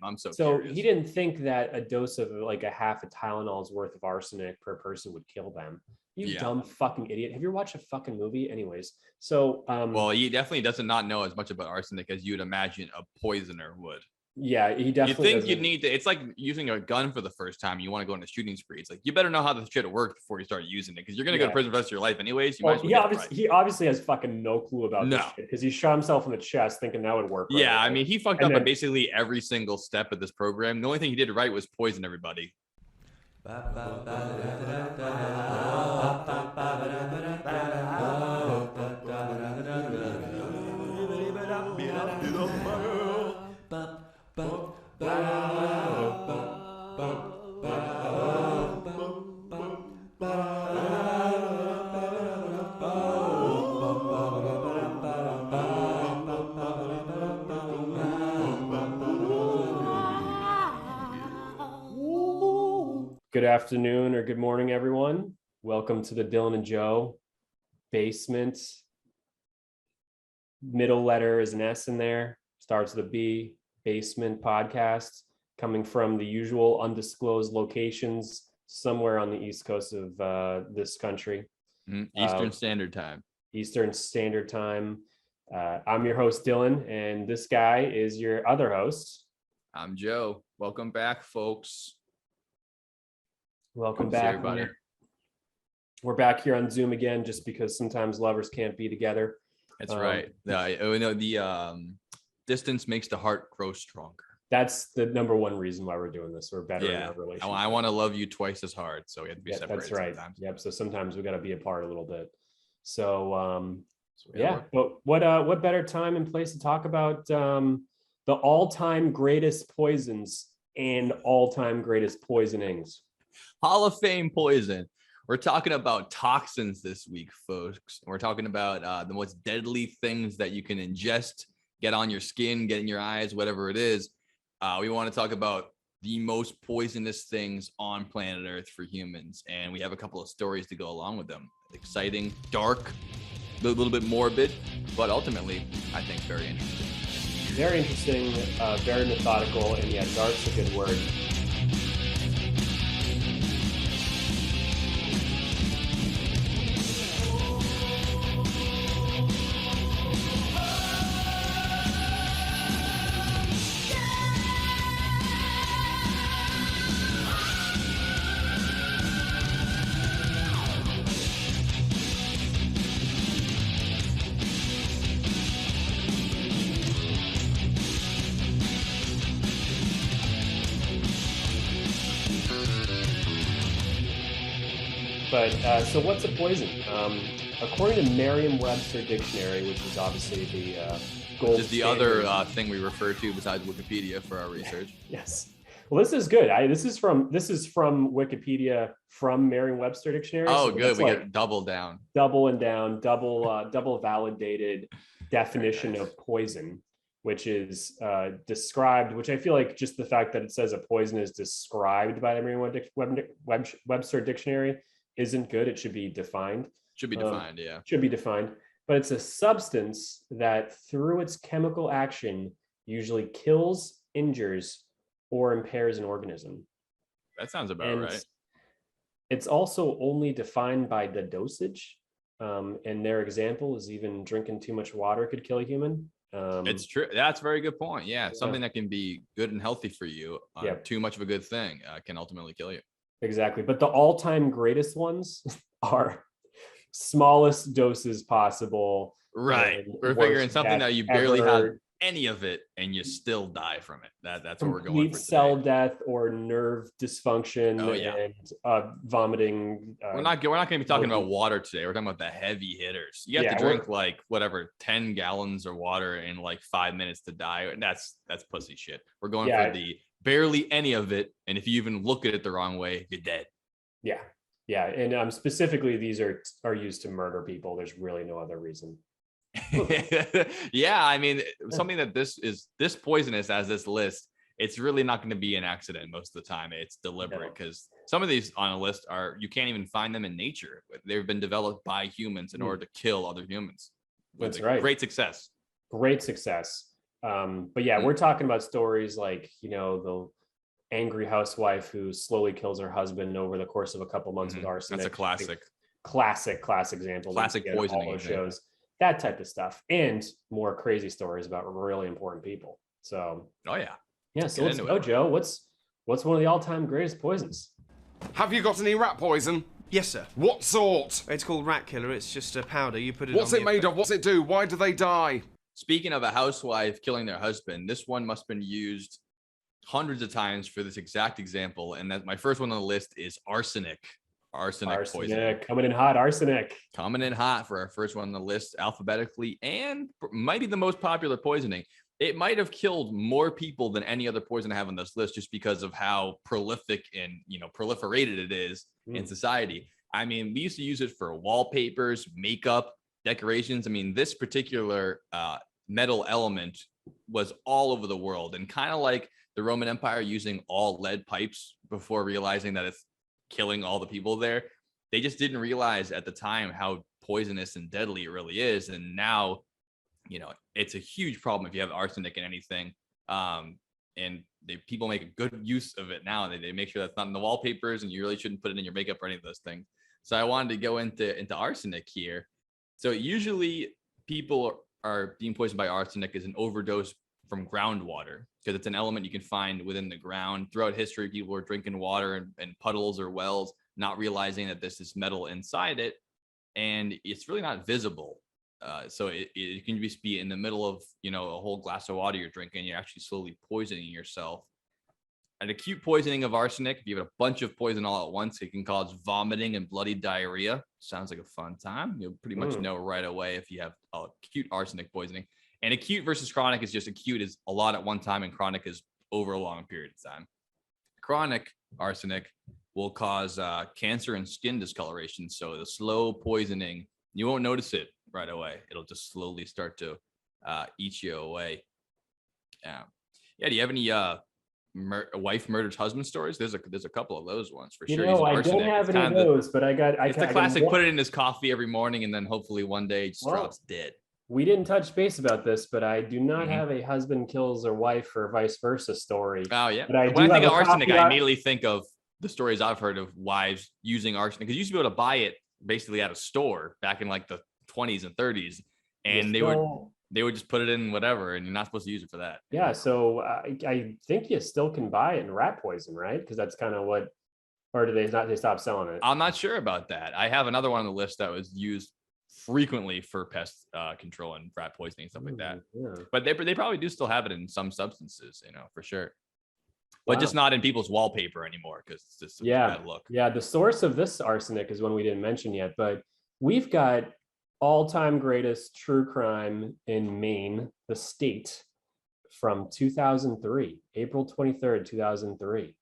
I'm so curious. He didn't think that a dose of like a half a Tylenol's worth of arsenic per person would kill them. You dumb fucking idiot. Have you ever watched a fucking movie? Anyways, so well, he definitely doesn't not know as much about arsenic as you'd imagine a poisoner would. Yeah, he definitely. You think you need to? It's like using a gun for the first time. You want to go on a shooting spree. It's like you better know how the shit works before you start using it, because you're gonna go to prison the rest of your life anyways. You might as well he obviously has fucking no clue about this shit, because he shot himself in the chest thinking that would work. Yeah, I mean, he fucked up at basically every single step of this program. The only thing he did right was poison everybody. Good afternoon or good morning, everyone. Welcome to the Dylan and Joe basement. Middle letter is an S in there, starts with a B, basement podcast, coming from the usual undisclosed locations somewhere on the east coast of this country. Eastern Standard Time. Eastern Standard Time. I'm your host, Dylan, and this guy is your other host. I'm Joe. Welcome back, folks. Welcome back, everybody. We're back here on Zoom again, just because sometimes lovers can't be together. That's right. The distance makes the heart grow stronger. That's the number one reason why we're doing this. We're better in our relationship. I want to love you twice as hard, so we have to be separated. That's right. Sometimes. Yep. So sometimes we got to be apart a little bit. So but what better time and place to talk about the all-time greatest poisons and all-time greatest poisonings? Hall of Fame poison. We're talking about toxins this week, folks. We're talking about the most deadly things that you can ingest, get on your skin, get in your eyes, whatever it is. We want to talk about the most poisonous things on planet Earth for humans. And we have a couple of stories to go along with them. Exciting, dark, a little bit morbid, but ultimately, I think very interesting. Very interesting, very methodical, and yeah, dark's a good word. But so what's a poison? According to Merriam-Webster Dictionary, which is obviously the gold standard. The other thing we refer to besides Wikipedia for our research. Yes. Well, this is good. This is from Wikipedia from Merriam-Webster Dictionary. Oh, so good. We got double validated definition of poison, which is described, which I feel like just the fact that it says a poison is described by the Merriam-Webster Dictionary isn't good. It should be defined. Should be defined. But it's a substance that through its chemical action usually kills, injures, or impairs an organism. That sounds about right. It's also only defined by the dosage. And their example is even drinking too much water could kill a human. It's true. That's a very good point. Yeah. Something that can be good and healthy for you. Too much of a good thing can ultimately kill you. Exactly. But the all-time greatest ones are smallest doses possible. Right. We're figuring something that you barely have any of it and you still die from it. That's what we're going for. Complete cell death or nerve dysfunction and vomiting. We're not going to be talking about water today. We're talking about the heavy hitters. You have to drink 10 gallons of water in 5 minutes to die. And that's pussy shit. We're going for the barely any of it. And if you even look at it the wrong way, you're dead. Yeah. Yeah. And specifically, these are used to murder people. There's really no other reason. Yeah, I mean, something that this poisonous as this list, it's really not going to be an accident most of the time. It's deliberate, because some of these on a list you can't even find them in nature. They've been developed by humans in order to kill other humans. That's right. Great success. But yeah, we're talking about stories like, the angry housewife who slowly kills her husband over the course of a couple months with arsenic. That's a classic. Classic example. Classic poisoning all those shows, that type of stuff, and more crazy stories about really important people. So, oh yeah. So let's go, Joe. What's one of the all-time greatest poisons? Have you got any rat poison? Yes, sir. What sort? It's called rat killer. It's just a powder. You put it What's it made of? What's it do? Why do they die? Speaking of a housewife killing their husband, this one must have been used hundreds of times for this exact example. And that my first one on the list is arsenic. Arsenic poisoning. Coming in hot, arsenic. Coming in hot for our first one on the list alphabetically, and might be the most popular poisoning. It might have killed more people than any other poison I have on this list just because of how prolific and, proliferated it is in society. I mean, we used to use it for wallpapers, makeup, decorations. I mean, this particular metal element was all over the world, and kind of like the Roman Empire using all lead pipes before realizing that it's killing all the people there. They just didn't realize at the time how poisonous and deadly it really is. And now, it's a huge problem if you have arsenic in anything. And people make a good use of it now. They make sure that's not in the wallpapers, and you really shouldn't put it in your makeup or any of those things. So I wanted to go into arsenic here. So usually people are being poisoned by arsenic as an overdose from groundwater, because it's an element you can find within the ground. Throughout history, people were drinking water in puddles or wells, not realizing that there's this metal inside it, and it's really not visible. So it can just be in the middle of, a whole glass of water you're drinking. You're actually slowly poisoning yourself. An acute poisoning of arsenic, if you have a bunch of poison all at once, it can cause vomiting and bloody diarrhea. Sounds like a fun time. You'll pretty much know right away if you have acute arsenic poisoning. And acute versus chronic is just acute is a lot at one time, and chronic is over a long period of time. Chronic arsenic will cause cancer and skin discoloration. So the slow poisoning, you won't notice it right away. It'll just slowly start to eat you away. Do you have any wife murders husband stories? There's a couple of those ones for sure. I don't have any of those, but it's the classic. Put it in his coffee every morning, and then hopefully one day it just drops dead. We didn't touch base about this, but I do not have a husband kills their wife or vice versa story. Oh yeah. But when I think of arsenic, I immediately think of the stories I've heard of wives using arsenic, because you used to be able to buy it basically at a store back in like the 20s and 30s, and they would just put it in whatever, and you're not supposed to use it for that. Yeah, so I think you still can buy it in rat poison, right? Because that's kind of what, or do they stop selling it? I'm not sure about that. I have another one on the list that was used frequently for pest control and rat poisoning, stuff like that. Yeah. But they probably do still have it in some substances, for sure. But just not in people's wallpaper anymore, because it's just a bad look. Yeah, the source of this arsenic is one we didn't mention yet, but we've got all-time greatest true crime in Maine, the state, from 2003, April 23rd, 2003.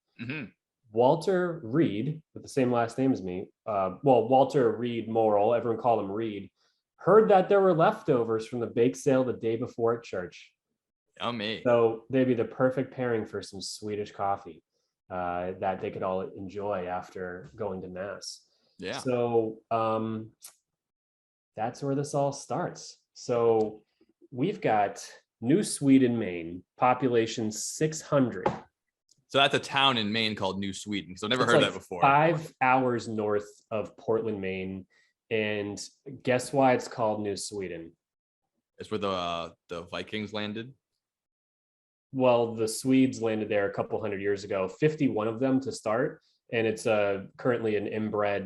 Walter Reed, with the same last name as me, Walter Reed Morrill, everyone called him Reed, heard that there were leftovers from the bake sale the day before at church. Yummy. So they'd be the perfect pairing for some Swedish coffee that they could all enjoy after going to mass. Yeah. So that's where this all starts. So we've got New Sweden, Maine, population 600. So that's a town in Maine called New Sweden. So I've never heard that before. 5 hours north of Portland, Maine. And guess why it's called New Sweden? It's where the Vikings landed. Well, the Swedes landed there a couple hundred years ago, 51 of them to start. And it's currently an inbred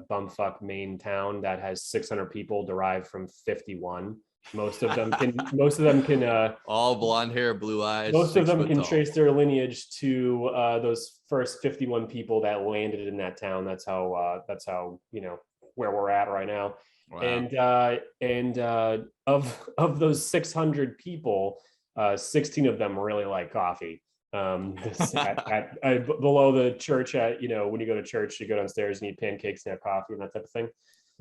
bumfuck Maine town that has 600 people derived from 51. Most of them can all blonde hair, blue eyes. Most of them can trace their lineage to those first 51 people that landed in that town. That's how where we're at right now. Wow. And of those 600 people, 16 of them really like coffee. Below the church when you go to church, you go downstairs and eat pancakes and have coffee and that type of thing.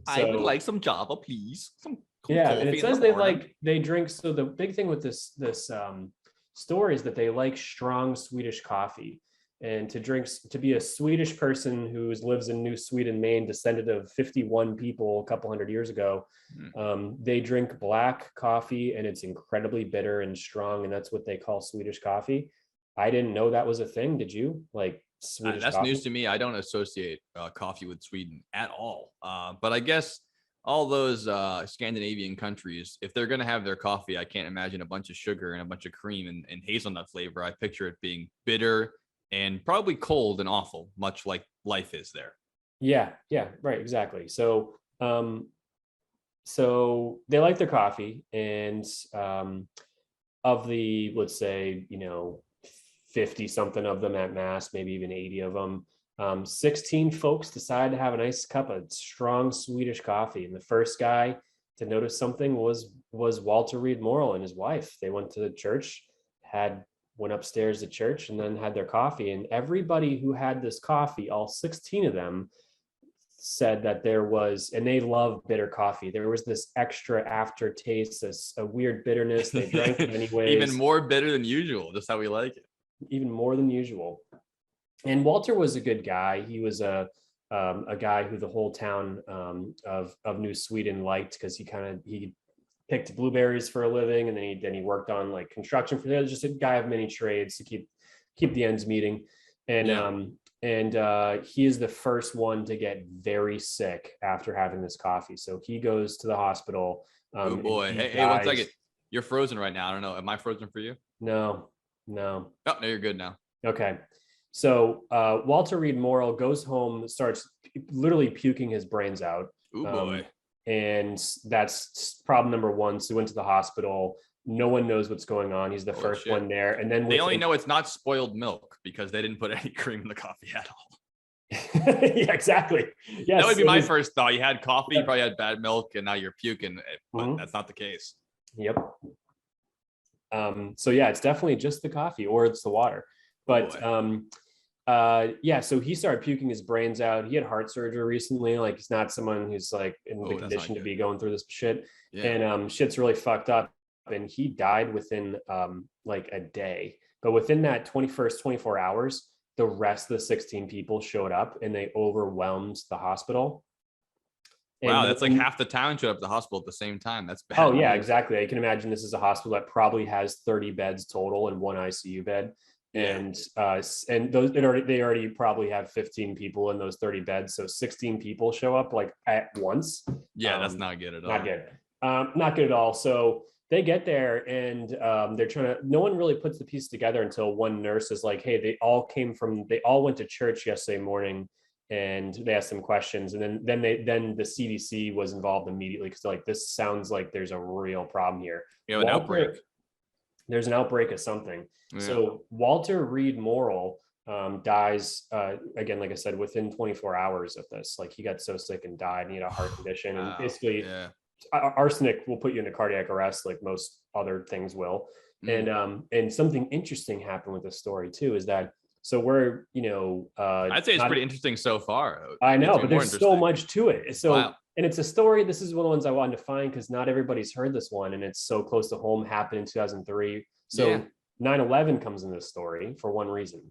So, I would like some Java, please. Some and it says they drink. So the big thing with this story is that they like strong Swedish coffee. And to be a Swedish person who lives in New Sweden, Maine, descended of 51 people a couple hundred years ago, they drink black coffee, and it's incredibly bitter and strong, and that's what they call Swedish coffee. I didn't know that was a thing. Did you? Like Swedish That's coffee? news to me. I don't associate coffee with Sweden at all. But I guess all those Scandinavian countries, if they're going to have their coffee, I can't imagine a bunch of sugar and a bunch of cream and hazelnut flavor. I picture it being bitter and probably cold and awful, much like life is there. Yeah, right, exactly. So so they like their coffee, and of the, let's say, 50 something of them at mass, maybe even 80 of them, 16 folks decide to have a nice cup of strong Swedish coffee. And the first guy to notice something was Walter Reed Morrill and his wife. They went to the church, went upstairs to church, and then had their coffee. And everybody who had this coffee, all 16 of them, said that and they love bitter coffee, there was this extra aftertaste, a weird bitterness. They drank it anyways. Even more bitter than usual. Just how we like it. Even more than usual. And Walter was a good guy. He was a guy who the whole town of New Sweden liked, because he picked blueberries for a living, and then he worked on like construction for them. Just a guy of many trades to keep the ends meeting. And he is the first one to get very sick after having this coffee. So he goes to the hospital. Oh boy! Hey, 1 second. You're frozen right now. I don't know. Am I frozen for you? No. Oh, no, you're good now. Okay. So Walter Reed Morrill goes home, starts literally puking his brains out. Oh boy. And that's problem number one. So he went to the hospital. No one knows what's going on. He's the first one there. And then they only know it's not spoiled milk because they didn't put any cream in the coffee at all. Yeah, exactly. Yes, that would be my first thought. You had coffee, you probably had bad milk, and now you're puking, but that's not the case. Yep. So yeah, it's definitely just the coffee, or it's the water. But so he started puking his brains out. He had heart surgery recently. Like, he's not someone who's like in the condition to be going through this shit. Yeah. And shit's really fucked up. And he died within like a day. But within that 24 hours, the rest of the 16 people showed up, and they overwhelmed the hospital. Wow, that's like half the town showed up at the hospital at the same time. That's bad. Oh yeah, exactly. I can imagine this is a hospital that probably has 30 beds total and one ICU bed. And those they already probably have 15 people in those 30 beds. So 16 people show up like at once. Yeah, that's not good at all. Not good. Not good at all. So they get there, and they're trying to, no one really puts the piece together until one nurse is like, hey, they all went to church yesterday morning, and they asked them questions. And then the CDC was involved immediately, because like, this sounds like there's a real problem here. An outbreak. There's an outbreak of something. Yeah. So Walter Reed Morrill dies, again, like I said, within 24 hours of this. Like, he got so sick and died, and he had a heart condition. And basically, arsenic will put you into cardiac arrest, like most other things will. And something interesting happened with this story too, is that, so we're, I'd say it's pretty interesting so far. I know, but there's so much to it. So, and it's a story, this is one of the ones I wanted to find, because not everybody's heard this one, and it's so close to home, happened in 2003. So 9/11 comes in this story for one reason.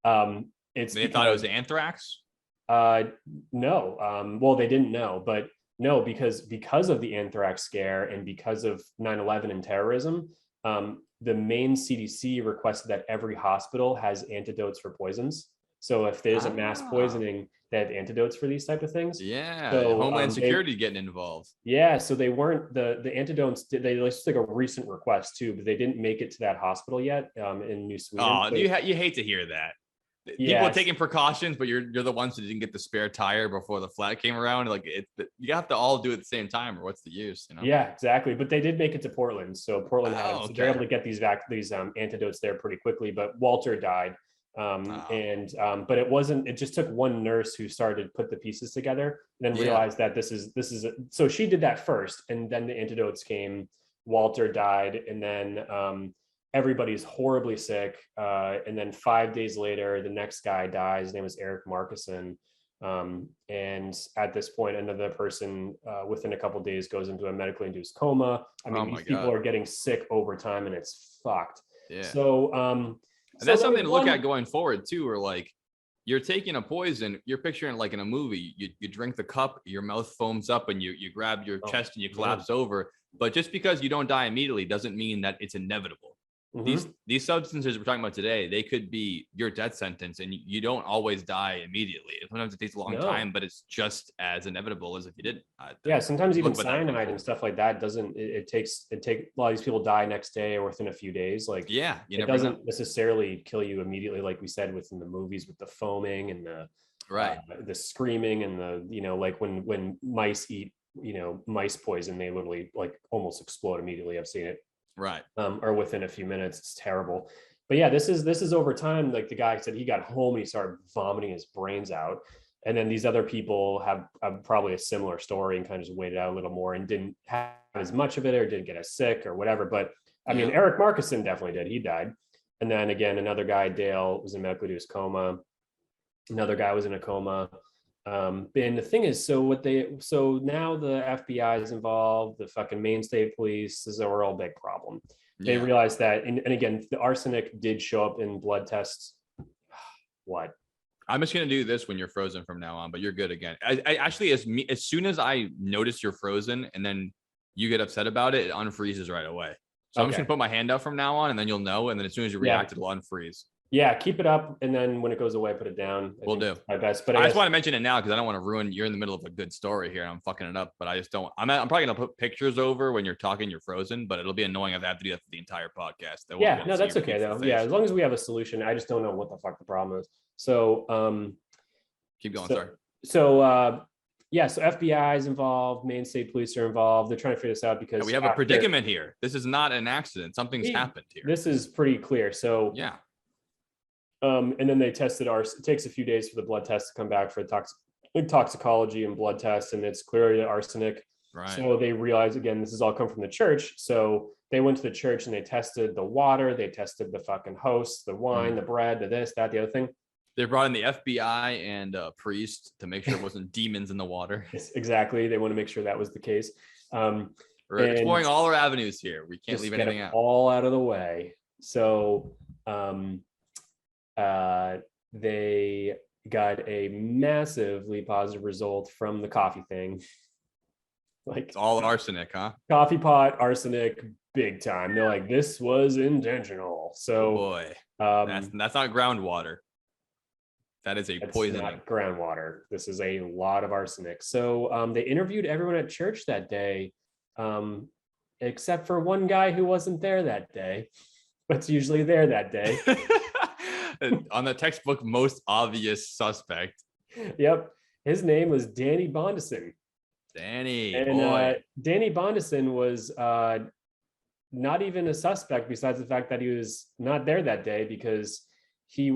They thought it was anthrax? No. Well, they didn't know, but no, because of the anthrax scare and because of 9/11 and terrorism, the main CDC requested that every hospital has antidotes for poisons. So if there's a mass poisoning, they have antidotes for these type of things. Yeah, so, Homeland Security getting involved. Yeah, so they weren't the antidotes. They just like a recent request too, but they didn't make it to that hospital yet in New Sweden. Oh, so, you hate to hear that. People are taking precautions, but you're the ones who didn't get the spare tire before the flat came around. Like, you have to all do it at the same time, or what's the use? Yeah, exactly. But they did make it to Portland, so Portland had it. So they're able to get these antidotes there pretty quickly. But Walter died, but it wasn't. It just took one nurse who started to put the pieces together, and then realized that this is. So she did that first, and then the antidotes came. Walter died, and then. Everybody's horribly sick. And then 5 days later, the next guy dies. His name was Eric Markuson. And at this point, another person within a couple of days goes into a medically induced coma. I mean, these people are getting sick over time, and it's fucked. Yeah. So And that's there something to was look one- at going forward too, or like you're taking a poison, you're picturing like in a movie, you drink the cup, your mouth foams up and you grab your chest and you collapse over. But just because you don't die immediately doesn't mean that it's inevitable. Mhm. These substances we're talking about today, they could be your death sentence, and you don't always die immediately. Sometimes it takes a long time, but it's just as inevitable as if you did. Yeah, sometimes even Look at that cyanide before. and stuff like that doesn't. A lot of these people die next day or within a few days. Like Yeah, you it never doesn't know. necessarily kill you immediately, like we said within the movies with the foaming and the screaming and like when mice eat mice poison, they literally like almost explode immediately. I've seen it. Right. Or within a few minutes. It's terrible. But yeah, this is over time. Like the guy said, he got home and he started vomiting his brains out. And then these other people have probably a similar story and kind of just waited out a little more and didn't have as much of it or didn't get as sick or whatever. But I mean, Eric Markison definitely did. He died. And then again, another guy, Dale, was in medically induced coma. Another guy was in a coma. And the thing is, so now the FBI is involved, the fucking Maine State Police. This is a real big problem. They realized that, and again, the arsenic did show up in blood tests. What? I'm just gonna do this when you're frozen from now on, but you're good again. I actually, as soon as I notice you're frozen, and then you get upset about it, it unfreezes right away. So I'm just gonna put my hand out from now on, and then you'll know. And then as soon as you react, it'll unfreeze. Yeah, keep it up, and then when it goes away, put it down. We'll do my best. But I just want to mention it now because I don't want to ruin. You're in the middle of a good story here, and I'm fucking it up. But I just don't. I'm probably gonna put pictures over when you're talking. You're frozen, but it'll be annoying if I have to do that for the entire podcast. Yeah, no, that's okay though. Yeah, as long as we have a solution. I just don't know what the fuck the problem is. So, keep going. Sorry. So, yeah, so FBI is involved. Maine State Police are involved. They're trying to figure this out because we have a predicament here. This is not an accident. Something's happened here. This is pretty clear. So yeah. And then they tested arson. It takes a few days for the blood test to come back for toxicology and blood tests, and it's clearly arsenic. Right. So they realized, again, this has all come from the church. So they went to the church and they tested the water, they tested the fucking hosts, the wine, the bread, the this, that, the other thing. They brought in the FBI and a priest to make sure it wasn't demons in the water. Yes, exactly. They want to make sure that was the case. We're exploring all our avenues here. We can't leave anything out. All out of the way. So they got a massively positive result from the coffee thing. Like it's all arsenic, huh? Coffee pot, arsenic, big time. They're like, this was intentional. So that's not groundwater. That is a poisoning. Not groundwater. This is a lot of arsenic. So they interviewed everyone at church that day, except for one guy who wasn't there that day, but's usually there that day. On the textbook, most obvious suspect. Yep. His name was Danny Bondison. Danny. Danny Bondison was not even a suspect, besides the fact that he was not there that day, because he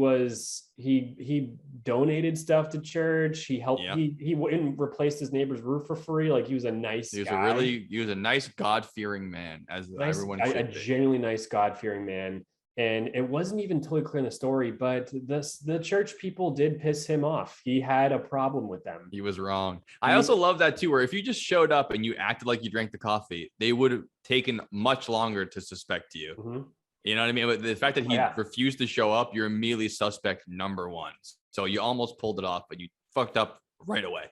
donated stuff to church. He helped. He went and replaced his neighbor's roof for free. Like he was a nice guy. He was a nice God-fearing man, as everyone should a be. genuinely nice God-fearing man. And it wasn't even totally clear in the story, but the church people did piss him off. He had a problem with them. He was wrong. I also love that too, where if you just showed up and you acted like you drank the coffee, they would have taken much longer to suspect you. Mm-hmm. You know what I mean? But the fact that he refused to show up, you're immediately suspect number one. So you almost pulled it off, but you fucked up right away.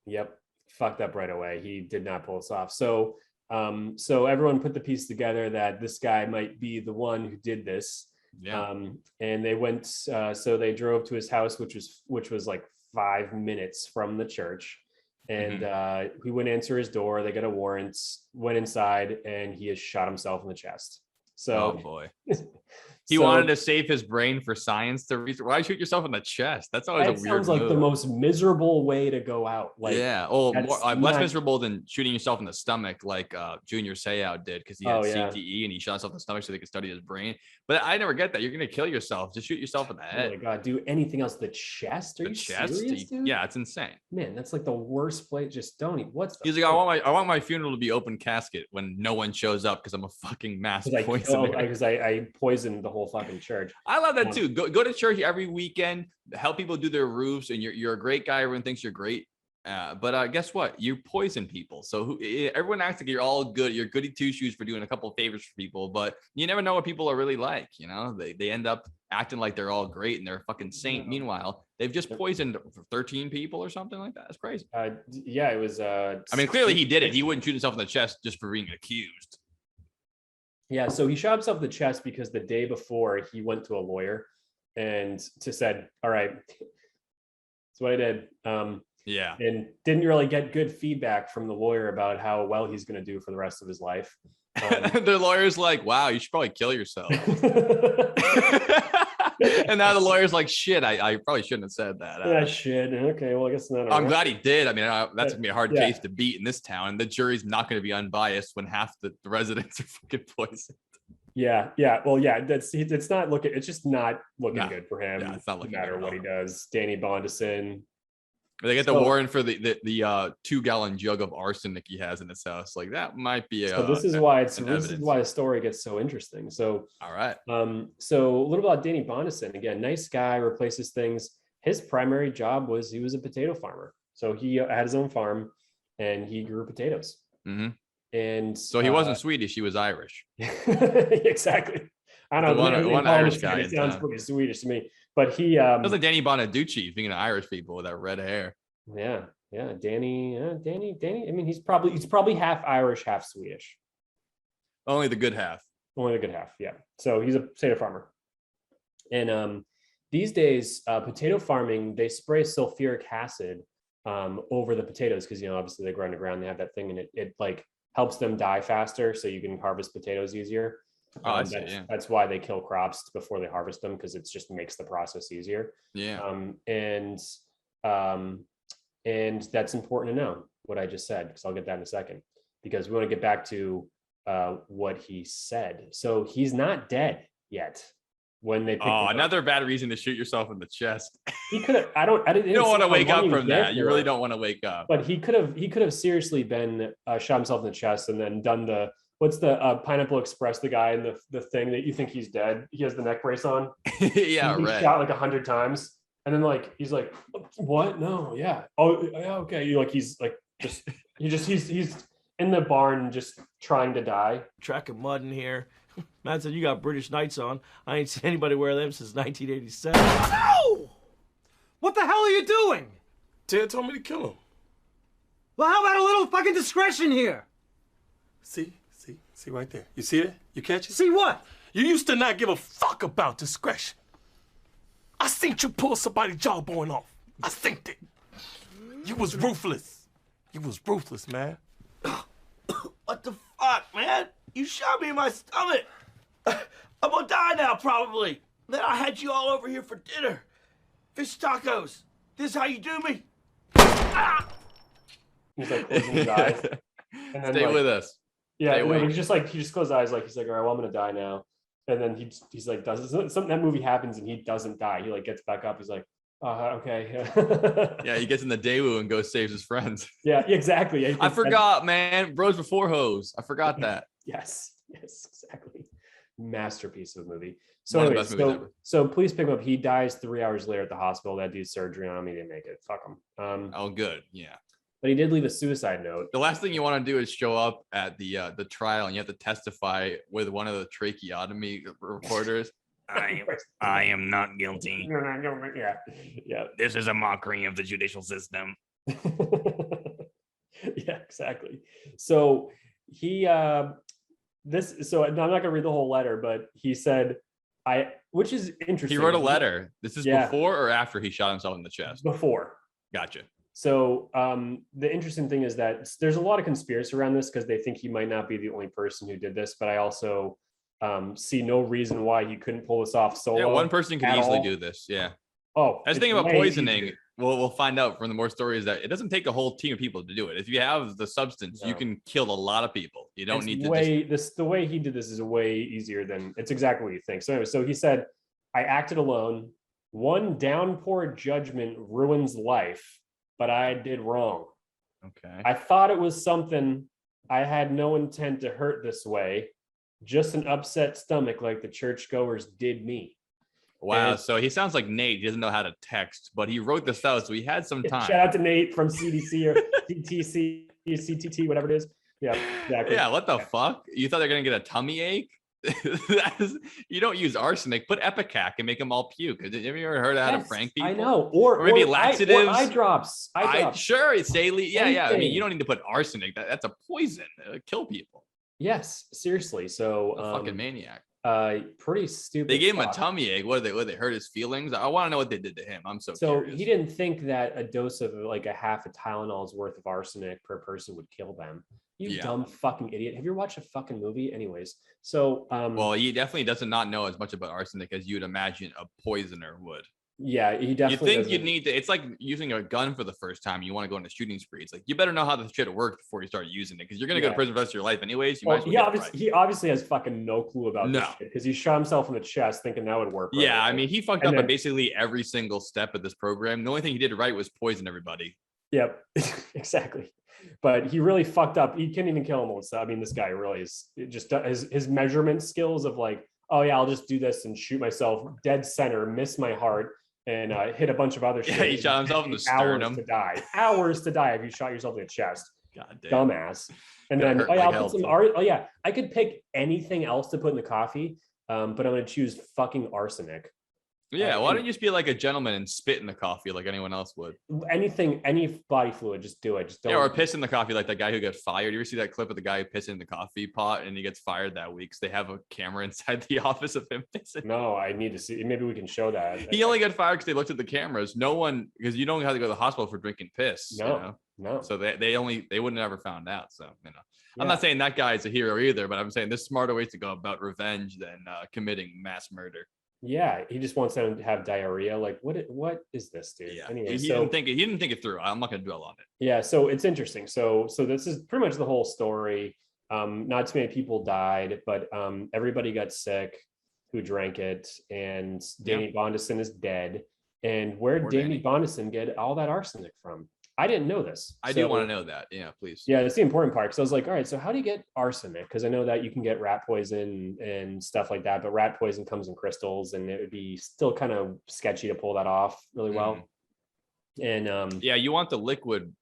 Yep. Fucked up right away. He did not pull us off. So everyone put the piece together that this guy might be the one who did this. Yeah. And they went, so they drove to his house, which was like 5 minutes from the church. And he went to answer his door. They got a warrant, went inside, and he has shot himself in the chest. So, oh boy. He wanted to save his brain for science to research. Why shoot yourself in the chest? That's always a weird sounds like move. the most miserable way to go out. Like, less miserable than shooting yourself in the stomach, like Junior Seau did, because he had CTE and he shot himself in the stomach so they could study his brain. But I never get that. You're gonna kill yourself. Just shoot yourself in the head. Oh my god, do anything else? The chest? Are you serious, dude? Yeah, it's insane. Man, that's like the worst place. Just don't eat. He's like, I want my funeral to be open casket when no one shows up because I'm a fucking mass poisoner. Because I poisoned the whole fucking church. I love that too. Go to church every weekend, help people do their roofs, and you're a great guy. Everyone thinks you're great. But guess what? You poison people. So everyone acts like you're all good. You're goody two shoes for doing a couple of favors for people, but you never know what people are really like. You know, they end up acting like they're all great and they're a fucking saint. Meanwhile, they've just poisoned 13 people or something like that. It's crazy. Yeah, it was. I mean, clearly he did it. He wouldn't shoot himself in the chest just for being accused. Yeah, so he shot himself in the chest because the day before he went to a lawyer and said, "All right, that's what I did." Yeah. And didn't really get good feedback from the lawyer about how well he's going to do for the rest of his life. The lawyer's like, wow, you should probably kill yourself. And now the lawyer's like, shit, I probably shouldn't have said that. Yeah, shit. Okay, well, I guess not. I'm glad he did. I mean, that's going to be a hard Yeah. case to beat in this town. And the jury's not going to be unbiased when half the residents are fucking poisoned. Yeah. Well, yeah, it's not looking, it's just not looking good for him. Yeah, it's not looking no matter good at what he all. does. Danny Bondison. They get the warrant for the 2-gallon jug of arsenic he has in his house. Like that might be. So this is why the story gets so interesting. So all right. So a little about Danny Bondison. Again, nice guy, replaces things. His primary job was he was a potato farmer. So he had his own farm and he grew potatoes. Mm-hmm. And so he wasn't Swedish; he was Irish. Exactly. I don't know. One Irish guy. It sounds pretty Swedish to me. But he sounds like Danny Bonaducci, thinking of Irish people with that red hair. Yeah. Danny. I mean, he's probably half Irish, half Swedish. Only the good half. Only the good half. Yeah. So he's a potato farmer. And these days, potato farming, they spray sulfuric acid over the potatoes because obviously they grow underground. They have that thing, and it like helps them die faster, so you can harvest potatoes easier. That's why they kill crops before they harvest them, because it just makes the process easier. Yeah. And that's important to know what I just said, because I'll get that in a second, because we want to get back to what he said. So he's not dead yet. When they another bad reason to shoot yourself in the chest. He could have. You don't want to wake up from that. You really don't want to wake up. But he could have seriously been shot himself in the chest and then done the Pineapple Express, the guy in the thing that you think he's dead. He has the neck brace on. Yeah, right. Shot like 100 times, and then he's like, "What? No, yeah, oh, yeah, okay." He's in the barn just trying to die. Track of mud in here. Man said you got British Knights on. I ain't seen anybody wear them since 1987. Ow! What the hell are you doing? Ted told me to kill him. Well, how about a little fucking discretion here? See right there. You see it? You catch it? See what? You used to not give a fuck about discretion. I seen you pull somebody's jawbone off. I seen it. You was ruthless. You was ruthless, man. What the fuck, man? You shot me in my stomach. I'm gonna die now, probably. Then I had you all over here for dinner. Fish tacos. This how you do me? Ah! He's like closing his eyes. And then, Stay with us. Yeah, he just closed his eyes, he's like, all right, well, I'm gonna die now. And then he's like, something, that movie happens and he doesn't die. He gets back up. He's like, okay. Yeah, he gets in the Daewoo and goes saves his friends. Yeah, exactly. Yeah, I forgot, man. Bros before hoes. I forgot that. Yes, exactly. Masterpiece of a movie. So anyway, so police pick him up. He dies 3 hours later at the hospital. That dude's surgery on him. He didn't make it. Fuck him. Oh, good. Yeah. But he did leave a suicide note. The last thing you want to do is show up at the trial and you have to testify with one of the tracheotomy reporters. I am not guilty. Yeah. This is a mockery of the judicial system. Yeah, exactly. So I'm not gonna read the whole letter, but he said, which is interesting. He wrote a letter. This is before or after he shot himself in the chest? Before. Gotcha. So the interesting thing is that there's a lot of conspiracy around this because they think he might not be the only person who did this, but I also see no reason why he couldn't pull this off solo. Yeah, one person could easily do this. Yeah. Oh, that's the thing about poisoning. We'll find out from the more stories that it doesn't take a whole team of people to do it. If you have the substance, you can kill a lot of people. You don't need to. The way he did this is way easier than it's exactly what you think. So anyway, so he said, "I acted alone. One downpour judgment ruins life, but I did wrong. Okay. I thought it was something. I had no intent to hurt this way. Just an upset stomach like the churchgoers did me." Wow. And- So he sounds like Nate. He doesn't know how to text, but he wrote this out, so he had some time. Shout out to Nate from CDC or CTC, CTT, whatever it is. Yeah, exactly. Yeah. What the fuck? You thought they're gonna get a tummy ache? You don't use arsenic. Put Epicac and make them all puke. Have you ever heard how to Yes, prank people? I know. Or maybe or laxatives. Eye drops. Sure, it's saline. Yeah. I mean, Anything. you don't need to put arsenic. That's a poison. It'll kill people. Yes, seriously. So A fucking maniac. pretty stupid. They gave him a fuck. tummy ache. What they hurt his feelings? I want to know what they did to him. I'm so curious. He didn't think that a dose of like a half a Tylenol's worth of arsenic per person would kill them. You dumb fucking idiot. Have you ever watched a fucking movie? Anyways, so well, he definitely does not know as much about arsenic as you'd imagine a poisoner would. yeah, he You definitely. think you'd need to? It's like using a gun for the first time. You want to go on a shooting spree. It's like you better know how the shit works before you start using it, because you're gonna go to prison for the rest of your life anyways. You might as well get it right. He obviously has fucking no clue about this shit because he shot himself in the chest thinking that would work. Yeah, right. I mean, he fucked And up then- at basically every single step of this program. The only thing he did right was poison everybody. Yep, exactly. But he really fucked up. He can't even kill him. I mean, this guy really is just his measurement skills of like, oh yeah, I'll just do this and shoot myself dead center, miss my heart, and hit a bunch of other shit. Yeah, he shot himself in the sternum. Hours to die if you shot yourself in the chest. God damn. Dumbass. And then hurt I'll like put hell, some too. I could pick anything else to put in the coffee, but I'm gonna choose fucking arsenic. Yeah, why don't you just be like a gentleman and spit in the coffee like anyone else would? Anything, any body fluid, just do it. Just don't. Yeah, or piss in the coffee like that guy who got fired. You ever see that clip of the guy who pissed in the coffee pot and he gets fired that week because they have a camera inside the office of him pissing? No, I need to see. Maybe we can show that. He only got fired because they looked at the cameras. No one, because you don't have to go to the hospital for drinking piss. No. So they wouldn't have ever found out. So I'm Yeah. not saying that guy's a hero either, but I'm saying there's smarter ways to go about revenge than committing mass murder. Yeah, he just wants them to have diarrhea. Like, what is this, dude? Yeah, Anyway, he didn't think it through. I'm not going to dwell on it. Yeah, so it's interesting. So this is pretty much the whole story. Not too many people died, but everybody got sick who drank it, and Danny Bondison is dead. And where did Danny Bondison get all that arsenic from? I didn't know this. I do want to know that. Yeah, please. Yeah, that's the important part. So I was like, all right, so how do you get arsenic? Because I know that you can get rat poison and stuff like that, but rat poison comes in crystals, and it would be still kind of sketchy to pull that off really well. And yeah, you want the liquid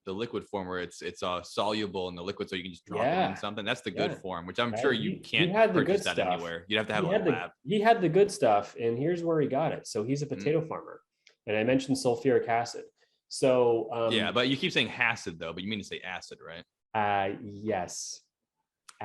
form where it's soluble in the liquid, so you can just drop it in something. That's the good form, which I'm sure you can't purchase that anywhere. You'd have to have a lab. He had the good stuff, and here's where he got it. So he's a potato farmer, and I mentioned sulfuric acid. So yeah, but you keep saying acid though, but you mean to say acid, right? Yes.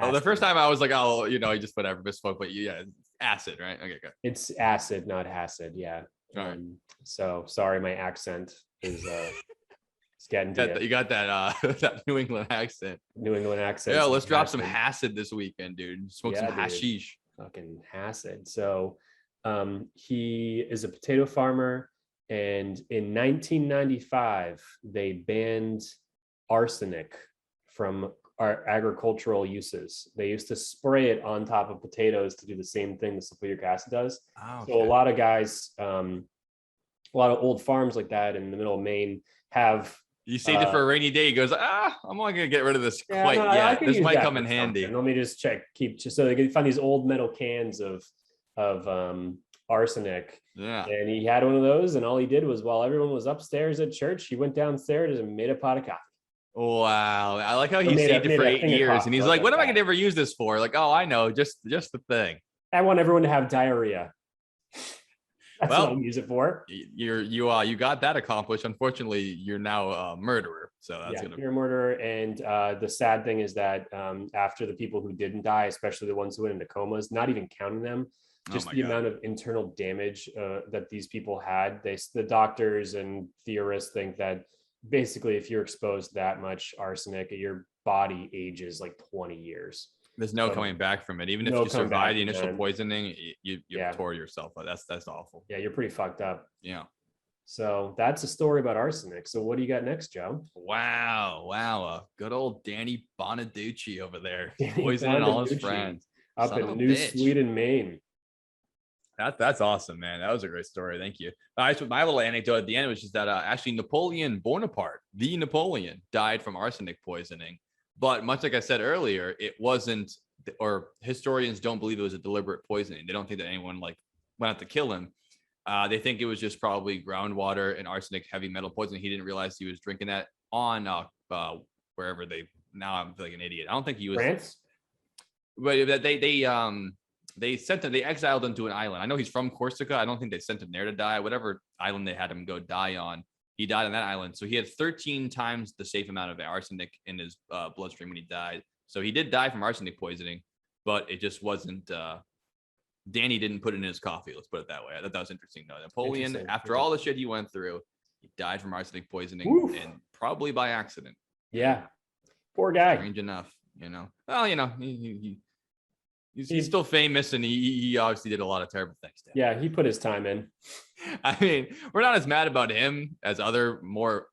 Oh, the first time I was like, oh, you just whatever, misspoke, but yeah, acid, right? Okay, good. It's acid, not acid. Yeah. All right. So sorry, my accent is it's getting to You got that that New England accent. New England accent. Yeah, let's drop some acid this weekend, dude. Smoke some hashish. Fucking acid. So he is a potato farmer. And in 1995, they banned arsenic from our agricultural uses. They used to spray it on top of potatoes to do the same thing the sulfuric acid does. Oh, okay. So a lot of guys, a lot of old farms like that in the middle of Maine have. You saved it for a rainy day. He goes, I'm not gonna get rid of this quite yet. This might come in handy. Let me just check. So they can find these old metal cans of arsenic. Yeah. And he had one of those, and all he did was, while everyone was upstairs at church, he went downstairs and made a pot of coffee. Wow. I like how he saved it for 8 years. And he's like, what am I gonna ever use this for? Like, oh, I know, just the thing. I want everyone to have diarrhea. That's what I use it for. You got that accomplished. Unfortunately, you're now a murderer. So that's you're a murderer. And the sad thing is that after the people who didn't die, especially the ones who went into comas, not even counting them, just the amount of internal damage that these people had. The doctors and theorists think that basically if you're exposed that much arsenic, your body ages like 20 years. There's no coming back from it. Even if you survive the initial poisoning, you tore yourself. That's awful. Yeah, you're pretty fucked up. Yeah. So that's a story about arsenic. So what do you got next, Joe? Wow. Good old Danny Bonaducci over there. Poisoning all his friends. Up in New Sweden, Maine. That's awesome, man. That was a great story. Thank you. My little anecdote at the end was just that actually Napoleon Bonaparte, the Napoleon, died from arsenic poisoning. But much like I said earlier, it wasn't, or historians don't believe it was a deliberate poisoning. They don't think that anyone went out to kill him. They think it was just probably groundwater and arsenic heavy metal poisoning. He didn't realize he was drinking that on wherever they. Now I'm feeling an idiot. I don't think he was. France? But that they sent him. They exiled him to an island. I know he's from Corsica. I don't think they sent him there to die. Whatever island they had him go die on, he died on that island. So he had 13 times the safe amount of arsenic in his bloodstream when he died. So he did die from arsenic poisoning, but it just wasn't. Danny didn't put it in his coffee. Let's put it that way. I thought that was interesting. No, Napoleon, after all the shit he went through, he died from arsenic poisoning. Oof. And probably by accident. Yeah. Poor guy. Strange enough, Well, he's still famous, and he obviously did a lot of terrible things. Yeah, he put his time in. I mean, we're not as mad about him as other more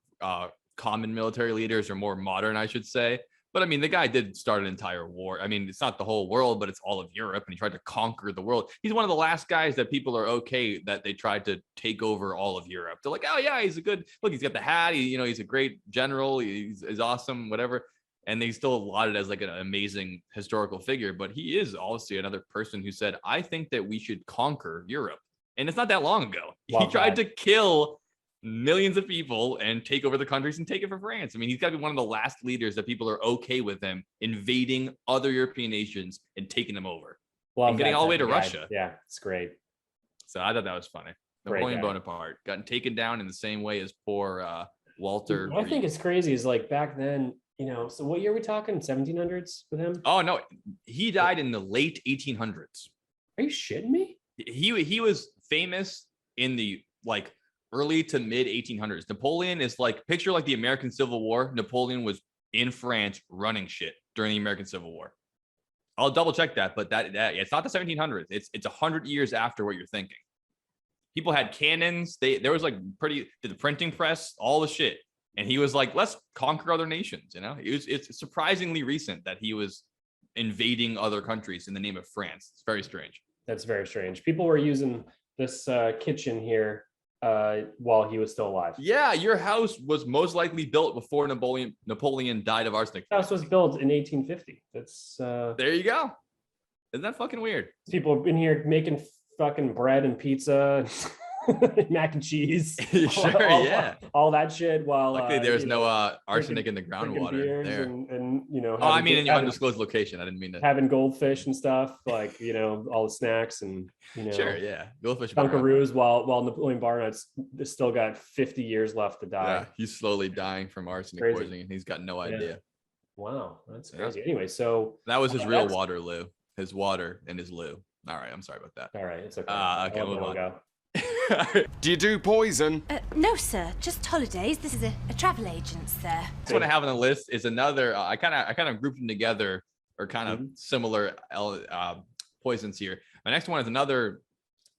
common military leaders, or more modern, I should say. But I mean, the guy did start an entire war. I mean, it's not the whole world, but it's all of Europe, and he tried to conquer the world. He's one of the last guys that people are okay that they tried to take over all of Europe. They're like, oh yeah, he's a good look. He's got the hat. He's a great general. He's awesome, whatever. And they still lauded as like an amazing historical figure. But he is also another person who said, I think that we should conquer Europe. And it's not that long ago. He tried to kill millions of people and take over the countries and take it for France. I mean, he's got to be one of the last leaders that people are okay with him invading other European nations and taking them over. And getting all the way to Russia. Yeah, it's great. So I thought that was funny. Napoleon Bonaparte gotten taken down in the same way as poor Walter. What I think is crazy is like back then, so what year are we talking? 1700s with him? Oh, no. He died in the late 1800s. Are you shitting me? He was famous in the early to mid 1800s. Napoleon is picture the American Civil War. Napoleon was in France running shit during the American Civil War. I'll double check that, but that it's not the 1700s. It's 100 years after what you're thinking. People had cannons. There was did the printing press, all the shit. And he was like, let's conquer other nations. It's surprisingly recent that he was invading other countries in the name of France. It's very strange. That's very strange. People were using this kitchen here while he was still alive. Yeah, your house was most likely built before Napoleon died of arsenic. The house was built in 1850. That's there you go. Isn't that fucking weird? People have been here making fucking bread and pizza, mac and cheese. Sure, yeah. All that shit. While luckily there's no arsenic in the groundwater there. And in your undisclosed location. I didn't mean to. Having goldfish and stuff, all the snacks and Sure, yeah. Goldfish. Dunkaroos while Napoleon Bonaparte still got 50 years left to die. Yeah, he's slowly dying from arsenic poisoning, and he's got no idea. Wow, that's crazy. Anyway, so that was his real Waterloo. His water and his loo. All right, I'm sorry about that. All right, it's okay. Okay, move on. Go. Do you do poison? No, sir. Just holidays. This is a travel agent, sir. This one I have on the list is another. I kind of grouped them together, or kind of similar poisons here. My next one is another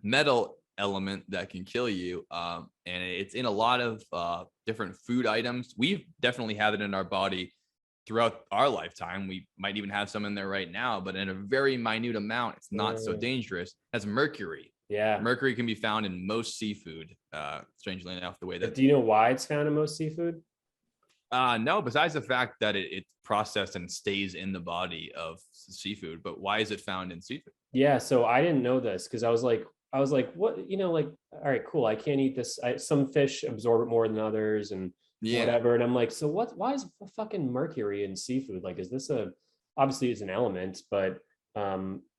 metal element that can kill you, and it's in a lot of different food items. We've definitely had it in our body throughout our lifetime. We might even have some in there right now, but in a very minute amount. It's not so dangerous. That's mercury. Yeah. Mercury can be found in most seafood, strangely enough, the way that. But do you know why it's found in most seafood? No, besides the fact that it's processed and stays in the body of seafood. But why is it found in seafood? Yeah, so I didn't know this because I was like, what, all right, cool. I can't eat this. Some fish absorb it more than others and whatever. And I'm like, so why is fucking mercury in seafood? Is this obviously it's an element, but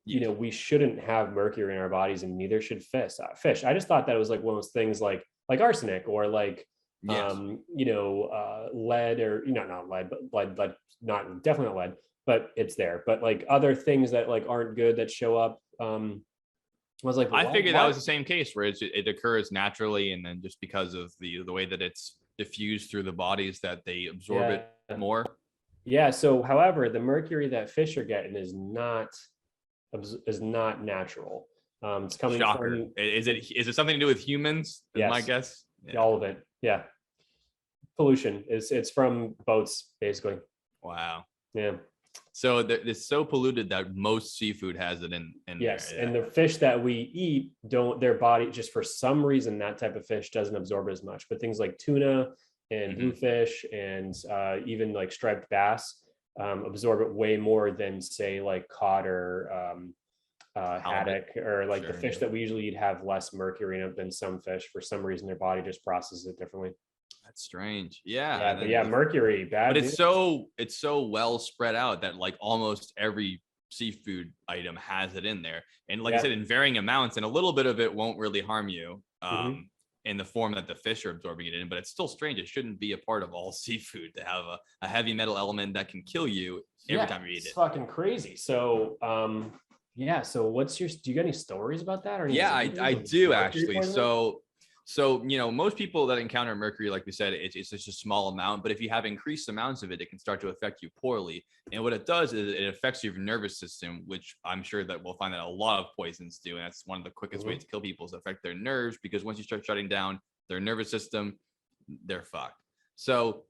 we shouldn't have mercury in our bodies, and neither should fish. I just thought that it was one of those things like arsenic or lead, or not lead, but lead, not definitely not lead, but it's there. But other things that aren't good that show up. I was like, I figured that was the same case where it occurs naturally, and then just because of the way that it's diffused through the bodies that they absorb it more. Yeah. So, however, the mercury that fish are getting is not natural. It's coming from. Is it something to do with humans? Yes. My guess. Yeah. All of it. Yeah. Pollution it's from boats, basically. Wow. Yeah. So it's so polluted that most seafood has it in yes, there. Yeah. And the fish that we eat their body, just for some reason, that type of fish doesn't absorb as much. But things like tuna and bluefish and even striped bass absorb it way more than say cod or haddock, or like the Sure, fish yeah. that we usually eat have less mercury in them than some fish. For some reason, their body just processes it differently. That's strange. Yeah. Yeah, And but then yeah, mercury, bad but news. it's so well spread out that like almost every seafood item has it in there. And like I Yeah. said, in varying amounts, and a little bit of it won't really harm you. Mhm. In the form that the fish are absorbing it in, but it's still strange. It shouldn't be a part of all seafood to have a heavy metal element that can kill you every time you eat It's it. fucking crazy. So, yeah. So, do you got any stories about that? Or any Yeah, I examples of do mercury actually. poisoning? So most people that encounter mercury, like we said, it's just a small amount. But if you have increased amounts of it, it can start to affect you poorly. And what it does is it affects your nervous system, which I'm sure that we'll find that a lot of poisons do. And that's one of the quickest ways to kill people is affect their nerves, because once you start shutting down their nervous system, they're fucked. So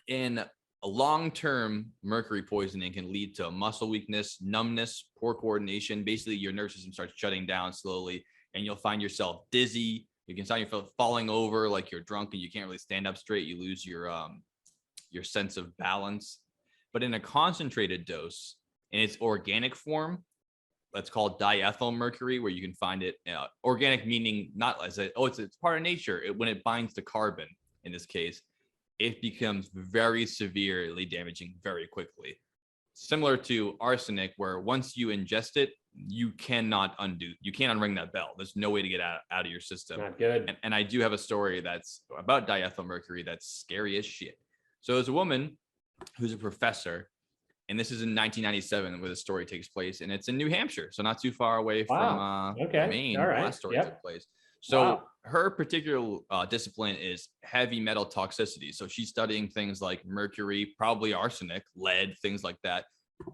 in a long-term mercury poisoning can lead to muscle weakness, numbness, poor coordination. Basically, your nervous system starts shutting down slowly, and you'll find yourself dizzy. You can find yourself falling over like you're drunk and you can't really stand up straight. You lose your sense of balance. But in a concentrated dose, in its organic form, that's called diethyl mercury, where you can find it organic, meaning not as it's part of nature. When it binds to carbon, in this case, it becomes very severely damaging very quickly. Similar to arsenic, where once you ingest it, you can't unring that bell. There's no way to get out of your system. Not good. And I do have a story that's about diethyl mercury that's scary as shit. So there's a woman who's a professor, and this is in 1997 where the story takes place, and it's in New Hampshire, so not too far away from Maine. All Where right. last story Yep. took place. So Wow. her particular discipline is heavy metal toxicity. So she's studying things like mercury, probably arsenic, lead, things like that,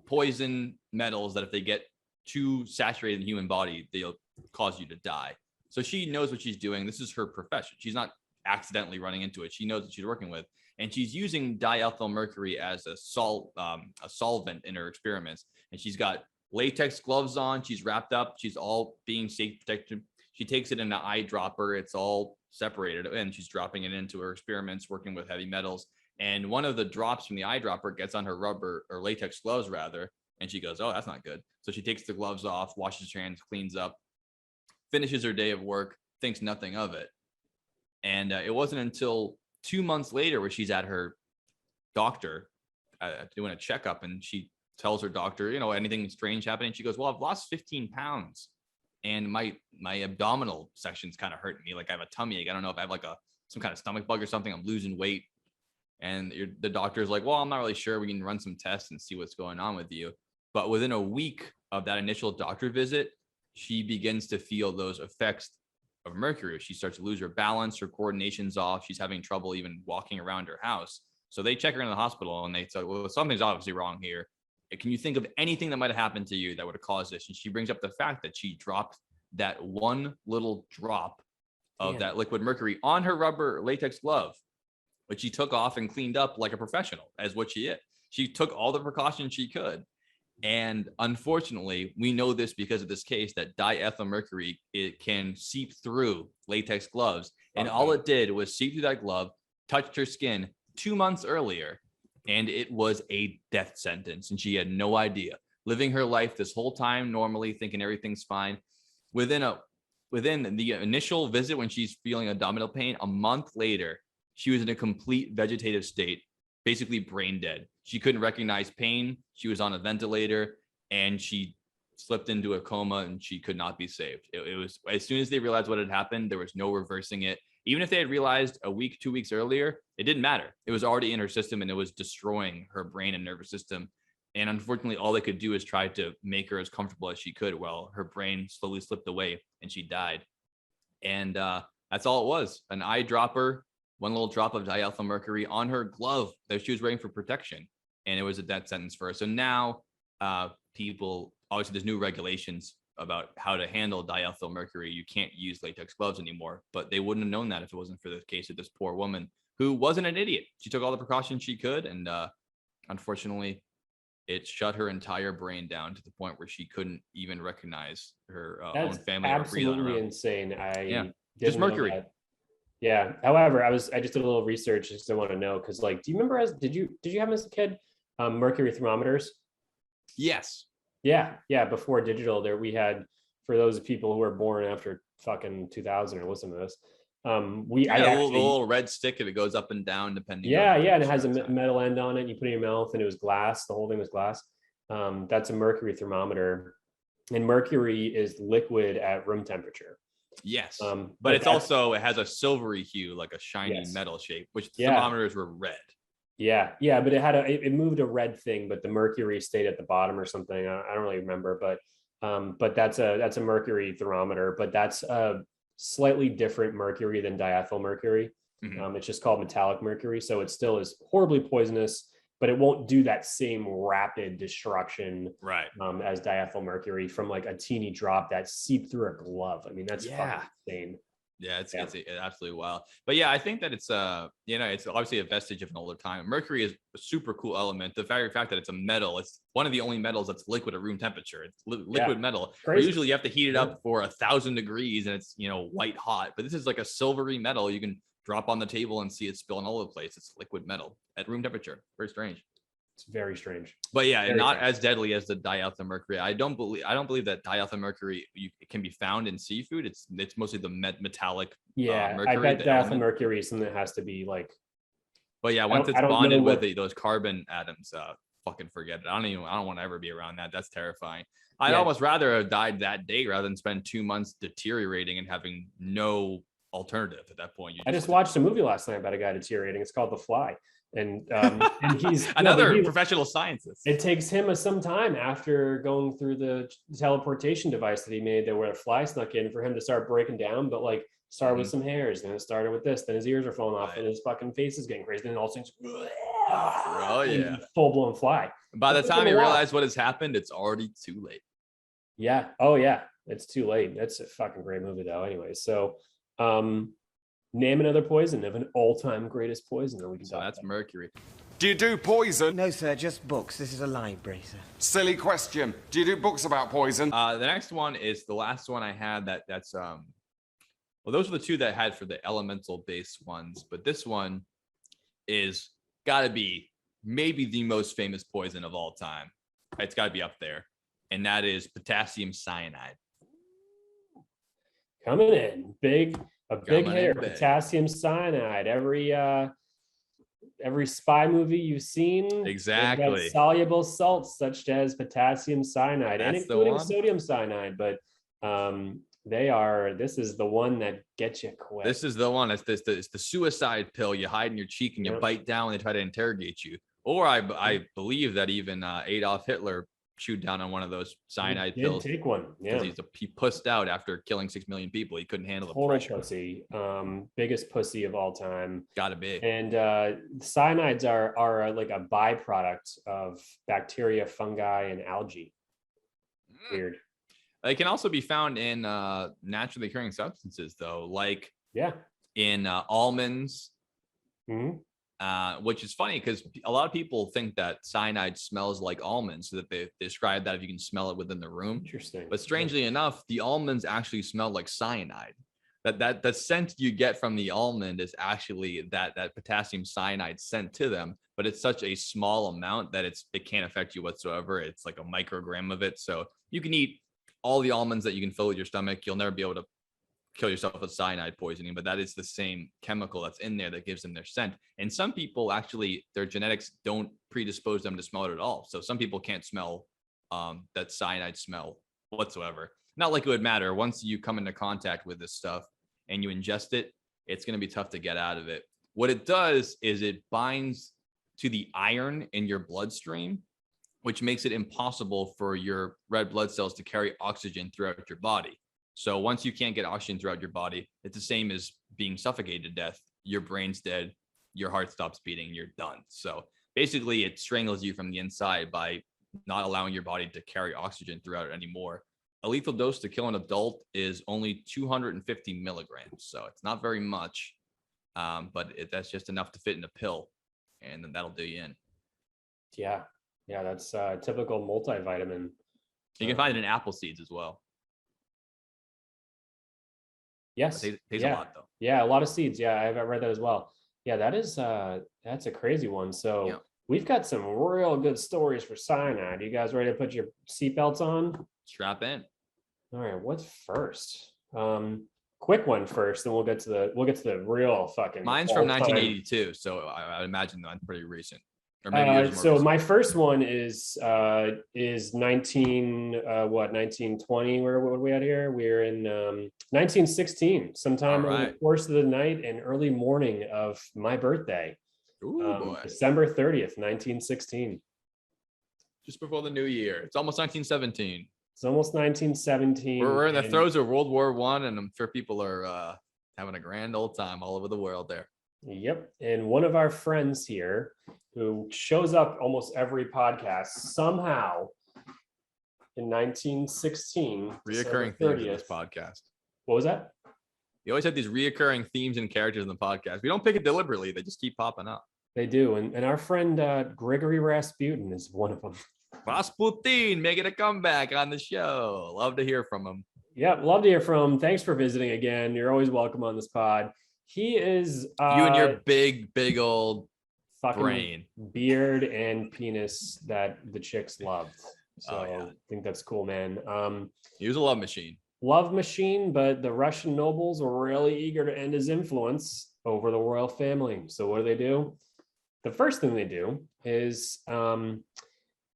poison metals that if they get too saturated in the human body, they'll cause you to die. So she knows what she's doing. This is her profession. She's not accidentally running into it. She knows what she's working with, and she's using diethyl mercury as a solvent in her experiments. And she's got latex gloves on. She's wrapped up. She's all being safe protected. She takes it in an eyedropper. It's all separated, and she's dropping it into her experiments, working with heavy metals. And one of the drops from the eyedropper gets on her rubber or latex gloves, rather. And she goes, "Oh, that's not good." So she takes the gloves off, washes her hands, cleans up, finishes her day of work, thinks nothing of it. And it wasn't until 2 months later where she's at her doctor doing a checkup, and she tells her doctor, anything strange happening. She goes, "Well, I've lost 15 pounds. And my abdominal section's kind of hurting me. Like I have a tummy ache. I don't know if I have like some kind of stomach bug or something. I'm losing weight." And the doctor's like, "Well, I'm not really sure. We can run some tests and see what's going on with you." But within a week of that initial doctor visit, she begins to feel those effects of mercury. She starts to lose her balance, her coordination's off. She's having trouble even walking around her house. So they check her into the hospital, and they say, "Well, something's obviously wrong here. Can you think of anything that might have happened to you that would have caused this?" And she brings up the fact that she dropped that one little drop of that liquid mercury on her rubber latex glove, which she took off and cleaned up like a professional, as what she is. She took all the precautions she could. And unfortunately, we know this because of this case, that diethyl mercury, it can seep through latex gloves. And all it did was seep through that glove, touched her skin 2 months earlier, and it was a death sentence. And she had no idea. Living her life this whole time normally, thinking everything's fine. Within the initial visit, when she's feeling abdominal pain, a month later, she was in a complete vegetative state, basically brain dead. She couldn't recognize pain. She was on a ventilator, and she slipped into a coma, and she could not be saved. It was, as soon as they realized what had happened, there was no reversing it. Even if they had realized a week, 2 weeks earlier, it didn't matter. It was already in her system, and it was destroying her brain and nervous system. And unfortunately, all they could do is try to make her as comfortable as she could while her brain slowly slipped away and she died. And that's all it was. An eyedropper, one little drop of diethyl mercury on her glove that she was wearing for protection. And it was a death sentence for her. So now people, obviously there's new regulations about how to handle diethyl mercury. You can't use latex gloves anymore, but they wouldn't have known that if it wasn't for the case of this poor woman who wasn't an idiot. She took all the precautions she could. And unfortunately, it shut her entire brain down to the point where she couldn't even recognize her own family or breathe on her absolutely own. insane. Just didn't know mercury. that. Yeah. However, I just did a little research because I want to know, because do you remember did you have as a kid mercury thermometers? Yes. Yeah. Before digital, there we had, for those people who were born after fucking 2000 or listen to this, Yeah, the little red stick, if it goes up and down depending. Yeah, on and it has a metal end on it. You put it in your mouth, and it was glass. The whole thing was glass. That's a mercury thermometer, and mercury is liquid at room temperature. Yes, but but it's also, it has a silvery hue, like a shiny metal shape, which the thermometers were red. Yeah, but it moved a red thing, but the mercury stayed at the bottom or something. I don't really remember, but that's a mercury thermometer, but that's a slightly different mercury than diethyl mercury. It's just called metallic mercury, so it still is horribly poisonous, but it won't do that same rapid destruction, right? As diethyl mercury from like a teeny drop that seeped through a glove. I mean, that's fucking insane. Yeah, it's absolutely wild. But yeah, I think that it's it's obviously a vestige of an older time. Mercury is a super cool element. The very fact that it's a metal, it's one of the only metals that's liquid at room temperature. It's liquid metal. Usually you have to heat it up for 1,000 degrees and it's white hot. But this is like a silvery metal you can drop on the table and see it spilling all over the place. It's liquid metal at room temperature. Very strange. It's very strange. But yeah, not as deadly as the diethyl mercury. I don't believe that diethyl mercury can be found in seafood. It's mostly the metallic. Mercury, I bet diethyl mercury is something that has to be like. But yeah, once it's bonded with those carbon atoms, fucking forget it. I don't want to ever be around that. That's terrifying. I'd almost rather have died that day rather than spend 2 months deteriorating and having no alternative at that point. I just watched a movie last night about a guy deteriorating. It's called The Fly. And he's another professional scientist. It takes him some time after going through the teleportation device that he made there where a fly snuck in for him to start breaking down, but like started with some hairs, then it started with this, then his ears are falling off and his fucking face is getting crazy, then all things full-blown fly. By the time you realize what has happened, it's already too late. It's too late. That's a fucking great movie though. Anyway, so name another poison of an all-time greatest poison that we can talk that's about. mercury. Do you do poison? No, sir, just books. This is a library, sir. Silly question. Do you do books about poison? The next one is the last one I had that's those are the two that I had for the elemental based ones, but this one is gotta be maybe the most famous poison of all time. It's gotta be up there, and that is potassium cyanide. Coming in big hitter, potassium cyanide. Every spy movie you've seen, exactly, soluble salts such as potassium cyanide, and including sodium cyanide. But this is the one that gets you quick. This is the one. It's the suicide pill you hide in your cheek and you bite down when they try to interrogate you. Or I believe that even Adolf Hitler chewed down on one of those cyanide pills. Take one, he pussed out after killing 6 million people. He couldn't handle the pressure. Pussy, biggest pussy of all time. Gotta be. And cyanides are like a byproduct of bacteria, fungi, and algae. Weird. They can also be found in naturally occurring substances, though, like in almonds. Which is funny because a lot of people think that cyanide smells like almonds, so that they describe that if you can smell it within the room. Interesting. But strangely enough, the almonds actually smell like cyanide. That the scent you get from the almond is actually that potassium cyanide scent to them, but it's such a small amount that it can't affect you whatsoever. It's like a microgram of it. So you can eat all the almonds that you can fill with your stomach. You'll never be able to kill yourself with cyanide poisoning, but that is the same chemical that's in there that gives them their scent. And some people actually, their genetics don't predispose them to smell it at all. So some people can't smell that cyanide smell whatsoever. Not like it would matter. Once you come into contact with this stuff and you ingest it, it's going to be tough to get out of it. What it does is it binds to the iron in your bloodstream, which makes it impossible for your red blood cells to carry oxygen throughout your body. So once you can't get oxygen throughout your body, it's the same as being suffocated to death. Your brain's dead, your heart stops beating, you're done. So basically it strangles you from the inside by not allowing your body to carry oxygen throughout it anymore. A lethal dose to kill an adult is only 250 milligrams. So it's not very much, but that's just enough to fit in a pill, and then that'll do you in. Yeah, that's typical multivitamin. You can find it in apple seeds as well. Yes. It tastes a lot though. Yeah, a lot of seeds. Yeah, I've read that as well. Yeah, that's a crazy one. So we've got some real good stories for cyanide. You guys ready to put your seatbelts on? Strap in. All right, what's first? Quick one first, then we'll get to the real fucking. Mine's from all-time. 1982, so I imagine that's pretty recent. Or maybe yours is more So recent. my first one is 1920. What are we at here? We're in 1916. Sometime All over the right. course of the night and early morning of my birthday. Ooh, boy. December 30th, 1916. Just before the new year. It's almost 1917. It's almost 1917. We're in the and- throes of World War I, and I'm sure people are having a grand old time all over the world there. Yep. And one of our friends here who shows up almost every podcast somehow in 1916. Reoccurring December themes in this 30th. podcast. What was that? You always have these reoccurring themes and characters in the podcast. We don't pick it deliberately. They just keep popping up. They do. And our friend Gregory Rasputin is one of them. Rasputin making a comeback on the show. Love to hear from him. Yep. Love to hear from him. Thanks for visiting again. You're always welcome on this pod. He is You and your big old fucking brain. beard and penis that the chicks loved. So Oh, yeah. I think that's cool, man. He was a love machine. Love machine, but the Russian nobles were really eager to end his influence over the royal family. So what do? The first thing they do is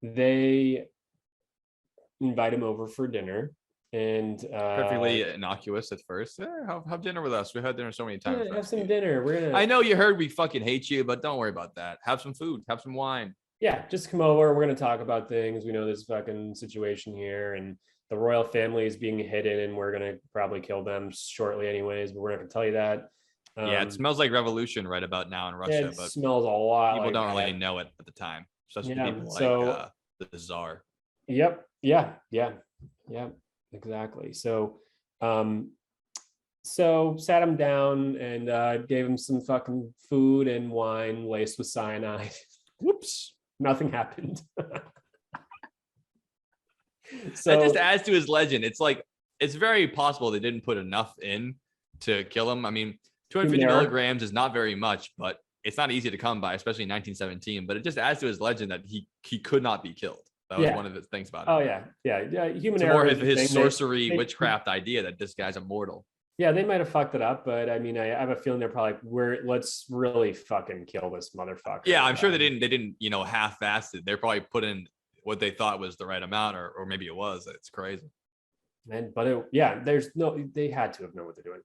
they invite him over for dinner. And Perfectly innocuous at first. Have dinner with us. We've had dinner so many times. have some dinner. We're gonna. I know you heard we fucking hate you, but don't worry about that. Have some food. Have some wine. Yeah, just come over. We're gonna talk about things. We know this fucking situation here, and the royal family is being hidden, and we're gonna probably kill them shortly, anyways. But we're not gonna tell you that. Yeah, it smells like revolution right about now in Russia, It but smells a lot. people like don't really that. know it at the time. Especially Yeah, people so- like the Tsar. Yep. Yeah. Exactly. So, sat him down and gave him some fucking food and wine laced with cyanide. Whoops! Nothing happened. So That just adds to his legend. It's like it's very possible they didn't put enough in to kill him. I mean, 250 There. milligrams is not very much, but it's not easy to come by, especially in 1917. But it just adds to his legend that he could not be killed. That was Yeah. one of the things about it. Oh yeah. Human It's error. more is of the his thing. sorcery They- witchcraft idea that this guy's immortal. Yeah, they might have fucked it up, but I mean, I have a feeling they're probably let's really fucking kill this motherfucker. Yeah, I'm sure they didn't, half-assed it. They probably put in what they thought was the right amount, or maybe it was. It's crazy. They had to have known what they're doing.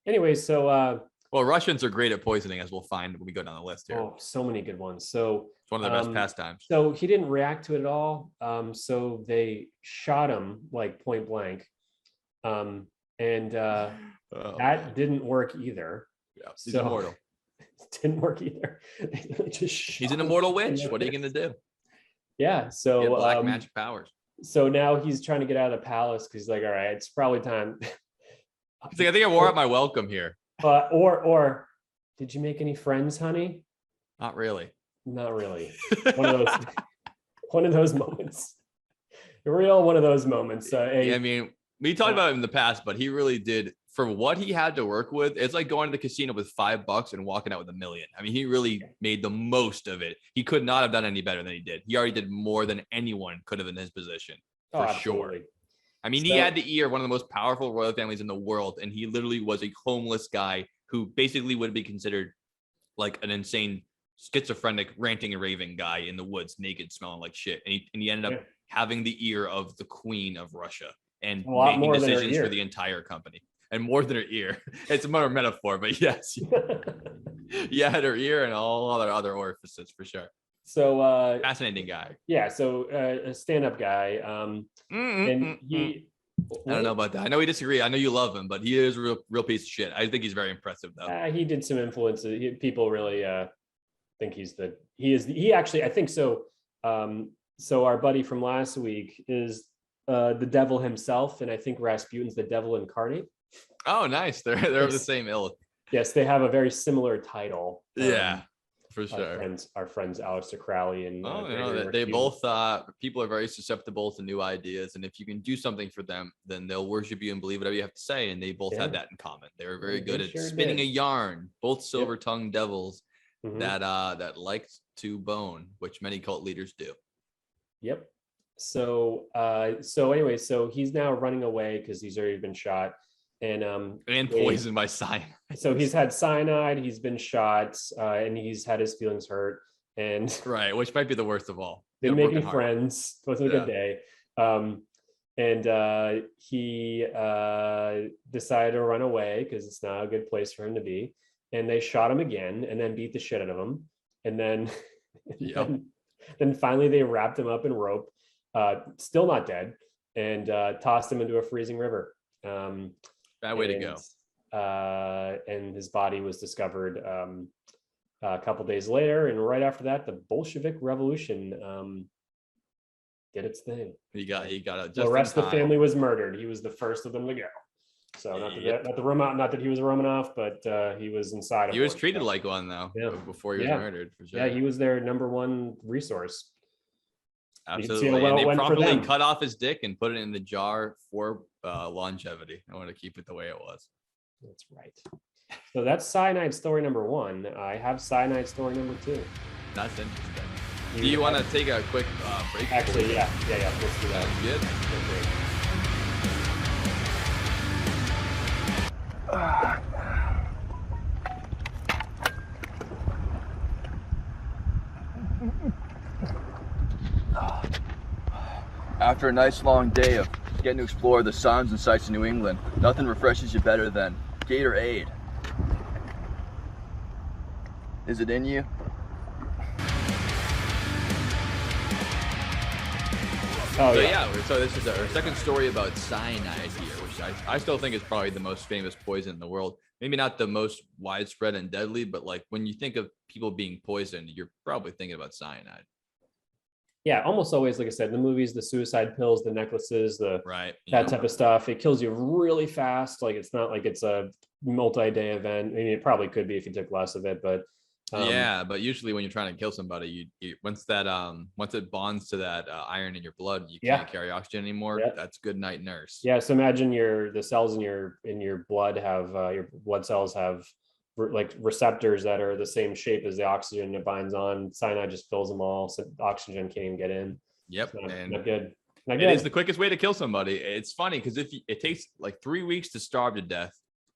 Anyway, so Well, Russians are great at poisoning, as we'll find when we go down the list here. so many good ones. So It's one of their best pastimes. So he didn't react to it at all. So they shot him like point blank. That didn't work either. Yeah, he's immortal. It didn't work either. He's an immortal witch. What are you gonna do? Yeah. So He had black magic powers. So now he's trying to get out of the palace because he's like, all right, it's probably time. He's like, I think I wore out my welcome here. Or did you make any friends, honey? Not really. Not really. One of those moments. A real one of those moments. I mean, we talked about it in the past, but he really did, for what he had to work with. It's like going to the casino with $5 and walking out with $1 million. I mean, he really made the most of it. He could not have done any better than he did. He already did more than anyone could have in his position, for sure. Absolutely. I mean, he had the ear of one of the most powerful royal families in the world, and he literally was a homeless guy who basically would be considered like an insane, schizophrenic, ranting and raving guy in the woods, naked, smelling like shit. And he ended up having the ear of the queen of Russia and making decisions for the entire company. And more than her ear. It's more a metaphor, but yes. Yeah, had her ear and all other orifices for sure. So fascinating guy. Yeah, so a stand-up guy. And he I don't know about that. I know we disagree. I know you love him, but he is a real piece of shit. I think he's very impressive though. He did some influences. People really think he actually, I think so. So our buddy from last week is the devil himself, and I think Rasputin's the devil incarnate. Oh, nice. They're of the same ilk. Yes, they have a very similar title. Yeah, for sure. Our friends Alex Crowley and they both people are very susceptible to new ideas, and if you can do something for them, then they'll worship you and believe whatever you have to say. And they both had that in common. They were very good at spinning a yarn. Both silver-tongued devils that likes to bone, which many cult leaders do. Yep. So anyway, so he's now running away because he's already been shot and poisoned by cyanide. So he's had cyanide, he's been shot, and he's had his feelings hurt, and right, which might be the worst of all. Didn't make any friends. Wasn't a good day. And he decided to run away because it's not a good place for him to be. And they shot him again, and then beat the shit out of him. And then, then finally they wrapped him up in rope, still not dead, and tossed him into a freezing river. Bad way to go. And his body was discovered a couple days later, and right after that, the Bolshevik Revolution did its thing. He got it. The rest of the family was murdered. He was the first of them to go. So not that he was a Romanov, but he was inside. He was treated like one though. Yeah. Before he was murdered. For sure. Yeah, he was their number one resource. Absolutely. And they properly cut off his dick and put it in the jar for longevity. I want to keep it the way it was. That's right. So that's cyanide story number 1. I have cyanide story number 2. That's interesting. Do you want to take a quick break? Actually, yeah. Let's do that. Sounds good. After a nice long day of getting to explore the sounds and sights of New England, nothing refreshes you better than Gatorade. Is it in you? So this is our second story about cyanide here, which I still think is probably the most famous poison in the world. Maybe not the most widespread and deadly, but like when you think of people being poisoned, you're probably thinking about cyanide. Yeah, almost always, like I said, in the movies, the suicide pills, the necklaces, that type of stuff, it kills you really fast. Like it's not like it's a multi-day event. I mean, it probably could be if you took less of it, but but usually when you're trying to kill somebody, you once it bonds to that iron in your blood, you can't carry oxygen anymore. That's good night, nurse. Yeah, so imagine the cells in your blood have your blood cells have like receptors that are the same shape as the oxygen it binds on. Cyanide just fills them all, so oxygen can't even get in. Yep, not good. It is the quickest way to kill somebody. It's funny because it takes like 3 weeks to starve to death,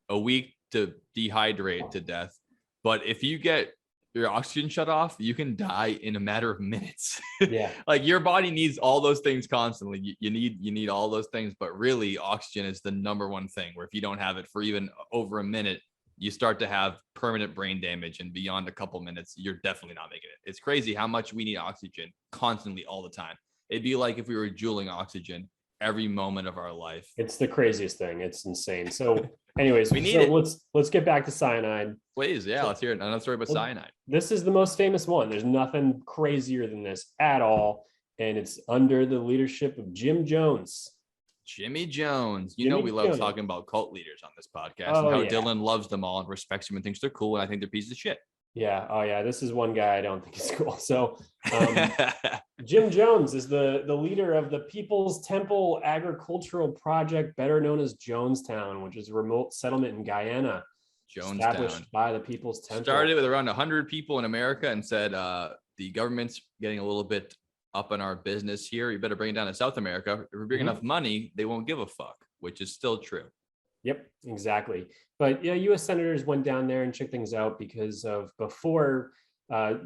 a week to dehydrate to death, but if you get your oxygen shut off, you can die in a matter of minutes. Yeah. Like your body needs all those things constantly. You need all those things, but really oxygen is the number one thing where if you don't have it for even over a minute, you start to have permanent brain damage, and beyond a couple minutes, you're definitely not making it. It's crazy how much we need oxygen constantly all the time. It'd be like if we were jouling oxygen every moment of our life. It's the craziest thing. It's insane. So anyways, let's get back to cyanide. Please, yeah, let's hear another story about cyanide. This is the most famous one. There's nothing crazier than this at all, and it's under the leadership of Jim Jones. Jimmy Jones. We love talking about cult leaders on this podcast and how Dylan loves them all and respects them and thinks they're cool, and I think they're pieces of shit. Yeah. Oh yeah. This is one guy I don't think is cool. So Jim Jones is the leader of the People's Temple Agricultural Project, better known as Jonestown, which is a remote settlement in Guyana. Established by the People's Temple. Started with around 100 people in America and said, the government's getting a little bit up in our business here. You better bring it down to South America. If we bring enough money, they won't give a fuck, which is still true. Yep, exactly. But yeah, U.S. senators went down there and checked things out because of before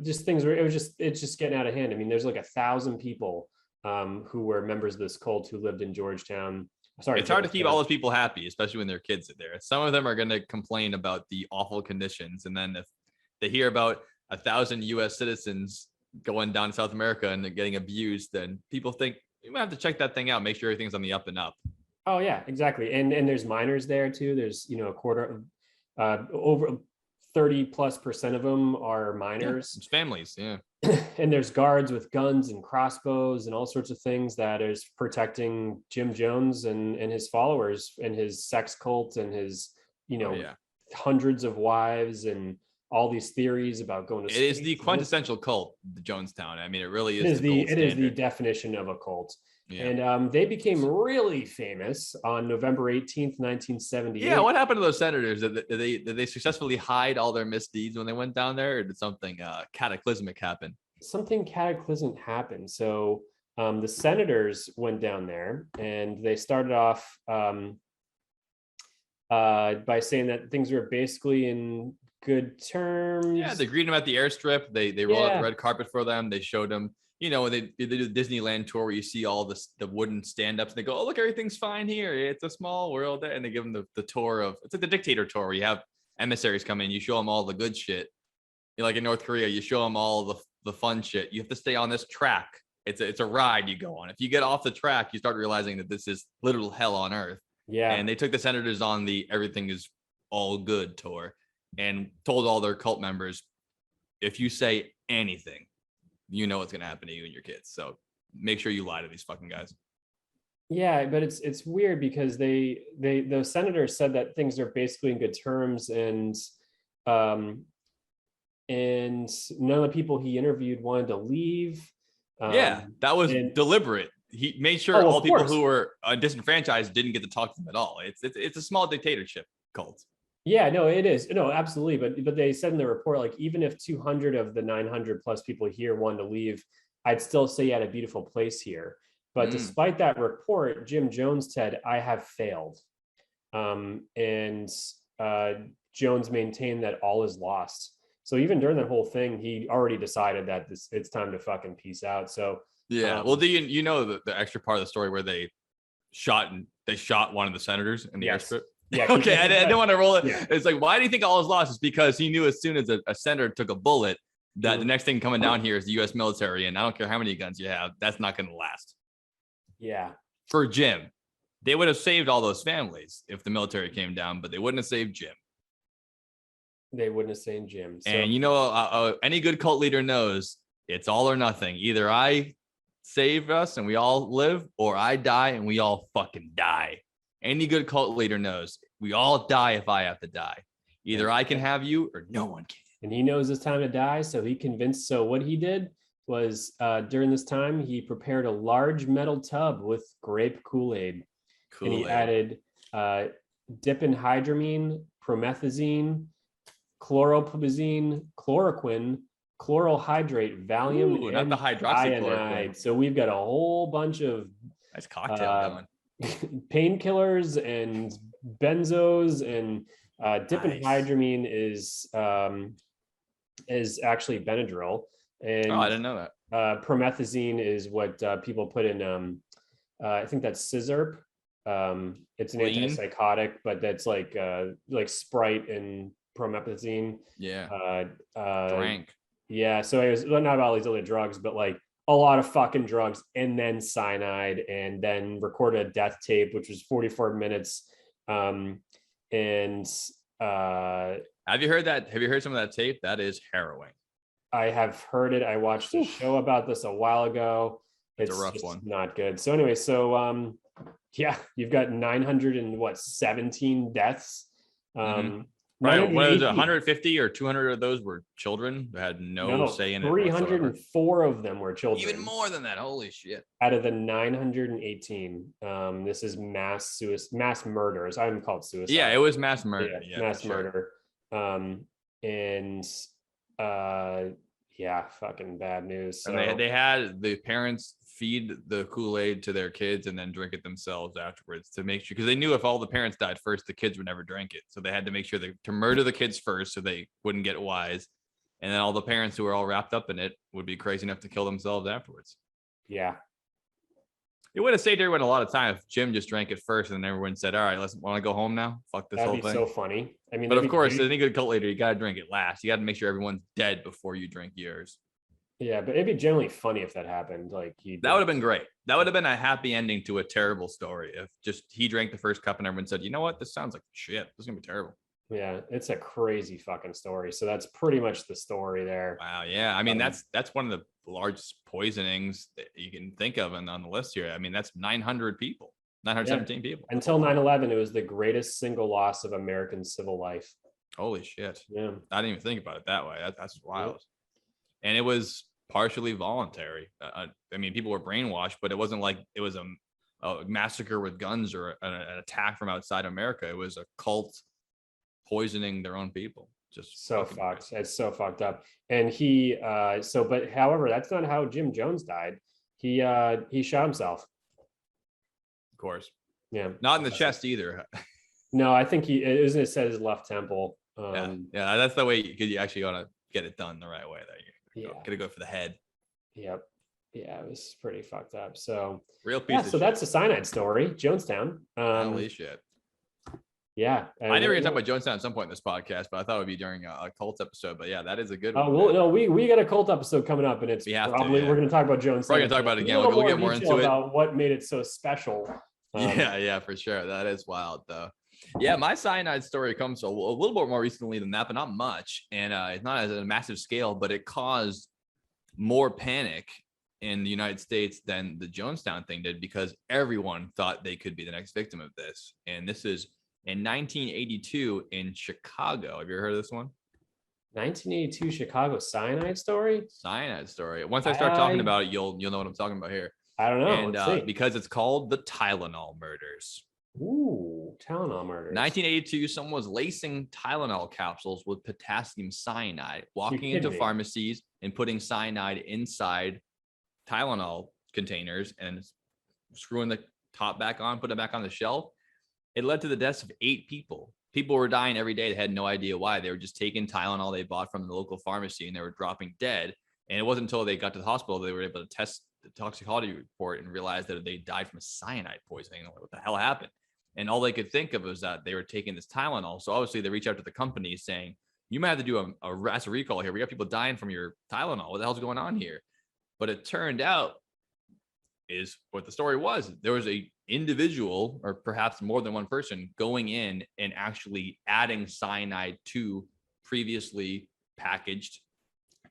just things were, it's just getting out of hand. I mean, there's like 1,000 people who were members of this cult who lived in Georgetown. Sorry, it's hard to keep all those people happy, especially when their kids are there. Some of them are going to complain about the awful conditions, and then if they hear about 1,000 U.S. citizens going down to South America and they're getting abused, then people think we might have to check that thing out, make sure everything's on the up and up. Oh yeah, exactly. And there's minors there too. There's a quarter, over 30+% of them are minors. It's families, yeah. And there's guards with guns and crossbows and all sorts of things that is protecting Jim Jones and his followers and his sex cult and his hundreds of wives and all these theories about going to. It is the quintessential cult, the Jonestown. I mean, it really is. It is the definition of a cult. Yeah. And they became really famous on November 18th, 1978. Yeah, what happened to those senators? Did they successfully hide all their misdeeds when they went down there, or did something cataclysmic happen? Something cataclysmic happened. So the senators went down there and they started off by saying that things were basically in good terms. Yeah, they greeted them at the airstrip. They rolled out the red carpet for them. They showed them, they do the Disneyland tour where you see all the wooden stand-ups. And they go, oh, look, everything's fine here. It's a small world. And they give them the tour of, it's like the dictator tour where you have emissaries come in. You show them all the good shit. Like in North Korea, you show them all the fun shit. You have to stay on this track. It's a ride you go on. If you get off the track, you start realizing that this is literal hell on earth. Yeah. And they took the senators on the everything is all good tour and told all their cult members, if you say anything, you know what's going to happen to you and your kids. So make sure you lie to these fucking guys. Yeah, but it's weird because those senators said that things are basically in good terms, and none of the people he interviewed wanted to leave. Yeah, that was deliberate. He made sure all people who were disenfranchised didn't get to talk to them at all. It's a small dictatorship cult. Yeah, no, it is. No, absolutely. But they said in the report, like, even if 200 of the 900 plus people here wanted to leave, I'd still say you had a beautiful place here. But despite that report, Jim Jones said, I have failed. And Jones maintained that all is lost. So even during that whole thing, he already decided that it's time to fucking peace out. So yeah. Well, do you know the extra part of the story where they shot one of the senators in the airstrip? Yeah. Okay, I didn't want to roll it. Yeah. It's like, why do you think all is lost? It's because he knew as soon as a senator took a bullet that the next thing coming down here is the U.S. military, and I don't care how many guns you have, that's not going to last. Yeah. For Jim, they would have saved all those families if the military came down, but they wouldn't have saved Jim. They wouldn't have saved Jim. So. And any good cult leader knows it's all or nothing. Either I save us and we all live, or I die and we all fucking die. Any good cult leader knows we all die if I have to die. Either I can have you or no one can. And he knows it's time to die, so he convinced. So what he did was during this time, he prepared a large metal tub with grape Kool-Aid. And he added diphenhydramine, promethazine, chloropubazine, chloroquine, chloral hydrate, Valium, and not the hydroxychloroquine. cyanide. So we've got a whole bunch of nice cocktail going. Painkillers and benzos, and diphenhydramine is actually Benadryl, and I didn't know that. Promethazine is what people put in. I think that's scissor. It's an antipsychotic, but that's like Sprite and promethazine. Yeah. Drank. Yeah. So it was not about all these other drugs, but like a lot of fucking drugs, and then cyanide, and then recorded a death tape, which was 44 minutes. Have you heard that? Have you heard some of that tape? That is harrowing. I have heard it. I watched a show about this a while ago. It's a rough one. Not good. So anyway, yeah, you've got 917 deaths. Right. What is it, 150 or 200 of those were children that had no say in it? 304 of them were children. Even more than that. Holy shit. Out of the 918. This is mass murders. I haven't called suicide. Yeah, it was mass murder. Yeah, mass murder. Yeah, fucking bad news. So. And they had the parents feed the Kool-Aid to their kids and then drink it themselves afterwards to make sure, because they knew if all the parents died first, the kids would never drink it. So they had to make sure to murder the kids first so they wouldn't get wise. And then all the parents who were all wrapped up in it would be crazy enough to kill themselves afterwards. Yeah. It would have saved everyone a lot of time if Jim just drank it first and then everyone said, all right, let's want to go home now. Fuck this whole thing. That'd be so funny. I mean, but of course, as any good cult leader, you got to drink it last. You got to make sure everyone's dead before you drink yours. Yeah, but it'd be generally funny if that happened. That would have been great. That would have been a happy ending to a terrible story. If just he drank the first cup and everyone said, you know what? This sounds like shit. This is going to be terrible. Yeah, it's a crazy fucking story. So that's pretty much the story there. Wow. Yeah. I mean, that's one of the largest poisonings that you can think of on the list here. I mean, that's 900 people, 917 people. Until 9/11, it was the greatest single loss of American civil life. Holy shit. Yeah. I didn't even think about it that way. That's wild. And it was partially voluntary. I mean, people were brainwashed, but it wasn't like it was a massacre with guns or an attack from outside America. It was a cult poisoning their own people. Just so fucked. It's so fucked up. And he but however, that's not how Jim Jones died. He shot himself. Of course. Yeah. Not in the chest either. No, I think it said his left temple. Yeah, that's the way, because you actually gotta get it done the right way. There, you gotta go for the head. Yep. Yeah, it was pretty fucked up. So real piece. So that's a cyanide story, Jonestown. Holy shit. Yeah, I never gonna talk about Jonestown at some point in this podcast, but I thought it would be during a cult episode. But yeah, that is a good one. Well, no, we got a cult episode coming up, and it's we're going to talk about Jonestown. We're gonna talk about it again. We'll get more into it. About what made it so special. Yeah, for sure. That is wild, though. Yeah, my cyanide story comes a little bit more recently than that, but not much. And it's not at a massive scale, but it caused more panic in the United States than the Jonestown thing did, because everyone thought they could be the next victim of this. And this is in 1982 in Chicago. Have you ever heard of this one? 1982 Chicago cyanide story? Cyanide story. Once I start talking about it, you'll know what I'm talking about here. I don't know. And because it's called the Tylenol murders. Ooh, Tylenol murders. 1982, someone was lacing Tylenol capsules with potassium cyanide, walking into pharmacies and putting cyanide inside Tylenol containers and screwing the top back on, putting it back on the shelf. It led to the deaths of 8 people. People were dying every day. They had no idea why. They were just taking Tylenol they bought from the local pharmacy, and they were dropping dead. And it wasn't until they got to the hospital they were able to test the toxicology report and realize that they died from a cyanide poisoning. What the hell happened? And all they could think of was that they were taking this Tylenol. So obviously they reached out to the company saying, you might have to do a recall here. We got people dying from your Tylenol. What the hell's going on here? But it turned out is what the story was. There was a individual, or perhaps more than one person, going in and actually adding cyanide to previously packaged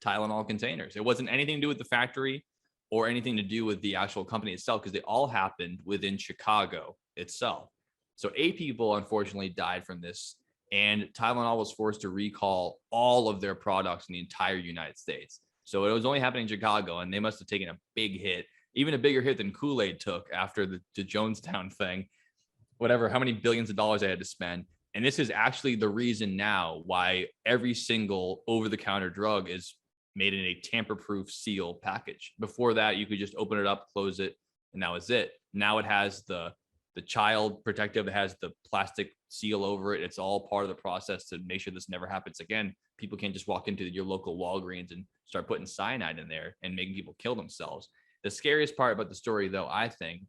Tylenol containers. It wasn't anything to do with the factory or anything to do with the actual company itself, because they all happened within Chicago itself. So 8 people unfortunately died from this, and Tylenol was forced to recall all of their products in the entire United States. So it was only happening in Chicago, and they must have taken a big hit, even a bigger hit than Kool-Aid took after the Jonestown thing, whatever, how many billions of dollars they had to spend. And this is actually the reason now why every single over-the-counter drug is made in a tamper-proof seal package. Before that, you could just open it up, close it, and that was it. Now it has the child protective, it has the plastic seal over it. It's all part of the process to make sure this never happens again. People can't just walk into your local Walgreens and start putting cyanide in there and making people kill themselves. The scariest part about the story, though, I think,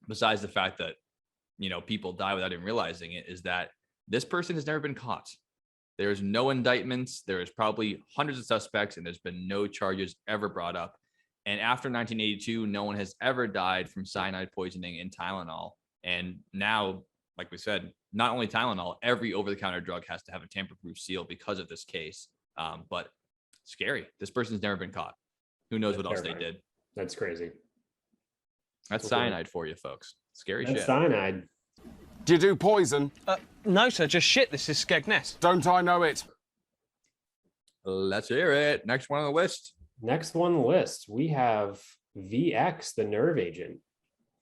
besides the fact that, people die without even realizing it, is that this person has never been caught. There's no indictments. There is probably hundreds of suspects, and there's been no charges ever brought up. And after 1982, no one has ever died from cyanide poisoning in Tylenol. And now, like we said, not only Tylenol, every over-the-counter drug has to have a tamper-proof seal because of this case. But scary. This person's never been caught. Who knows what else they did? That's crazy. That's cyanide for you, folks. Scary shit. Cyanide. Do you do poison? No, sir, just shit. This is Skegness. Don't I know it? Let's hear it. Next one on the list. Next one on the list, we have VX, the nerve agent.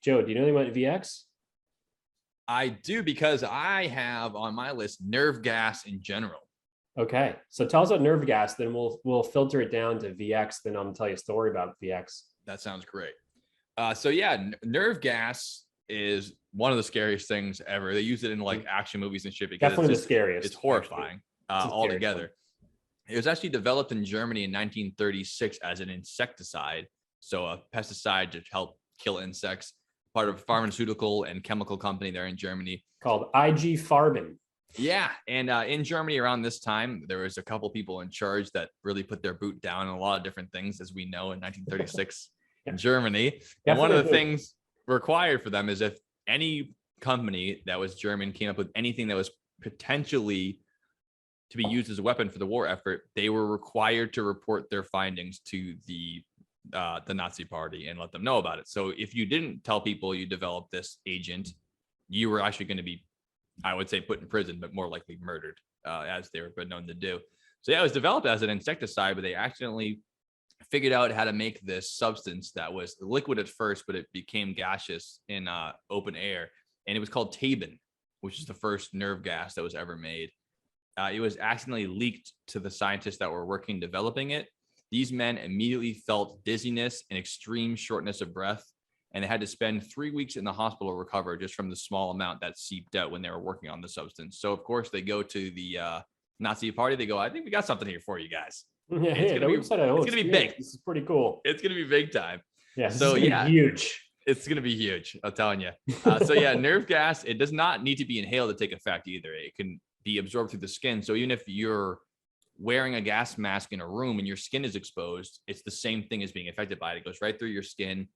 Joe, do you know anything about VX? I do, because I have on my list nerve gas in general. Okay, so tell us about nerve gas, then we'll filter it down to VX, then I'm gonna tell you a story about VX. That sounds great. So yeah, nerve gas is one of the scariest things ever. They use it in like action movies and shit because definitely the scariest. It's horrifying altogether. It was actually developed in Germany in 1936 as an insecticide, so a pesticide to help kill insects. Part of a pharmaceutical and chemical company there in Germany called IG Farben. Yeah, and in Germany around this time, there was a couple people in charge that really put their boot down on a lot of different things, as we know, in 1936 in Germany. And one of the things required for them is if any company that was German came up with anything that was potentially to be used as a weapon for the war effort, they were required to report their findings to the Nazi party and let them know about it. So if you didn't tell people you developed this agent, you were actually going to be, I would say, put in prison, but more likely murdered, as they were known to do. So yeah, it was developed as an insecticide, but they accidentally figured out how to make this substance that was liquid at first, but it became gaseous in open air. And it was called tabin, which is the first nerve gas that was ever made. It was accidentally leaked to the scientists that were working developing it. These men immediately felt dizziness and extreme shortness of breath, and they had to spend 3 weeks in the hospital to recover just from the small amount that seeped out when they were working on the substance. So, of course, they go to the Nazi party. They go, I think we got something here for you guys. Yeah, It's going to be big. This is pretty cool. It's going to be big time. Yeah, so yeah, huge. It's going to be huge. I'm telling you. Nerve gas, it does not need to be inhaled to take effect either. It can be absorbed through the skin. So even if you're wearing a gas mask in a room and your skin is exposed, it's the same thing as being affected by it. It goes right through your skin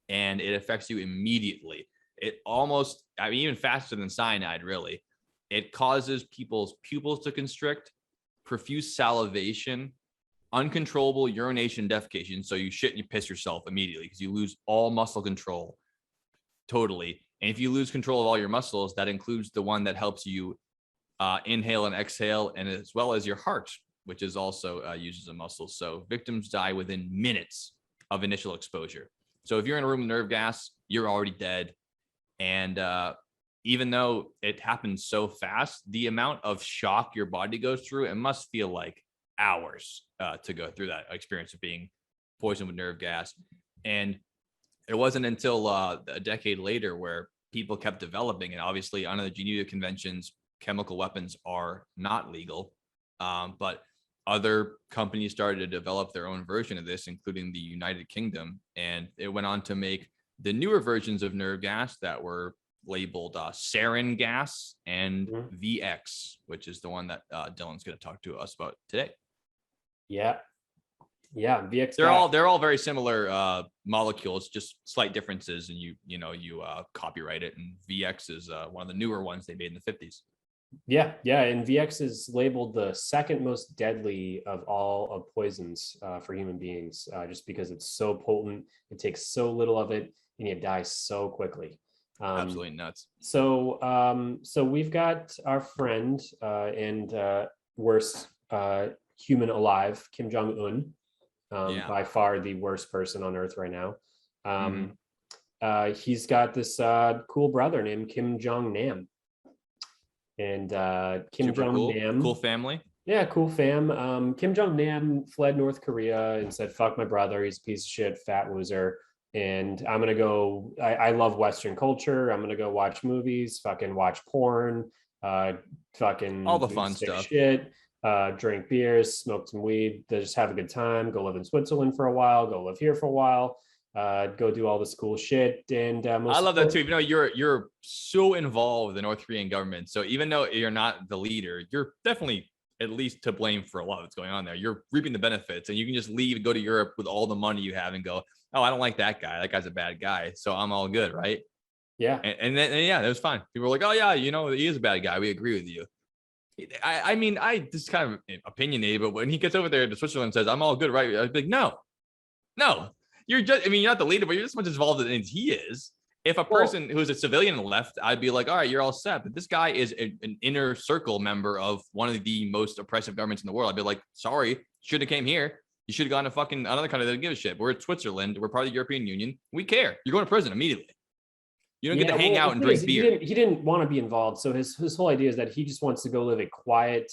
and it affects you immediately. It almost, even faster than cyanide, really. It causes people's pupils to constrict, profuse salivation, uncontrollable urination, defecation. So you shit and you piss yourself immediately because you lose all muscle control totally. And if you lose control of all your muscles, that includes the one that helps you inhale and exhale, and as well as your heart, which is also used as a muscle. So victims die within minutes of initial exposure. So if you're in a room with nerve gas, you're already dead. And even though it happens so fast, the amount of shock your body goes through, it must feel like hours to go through that experience of being poisoned with nerve gas. And it wasn't until a decade later where people kept developing, and obviously under the Geneva Conventions, chemical weapons are not legal, but other companies started to develop their own version of this, including the United Kingdom, and it went on to make the newer versions of nerve gas that were labeled sarin gas and VX, which is the one that Dylan's going to talk to us about today. Yeah, VX. They're all very similar molecules, just slight differences, and you copyright it. And VX is one of the newer ones they made in the 50s. Yeah, and VX is labeled the second most deadly of all of poisons for human beings, just because it's so potent. It takes so little of it, and you die so quickly. Absolutely nuts. So we've got our friend and worst human alive, Kim Jong-un, by far the worst person on earth right now. He's got this cool brother named Kim Jong-nam. And Kim Jong-nam. Cool family. Yeah, cool fam. Kim Jong-nam fled North Korea and said, fuck my brother. He's a piece of shit, fat loser. And I'm going to go, I love Western culture. I'm going to go watch movies, fucking watch porn, fucking all the fun stuff. Shit, drink beers, smoke some weed, just have a good time, go live in Switzerland for a while, go live here for a while. Go do all this cool shit. And I love that too. Even though you're so involved with the North Korean government, so even though you're not the leader, you're definitely at least to blame for a lot that's going on there. You're reaping the benefits, and you can just leave and go to Europe with all the money you have and go, oh, I don't like that guy. That guy's a bad guy, so I'm all good, right? Yeah. And then it was fine. People were like, oh yeah, he is a bad guy. We agree with you. I this is kind of opinionated, but when he gets over there to Switzerland and says, I'm all good, right? I'd be like, no. You're just, you're not the leader, but you're just as much involved as he is. If a person who's a civilian left, I'd be like, all right, you're all set. But this guy is an inner circle member of one of the most oppressive governments in the world. I'd be like, sorry, should have came here. You should have gone to fucking another country that doesn't give a shit. We're at Switzerland. We're part of the European Union. We care. You're going to prison immediately. You don't get to hang out and drink beer. He didn't want to be involved. So his whole idea is that he just wants to go live a quiet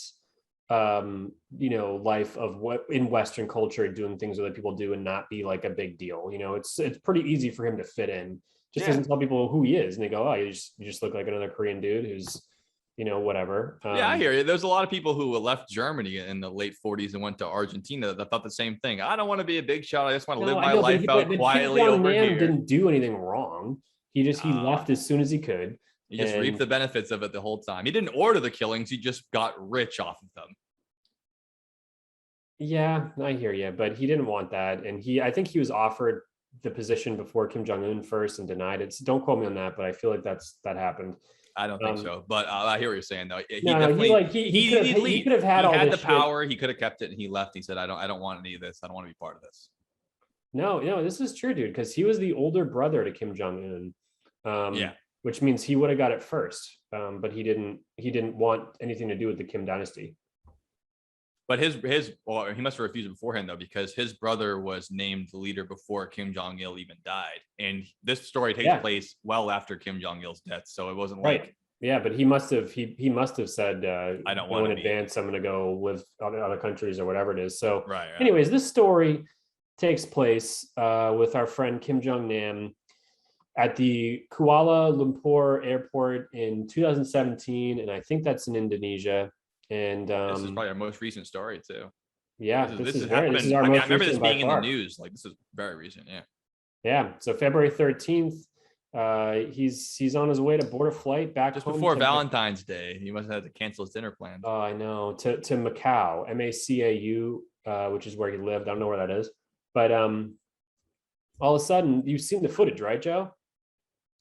life of what in Western culture, doing things that people do and not be like a big deal. It's pretty easy for him to fit in. Just doesn't tell people who he is, and they go, oh, you just look like another Korean dude who's whatever. I hear you. There's a lot of people who left Germany in the late 40s and went to Argentina that thought the same thing. I don't want to be a big shot. I just want to live my life out quietly over here. Didn't do anything wrong. He left as soon as he could. He just reaped the benefits of it the whole time. He didn't order the killings. He just got rich off of them. Yeah, I hear you, but he didn't want that. And I think he was offered the position before Kim Jong-un first and denied it. So don't quote me on that, but I feel like that happened. I don't think so, but I hear what you're saying though. He could have had the power. He could have kept it, and he left. He said, I don't want any of this. I don't want to be part of this. No, this is true, dude, because he was the older brother to Kim Jong-un. Which means he would have got it first, but he didn't want anything to do with the Kim dynasty. But well, he must have refused it beforehand though, because his brother was named the leader before Kim Jong Il even died, and this story takes place well after Kim Jong Il's death. So it wasn't like yeah, but he must have said I don't want in to advance. I'm going to go live in other countries or whatever it is. So, right. anyways, this story takes place with our friend Kim Jong Nam at the Kuala Lumpur airport in 2017, and I think that's in Indonesia. And this is probably our most recent story too. Yeah, this is our most I remember this recent being in far. the news. Like this is very recent. Yeah. Yeah. So February 13th, he's on his way to board a flight back just home before to Valentine's Day. He must have had to cancel his dinner plans. Oh, I know. To Macau, Macau, which is where he lived. I don't know where that is, but all of a sudden, you've seen the footage, right, Joe?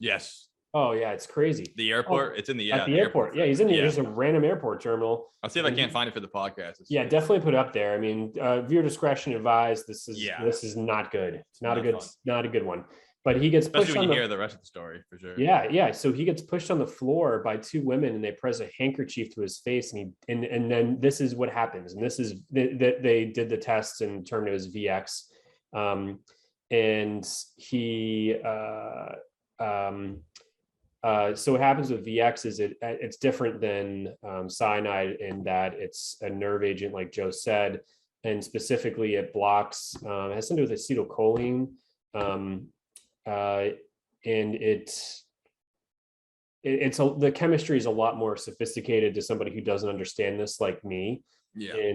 Yes. Oh yeah, it's crazy. The airport. It's in the at the airport. Yeah, he's in just a random airport terminal. I'll see if I can't find it for the podcast. Definitely put it up there. I mean, viewer discretion advised. This is not good. It's not a good one. But he gets pushed especially when you hear the rest of the story for sure. Yeah. So he gets pushed on the floor by two women, and they press a handkerchief to his face, and then this is what happens. And this is they did the test and determined it was VX, and he. So what happens with VX is it's different than cyanide in that it's a nerve agent, like Joe said, and specifically it blocks. It has something to do with acetylcholine, and the chemistry is a lot more sophisticated to somebody who doesn't understand this, like me.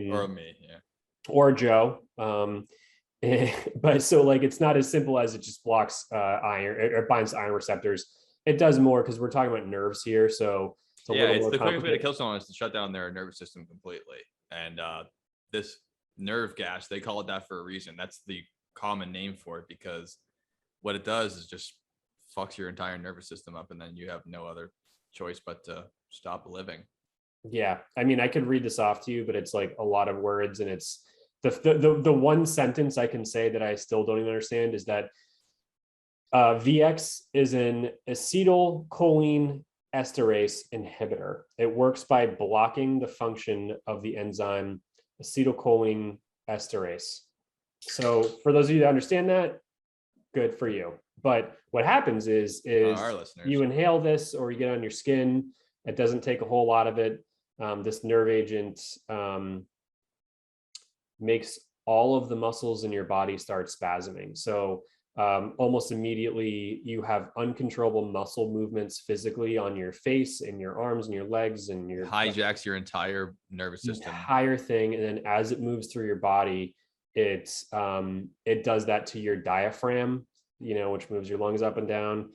Or me, or Joe. But so like it's not as simple as it just blocks iron or binds to iron receptors. It does more because we're talking about nerves here. So it's the quickest way to kill someone is to shut down their nervous system completely. And this nerve gas, they call it that for a reason. That's the common name for it, because what it does is just fucks your entire nervous system up, and then you have no other choice but to stop living. Yeah, I mean, I could read this off to you, but it's like a lot of words, and it's the one sentence I can say that I still don't even understand is that VX is an acetylcholine esterase inhibitor. It works by blocking the function of the enzyme acetylcholine esterase. So for those of you that understand that, good for you. But what happens is you inhale this or you get on your skin. It doesn't take a whole lot of it. This nerve agent makes all of the muscles in your body start spasming. So almost immediately you have uncontrollable muscle movements physically on your face and your arms and your legs, and your hijacks your entire nervous system, entire thing. And then as it moves through your body, it does that to your diaphragm, which moves your lungs up and down.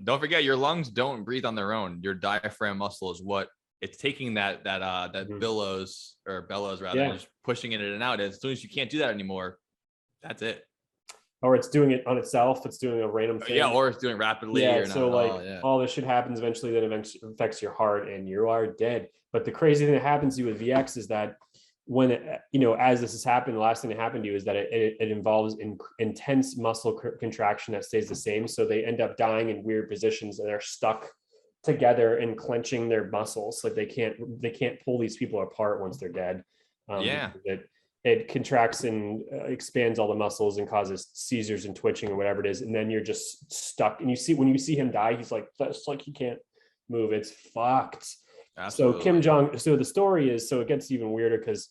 Don't forget, your lungs don't breathe on their own. Your diaphragm muscle is what it's taking that bellows rather, and just pushing it in and out. As soon as you can't do that anymore, that's it. Or it's doing it on itself. It's doing a random thing. Or it's doing rapidly. All this shit happens eventually. Then eventually affects your heart, and you are dead. But the crazy thing that happens to you with VX is that when as this has happened, the last thing that happened to you is that it involves intense muscle contraction that stays the same. So they end up dying in weird positions, and they're stuck together and clenching their muscles. Like they can't pull these people apart once they're dead. It contracts and expands all the muscles and causes seizures and twitching or whatever it is. And then you're just stuck. And when you see him die, he's like, that's like, he can't move. It's fucked. Absolutely. So the story is, so it gets even weirder because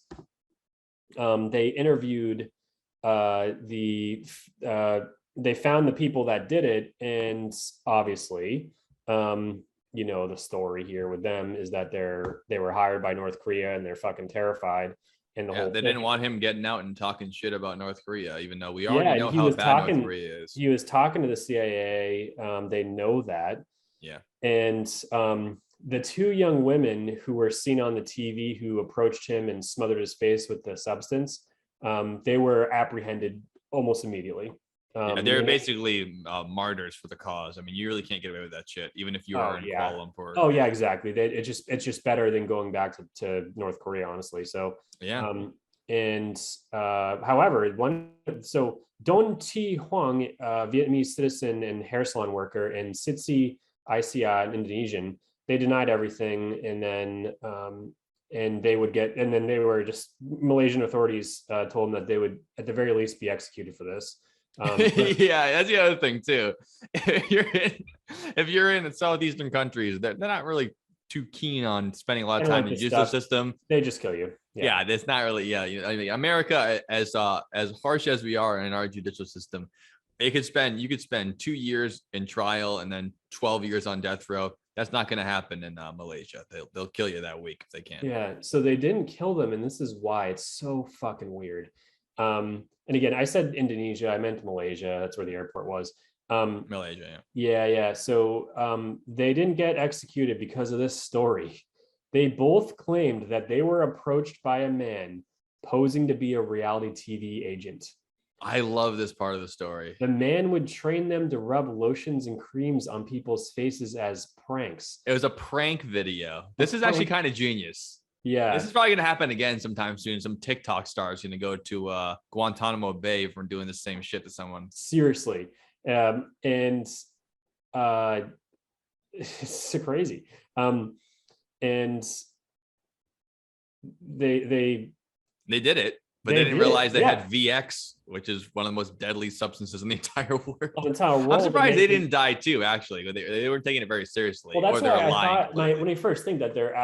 they interviewed they found the people that did it. And obviously, the story here with them is that they were hired by North Korea, and they're fucking terrified. And they didn't want him getting out and talking shit about North Korea, even though we already know how bad North Korea is. He was talking to the CIA. They know that. Yeah. And the two young women who were seen on the TV who approached him and smothered his face with the substance, they were apprehended almost immediately. They're basically martyrs for the cause. I mean, you really can't get away with that shit, even if you are in Kuala Lumpur. Oh yeah, exactly. It's just better than going back to North Korea, honestly. So however, Don Thi Huang, Vietnamese citizen and hair salon worker, and Sitsi Aisyah, an Indonesian, they denied everything, and then and they would get, and then they were just Malaysian authorities told them that they would at the very least be executed for this. Yeah, that's the other thing too. If you're in southeastern countries, they're not really too keen on spending a lot of time in the judicial system. They just kill you. Yeah, that's not really. Yeah, I mean, America, as harsh as we are in our judicial system, you could spend 2 years in trial and then 12 years on death row. That's not going to happen in Malaysia. They'll kill you that week if they can. Yeah, so they didn't kill them, and this is why it's so fucking weird. And again, I said Indonesia, I meant Malaysia. That's where the airport was. Malaysia, yeah. So they didn't get executed because of this story. They both claimed that they were approached by a man posing to be a reality TV agent. I love this part of the story. The man would train them to rub lotions and creams on people's faces as pranks. It was a prank video. This is actually kind of genius. Yeah. This is probably going to happen again sometime soon. Some TikTok stars going to go to Guantanamo Bay for doing the same shit to someone. Seriously. And it's so crazy. And they did it, but they didn't realize they had VX, which is one of the most deadly substances in the entire world. I'm surprised they didn't die too, actually. They were taking it very seriously. Well, that's why I thought when I first think that they're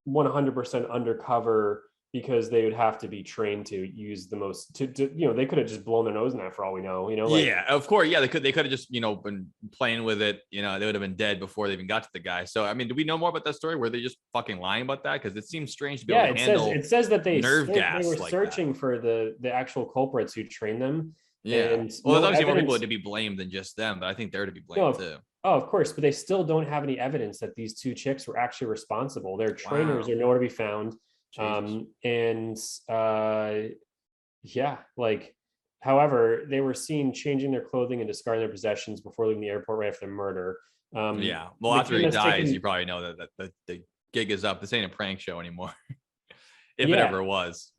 100% undercover, because they would have to be trained to use the most to they could have just blown their nose in that for all we know, yeah, of course. Yeah, they could have just been playing with it. They would have been dead before they even got to the guy. So I mean, do we know more about that story? Were they just fucking lying about that? Because it seems strange to be able to handle. It says that they nerve gas. They were searching for the actual culprits who trained them. Yeah. And Well, there's obviously more people to be blamed than just them, but I think they're to be blamed too. Oh, of course, but they still don't have any evidence that these two chicks were actually responsible. Their trainers are nowhere to be found. However, they were seen changing their clothing and discarding their possessions before leaving the airport right after the murder. Well, after he dies, you probably know that the gig is up. This ain't a prank show anymore, if it ever was.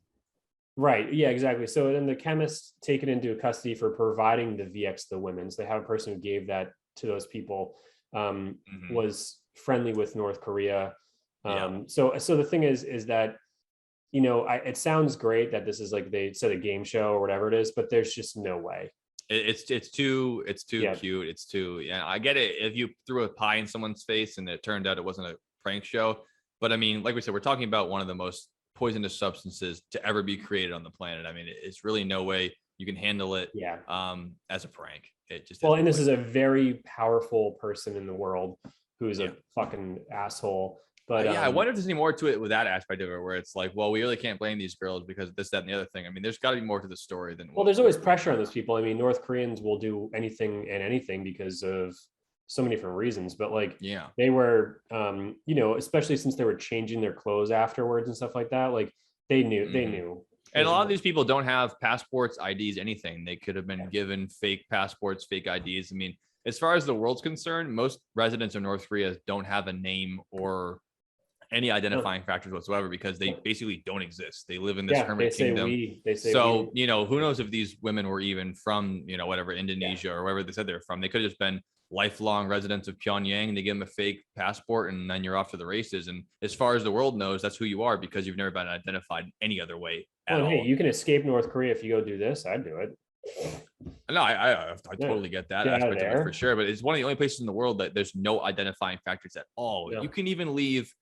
Right. Yeah, exactly. So then the chemists taken into custody for providing the VX to the women. So they have a person who gave that to those people, was friendly with North Korea. So the thing is that, it sounds great that this is like they said a game show or whatever it is, but there's just no way. It's too cute. It's too, I get it. If you threw a pie in someone's face and it turned out it wasn't a prank show, but I mean, like we said, we're talking about one of the most poisonous substances to ever be created on the planet. I mean, it's really no way you can handle it as a prank. It just and this is a very powerful person in the world who's a fucking asshole. But I wonder if there's any more to it with that aspect of it, where it's like, well, we really can't blame these girls because this, that, and the other thing. I mean, there's got to be more to the story than. Well, there's always pressure on those people. I mean, North Koreans will do anything because of so many different reasons. But they were, especially since they were changing their clothes afterwards and stuff like that. Like they knew. And a lot of these people don't have passports, IDs, anything. They could have been given fake passports, fake IDs. I mean, as far as the world's concerned, most residents of North Korea don't have a name or any identifying factors whatsoever because they basically don't exist. They live in this hermit kingdom. So, who knows if these women were even from, whatever, Indonesia or wherever they said they're from. They could have just been lifelong residents of Pyongyang. They give them a fake passport and then you're off to the races. And as far as the world knows, that's who you are because you've never been identified any other way at all. Hey, you can escape North Korea if you go do this. I'd do it. No, I totally get that aspect of it for sure. But it's one of the only places in the world that there's no identifying factors at all. You can even leave,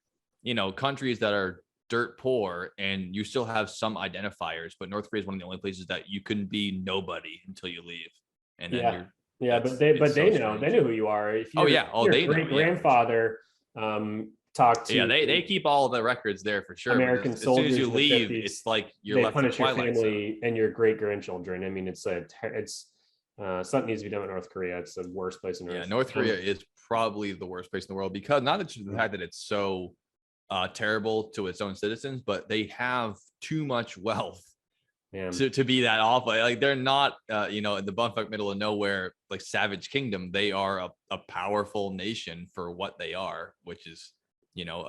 countries that are dirt poor and you still have some identifiers. But North Korea is one of the only places that you can be nobody until you leave. And then but they know who you are. If they great grandfather talked to they keep all the records there for sure. American soldiers. As soon as you leave, it's like you're left punish with your family and your great grandchildren. I mean, it's something needs to be done with North Korea. It's the worst place in Earth. Yeah, North Korea is probably the worst place in the world because not that the fact that it's so terrible to its own citizens, but they have too much wealth to be that awful. Like they're not, in the bumfuck middle of nowhere, like savage kingdom. They are a powerful nation for what they are, which is,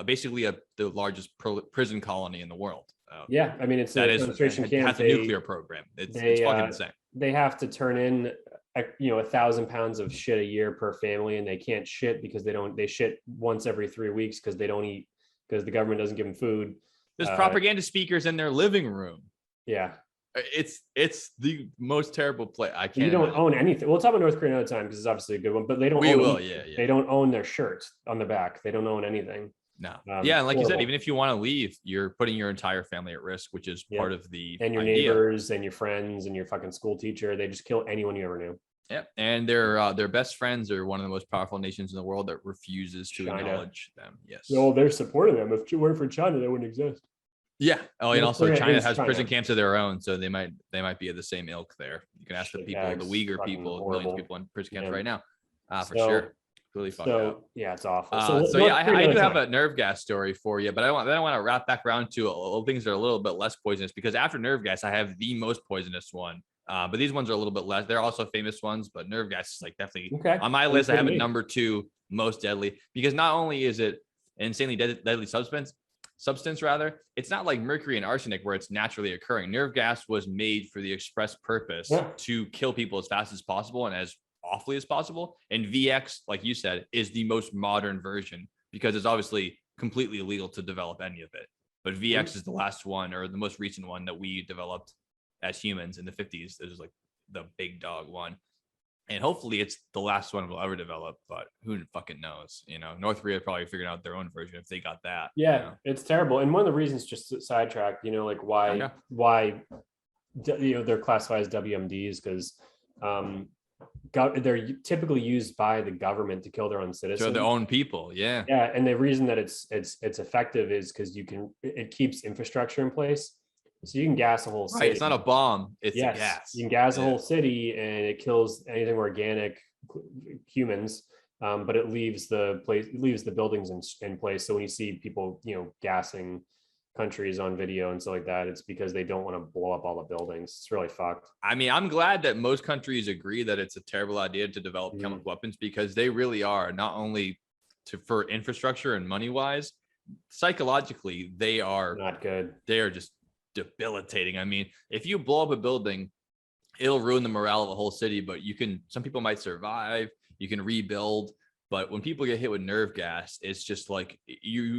basically the largest prison colony in the world. I mean, it's a concentration camp. It has a nuclear program. It's fucking insane. They have to turn in, 1,000 pounds of shit a year per family, and they can't shit because they shit once every 3 weeks because they don't eat because the government doesn't give them food. There's propaganda speakers in their living room. Yeah. It's the most terrible play. I can't. You don't own anything. We'll talk about North Korea another time because it's obviously a good one, but they don't. They don't own their shirt on the back. They don't own anything. No. And like horrible. you said, even if you want to leave, you're putting your entire family at risk, which is part of the and your idea. Neighbors and your friends and your fucking school teacher. They just kill anyone you ever knew. Yep. And their best friends are one of the most powerful nations in the world that refuses to acknowledge them. Yes. No, they're supporting them. If it weren't for China, they wouldn't exist. Yeah. Oh, and also China has China. prison camps of their own, so they might be of the same ilk there. You can ask the people, the Uyghur people, millions of people in prison camps right now, for sure. Really fucked up. Yeah, it's awful. I do have a nerve gas story for you, but I want to wrap back around to things that are a little bit less poisonous, because after nerve gas, I have the most poisonous one. But these ones are a little bit less. They're also famous ones, but nerve gas is like definitely on my list. I have it number 2 most deadly, because not only is it an insanely deadly substance rather, it's not like mercury and arsenic where it's naturally occurring. Nerve gas was made for the express purpose to kill people as fast as possible and as awfully as possible. And VX, like you said, is the most modern version, because it's obviously completely illegal to develop any of it. But VX is the last one, or the most recent one, that we developed as humans in the 50s. This is like the big dog one. And hopefully it's the last one we'll ever develop, but who fucking knows? North Korea probably figured out their own version if they got that. Yeah, it's terrible. And one of the reasons, just to sidetrack, like why they're classified as WMDs, because they're typically used by the government to kill their own citizens. So their own people, yeah. Yeah, and the reason that it's effective is because it keeps infrastructure in place. So you can gas a whole city. Right, it's not a bomb, it's a gas. You can gas a whole city and it kills anything organic, humans, but it leaves the buildings in place. So when you see people, gassing countries on video and stuff like that, it's because they don't want to blow up all the buildings. It's really fucked. I mean, I'm glad that most countries agree that it's a terrible idea to develop chemical weapons, because they really are, not only for infrastructure and money wise, psychologically, they are not good. They are just debilitating. I mean, if you blow up a building, it'll ruin the morale of a whole city, but some people might survive, you can rebuild. But when people get hit with nerve gas, it's just like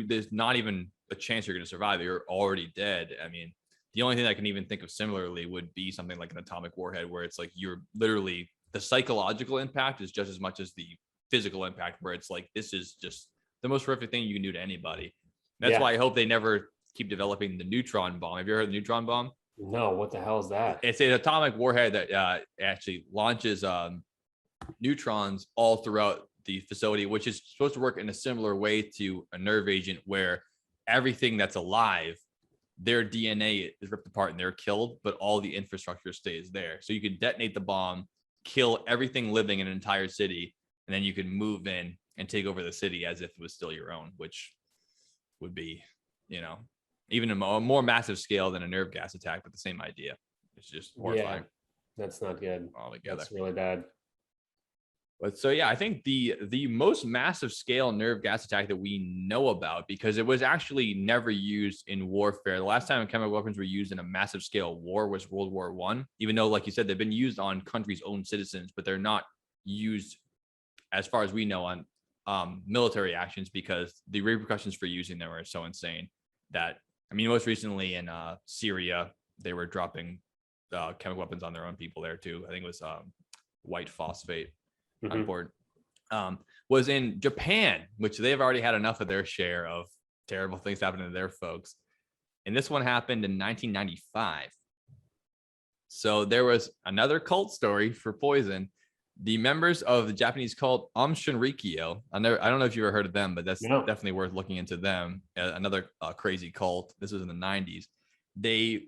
there's not even a chance you're going to survive. You're already dead. I mean, the only thing I can even think of similarly would be something like an atomic warhead, where it's like you're literally, the psychological impact is just as much as the physical impact, where it's like, this is just the most horrific thing you can do to anybody. That's why I hope they never keep developing the neutron bomb. Have you heard of the neutron bomb? No, what the hell is that? It's an atomic warhead that actually launches neutrons all throughout the facility, which is supposed to work in a similar way to a nerve agent, where everything that's alive, their DNA is ripped apart and they're killed, but all the infrastructure stays there. So you can detonate the bomb, kill everything living in an entire city, and then you can move in and take over the city as if it was still your own, which would be, even a more massive scale than a nerve gas attack, but the same idea. It's just horrifying. Yeah, that's not good. Altogether. That's really bad. But so, yeah, I think the most massive scale nerve gas attack that we know about, because it was actually never used in warfare. The last time chemical weapons were used in a massive scale war was World War I, even though, like you said, they've been used on countries' own citizens, but they're not used, as far as we know, on military actions, because the repercussions for using them are so insane that, I mean, most recently in Syria, they were dropping chemical weapons on their own people there too. I think it was white phosphate on board. Was in Japan, which they've already had enough of their share of terrible things happening to their folks. And this one happened in 1995. So there was another cult story for poison. The members of the Japanese cult Shinrikyo, I don't know if you've ever heard of them, but that's definitely worth looking into them. Another crazy cult. This was in the 90s. They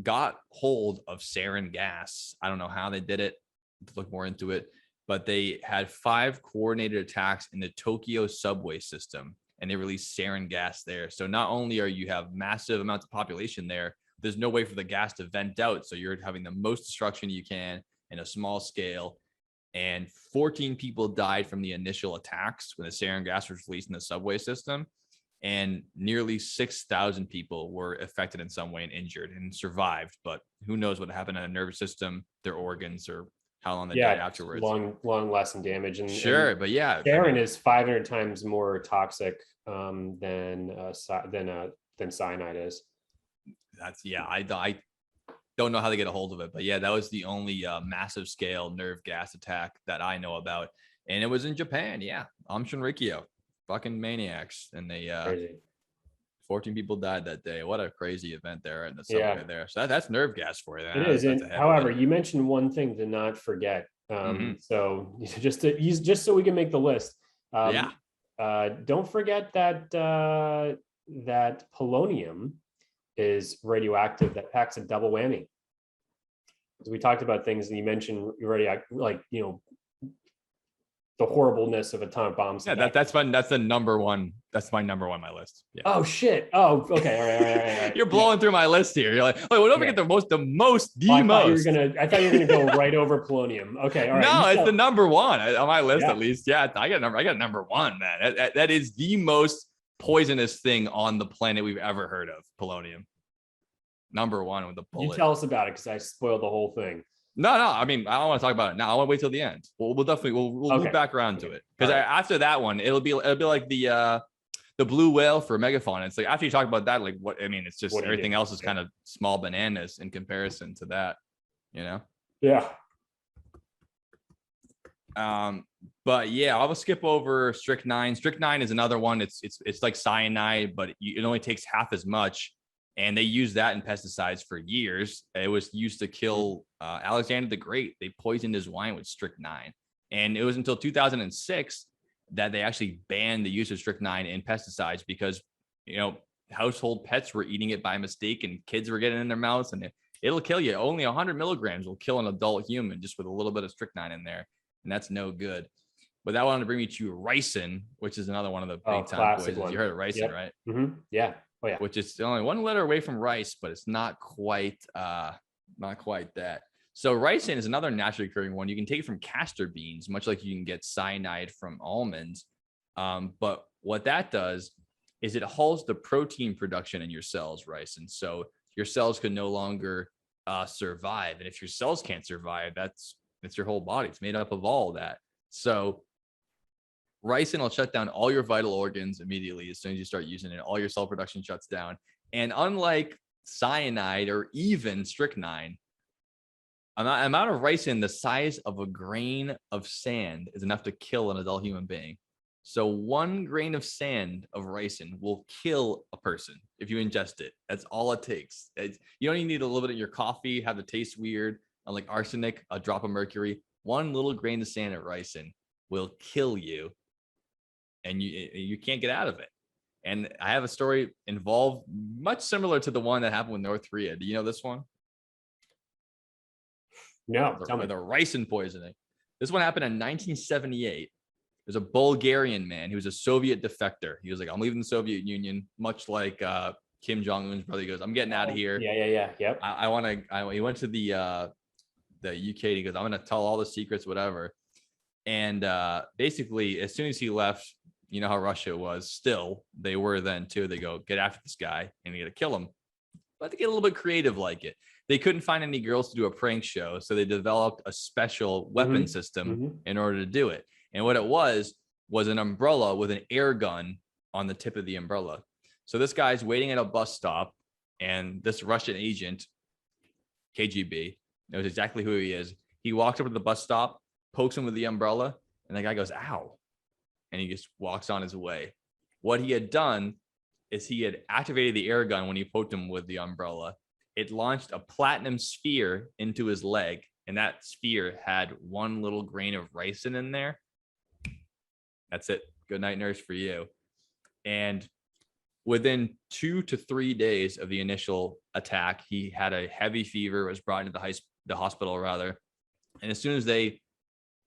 got hold of sarin gas. I don't know how they did it. Let's look more into it. But they had 5 coordinated attacks in the Tokyo subway system, and they released sarin gas there. So not only are you have massive amounts of population there, there's no way for the gas to vent out. So you're having the most destruction you can in a small scale. And 14 people died from the initial attacks when the sarin gas was released in the subway system. And nearly 6,000 people were affected in some way and injured and survived. But who knows what happened in the nervous system, their organs, or how long they died afterwards. Long lasting damage. And but yeah, sarin is 500 times more toxic than cyanide is. I don't know how they get a hold of it, but yeah, that was the only massive scale nerve gas attack that I know about, and it was in Japan. Yeah, Aum Shinrikyo, fucking maniacs, and they Crazy. 14 people died that day. What a crazy event there in the subway there. So that's nerve gas for you. It is. That's And however, you mentioned one thing to not forget. So just so we can make the list. Don't forget that that polonium is radioactive. That packs a double whammy. We talked about things, and you mentioned already, like, you know, the horribleness of atomic bombs. Yeah, that's fun. That's the number one. That's my number one on my list. Yeah. Oh shit. Oh, okay. All right. You're blowing through my list here. You're like, oh, well, don't forget the most. I thought you were gonna go right over polonium. Okay, all right. No, it's the number one on my list, at least. Yeah, I got number one, man. That is the most poisonous thing on the planet we've ever heard of. Polonium. Number one with the bullet. You tell us about it, because I spoiled the whole thing. No. I mean, I don't want to talk about it now. I want to wait till the end. We'll definitely move back around to it, because after that one, it'll be like the blue whale for Megafauna. It's like after you talk about that, like what I mean, it's just everything else is kind of small bananas in comparison to that, you know? Yeah. But yeah, I'll skip over strychnine. Strychnine is another one. It's like cyanide, but it only takes half as much. And they used that in pesticides for years. It was used to kill Alexander the Great. They poisoned his wine with strychnine. And it was until 2006 that they actually banned the use of strychnine in pesticides, because, you know, household pets were eating it by mistake, and kids were getting it in their mouths, and it'll kill you. Only 100 milligrams will kill an adult human just with a little bit of strychnine in there. And that's no good. But that wanted to bring me to ricin, which is another one of the big time poisons. One. You heard of ricin, right? Mm-hmm. Yeah. Oh yeah. Which is only one letter away from rice, but it's not quite that. So ricin is another naturally occurring one. You can take it from castor beans, much like you can get cyanide from almonds. But what that does is it halts the protein production in your cells, ricin. So your cells can no longer survive. And if your cells can't survive, that's your whole body. It's made up of all that. So ricin will shut down all your vital organs immediately as soon as you start using it. All your cell production shuts down. And unlike cyanide or even strychnine, an amount of ricin the size of a grain of sand is enough to kill an adult human being. So 1 grain of sand of ricin will kill a person if you ingest it. That's all it takes. You only need a little bit in your coffee, have it taste weird. Unlike arsenic, a drop of mercury, 1 little grain of sand of ricin will kill you, and you can't get out of it. And I have a story involved much similar to the one that happened with North Korea. Do you know this one? No, tell me. The ricin poisoning. This one happened in 1978. There's a Bulgarian man. He was a Soviet defector. He was like, I'm leaving the Soviet Union, much like Kim Jong-un's brother. He goes, I'm getting out of here. Yeah. Yep. He went to the UK. He goes, I'm going to tell all the secrets, whatever. And basically, as soon as he left, you know how Russia was still, they were then too. They go, get after this guy and you got to kill him. But they get a little bit creative like it. They couldn't find any girls to do a prank show. So they developed a special weapon system in order to do it. And what it was an umbrella with an air gun on the tip of the umbrella. So this guy's waiting at a bus stop, and this Russian agent, KGB, knows exactly who he is. He walks up to the bus stop, pokes him with the umbrella, and the guy goes, ow. And he just walks on his way. What he had done is he had activated the air gun when he poked him with the umbrella. It launched a platinum sphere into his leg, and that sphere had 1 little grain of ricin in there. That's it. Good night, nurse, for you. And within 2 to 3 days of the initial attack, he had a heavy fever, was brought into the hospital rather. And as soon as they,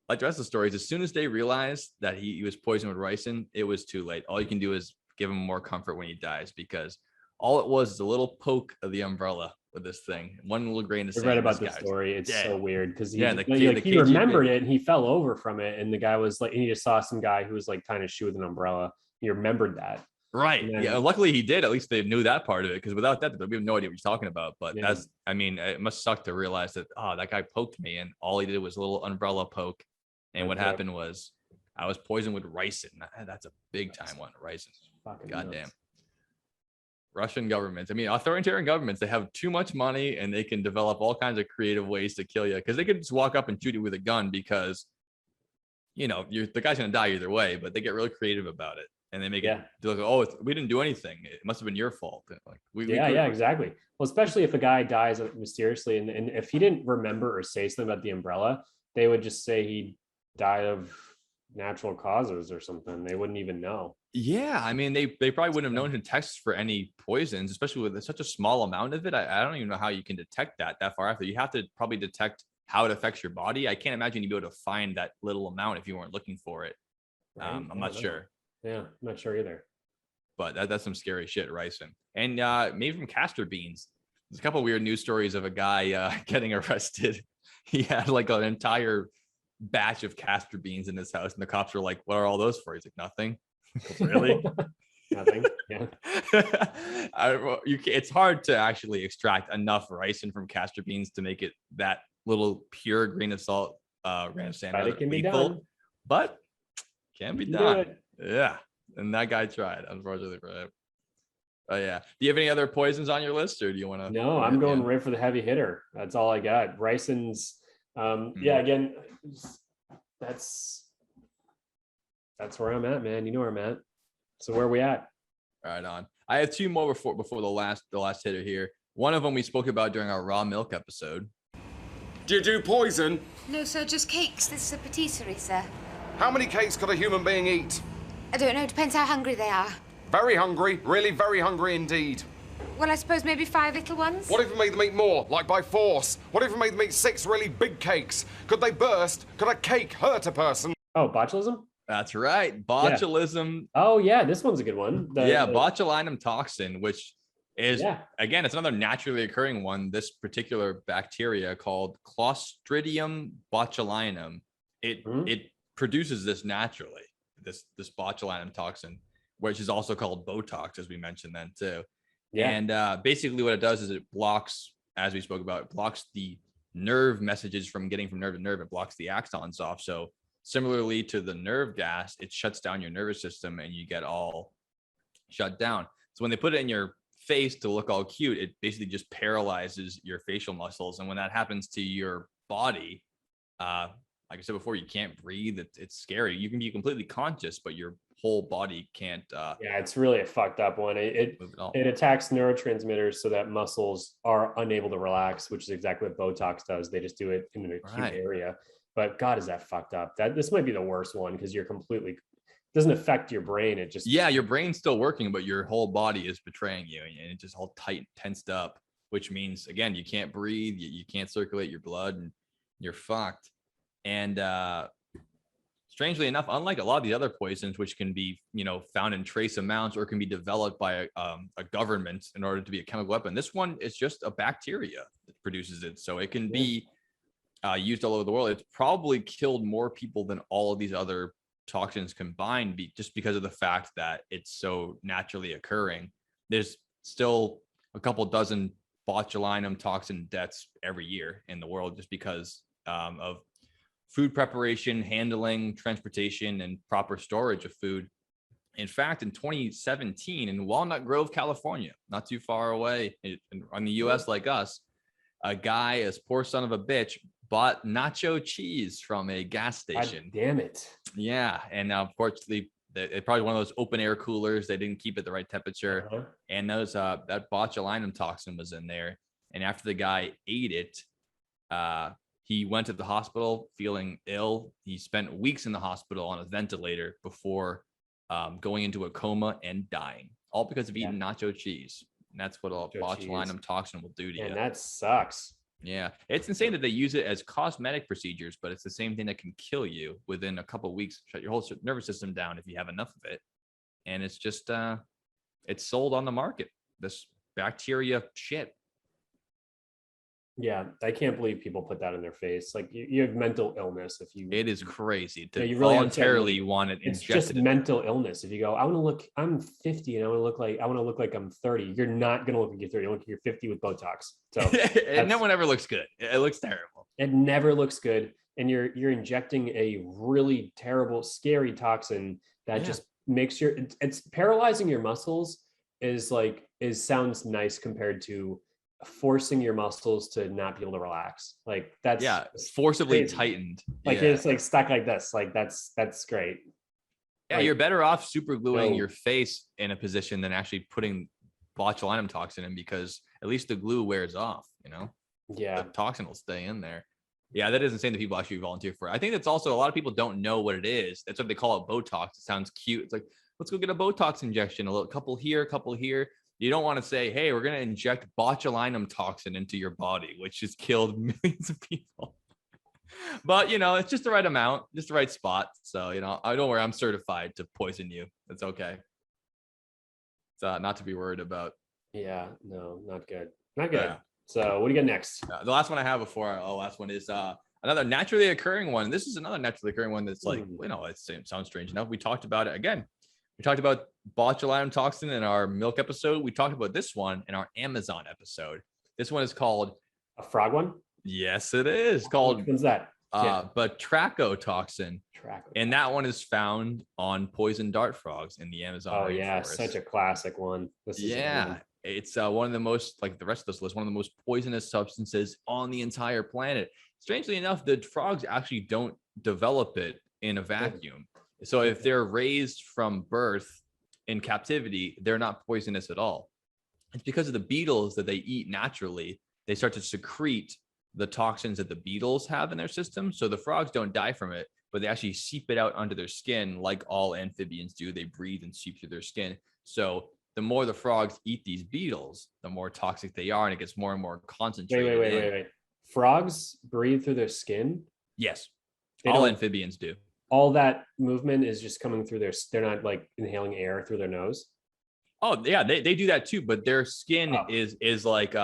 like the rest of the stories, as soon as they realized that he was poisoned with ricin, it was too late. All you can do is give him more comfort when he dies, because all it was is a little poke of the umbrella with this thing. 1 little grain of sand. I read about this story. It's so weird because he KGB remembered it and he fell over from it, and the guy was like, and he just saw some guy who was like tying his shoe with an umbrella. He remembered that. Right. Then, yeah. Luckily he did. At least they knew that part of it, because without that, we have no idea what you're talking about. But it must suck to realize that, that guy poked me, and all he did was a little umbrella poke. And what happened was I was poisoned with ricin. That's a big time one. Ricin. Goddamn. Russian governments. I mean, authoritarian governments, they have too much money and they can develop all kinds of creative ways to kill you because they could just walk up and shoot you with a gun because, the guy's going to die either way, but they get really creative about it. And they make it like, oh, we didn't do anything. It must have been your fault. Like exactly. Well, especially if a guy dies mysteriously, and if he didn't remember or say something about the umbrella, they would just say he died of natural causes or something. They wouldn't even know. Yeah, I mean, they probably wouldn't have known to test for any poisons, especially with such a small amount of it. I don't even know how you can detect that far after. You have to probably detect how it affects your body. I can't imagine you'd be able to find that little amount if you weren't looking for it. Right? I'm not sure. Yeah, I'm not sure either. But that's some scary shit, ricin. And maybe from castor beans. There's a couple of weird news stories of a guy getting arrested. He had like an entire batch of castor beans in his house, and the cops were like, "What are all those for?" He's like, "Nothing." Really? Nothing. Yeah. It's hard to actually extract enough ricin from castor beans to make it that little pure grain of salt, grain of sand. But it can be done. But can be done. Yeah. And that guy tried, unfortunately for him. Oh yeah. Do you have any other poisons on your list, or do you want to? No, I'm going right for the heavy hitter. That's all I got. Ricin's. Yeah. Again, that's where I'm at, man. You know where I'm at. So where are we at? Right on. I have two more before the last hitter here. One of them we spoke about during our raw milk episode. Do you do poison? No, sir, just cakes. This is a patisserie, sir. How many cakes could a human being eat? I don't know. Depends how hungry they are. Very hungry. Really very hungry indeed. Well, I suppose maybe 5 little ones. What if we made them eat more, like by force? What if we made them eat 6 really big cakes? Could they burst? Could a cake hurt a person? Oh, botulism? That's right. Botulism. Yeah. Oh, yeah. This one's a good one. Botulinum toxin, which is, again, it's another naturally occurring one. This particular bacteria called Clostridium botulinum. It produces this naturally, this botulinum toxin, which is also called Botox, as we mentioned then too. Yeah. And basically what it does is it blocks, as we spoke about, it blocks the nerve messages from getting from nerve to nerve. It blocks the axons off. So similarly to the nerve gas, it shuts down your nervous system and you get all shut down. So when they put it in your face to look all cute, it basically just paralyzes your facial muscles. And when that happens to your body, like I said before, you can't breathe. It's scary. You can be completely conscious, but your whole body can't. It's really a fucked up one. It attacks neurotransmitters so that muscles are unable to relax, which is exactly what Botox does. They just do it in an acute area. But God, is that fucked up? This might be the worst one because you're completely doesn't affect your brain. It just your brain's still working, but your whole body is betraying you, and it's just all tight, tensed up, which means again you can't breathe, you can't circulate your blood, and you're fucked. And strangely enough, unlike a lot of the other poisons, which can be, found in trace amounts or can be developed by a government in order to be a chemical weapon, this one is just a bacteria that produces it. So it can be used all over the world. It's probably killed more people than all of these other toxins combined, just because of the fact that it's so naturally occurring. There's still a couple dozen botulinum toxin deaths every year in the world just because of food preparation, handling, transportation, and proper storage of food. In fact, in 2017, in Walnut Grove, California, not too far away on the US like us, a guy, a poor son of a bitch, bought nacho cheese from a gas station. God damn it. Yeah. And unfortunately, it's probably one of those open air coolers. They didn't keep it the right temperature. And that botulinum toxin was in there. And after the guy ate it, he went to the hospital feeling ill. He spent weeks in the hospital on a ventilator before going into a coma and dying, all because of eating nacho cheese. And that's what botulinum toxin will do to you. And that sucks. Yeah. It's insane that they use it as cosmetic procedures, but it's the same thing that can kill you within a couple of weeks, shut your whole nervous system down if you have enough of it. And it's just, it's sold on the market, this bacteria shit. Yeah, I can't believe people put that in their face. Like you have mental illness if you. It is crazy to you really voluntarily want it. It's just mental illness. If you go, I'm 50 and I want to look like I'm 30. You're not going to look like you're 30. You look like you're 50 with Botox. So no one ever looks good. It looks terrible. It never looks good, and you're injecting a really terrible, scary toxin that just makes it's paralyzing your muscles. Is like sounds nice compared to forcing your muscles to not be able to relax. Like that's forcibly crazy. tightened. Like it's like stuck like this. Like that's great. Yeah, Like, you're better off super gluing no. your face in a position than actually putting botulinum toxin in, because at least the glue wears off, you know? Yeah. The toxin will stay in there. Yeah, that is insane that people actually volunteer for it. I think that's also a lot of people don't know what it is. That's what they call it, Botox. It sounds cute. It's like, let's go get a Botox injection, a little couple here, couple here. You don't want to say, hey, we're going to inject botulinum toxin into your body, which has killed millions of people. But, you know, it's just the right amount, just the right spot. So, you know, I don't worry. I'm certified to poison you. That's okay. It's not to be worried about. Yeah, no, not good. Not good. Yeah. So what do you got next? The last one I have before our last one is another naturally occurring one. This is another naturally occurring one that's like, you know, it sounds strange enough. We talked about it again. We talked about botulinum toxin in our milk episode. We talked about this one in our Amazon episode. This one is called a frog one. Yes, it is called. What's that? Batrachotoxin. And that one is found on poison dart frogs in the Amazon. Oh yeah, such a classic one. This is it's one of the most, like the rest of this list, one of the most poisonous substances on the entire planet. Strangely enough, the frogs actually don't develop it in a vacuum. So if they're raised from birth in captivity, they're not poisonous at all. It's because of the beetles that they eat naturally. They start to secrete the toxins that the beetles have in their system. So the frogs don't die from it, but they actually seep it out under their skin like all amphibians do. They breathe and seep through their skin. So the more the frogs eat these beetles, the more toxic they are, and it gets more and more concentrated. Wait. Frogs breathe through their skin? Yes. All amphibians do. All that movement is just coming through they're not like inhaling air through their nose? Oh yeah, they do that too, but their skin is like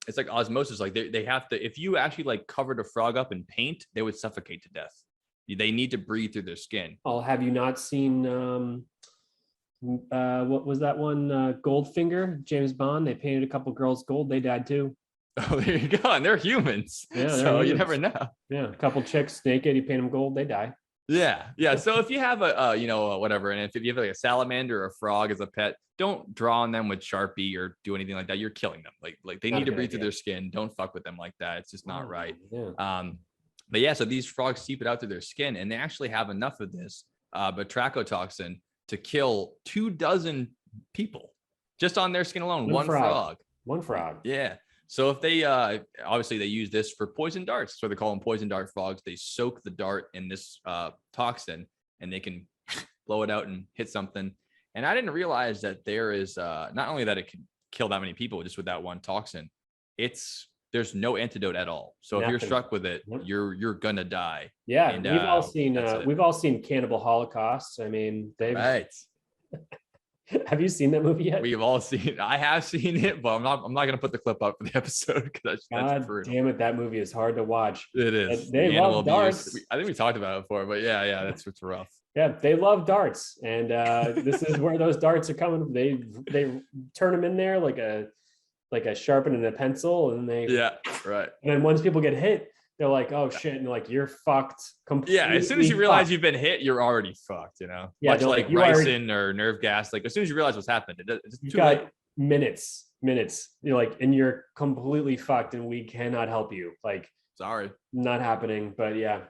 it's like osmosis. Like they have to, if you actually like covered a frog up in paint, they would suffocate to death. They need to breathe through their skin. Oh, have you not seen what was that one? Goldfinger, James Bond. They painted a couple girls gold. They died too. Oh, there you go. And they're humans. Yeah, so you never know. Yeah, a couple chicks naked. You paint them gold, they die. Yeah. So if you have whatever, and if you have like a salamander or a frog as a pet, don't draw on them with Sharpie or do anything like that. You're killing them. Like they need to breathe through their skin. Don't fuck with them like that. It's just not right. Yeah. But yeah, so these frogs seep it out through their skin, and they actually have enough of this batrachotoxin to kill 24 people just on their skin alone. One frog. One frog. Yeah. So if they obviously they use this for poison darts, so they call them poison dart frogs. They soak the dart in this toxin, and they can blow it out and hit something. And I didn't realize that there is not only that it can kill that many people just with that one toxin, there's no antidote at all. So if you're struck with it, you're gonna die. Yeah, and, we've all seen Cannibal Holocaust. I mean, right. Have you seen that movie yet? We've all seen it. I have seen it, but I'm not going to put the clip up for the episode because that's brutal. Damn it, that movie is hard to watch. It is. They love darts. I think we talked about it before, but yeah, that's what's rough. Yeah, they love darts, and this is where those darts are coming. They turn them in there like a sharpening a pencil, and right. And then once people get hit, they're like, "Oh shit!" And like, "You're fucked." Yeah, as soon as you realize you've been hit, you're already fucked. You know, much like ricin or nerve gas. Like as soon as you realize what's happened, it's you got minutes. You're like, and you're completely fucked, and we cannot help you. Like, sorry, not happening. But yeah,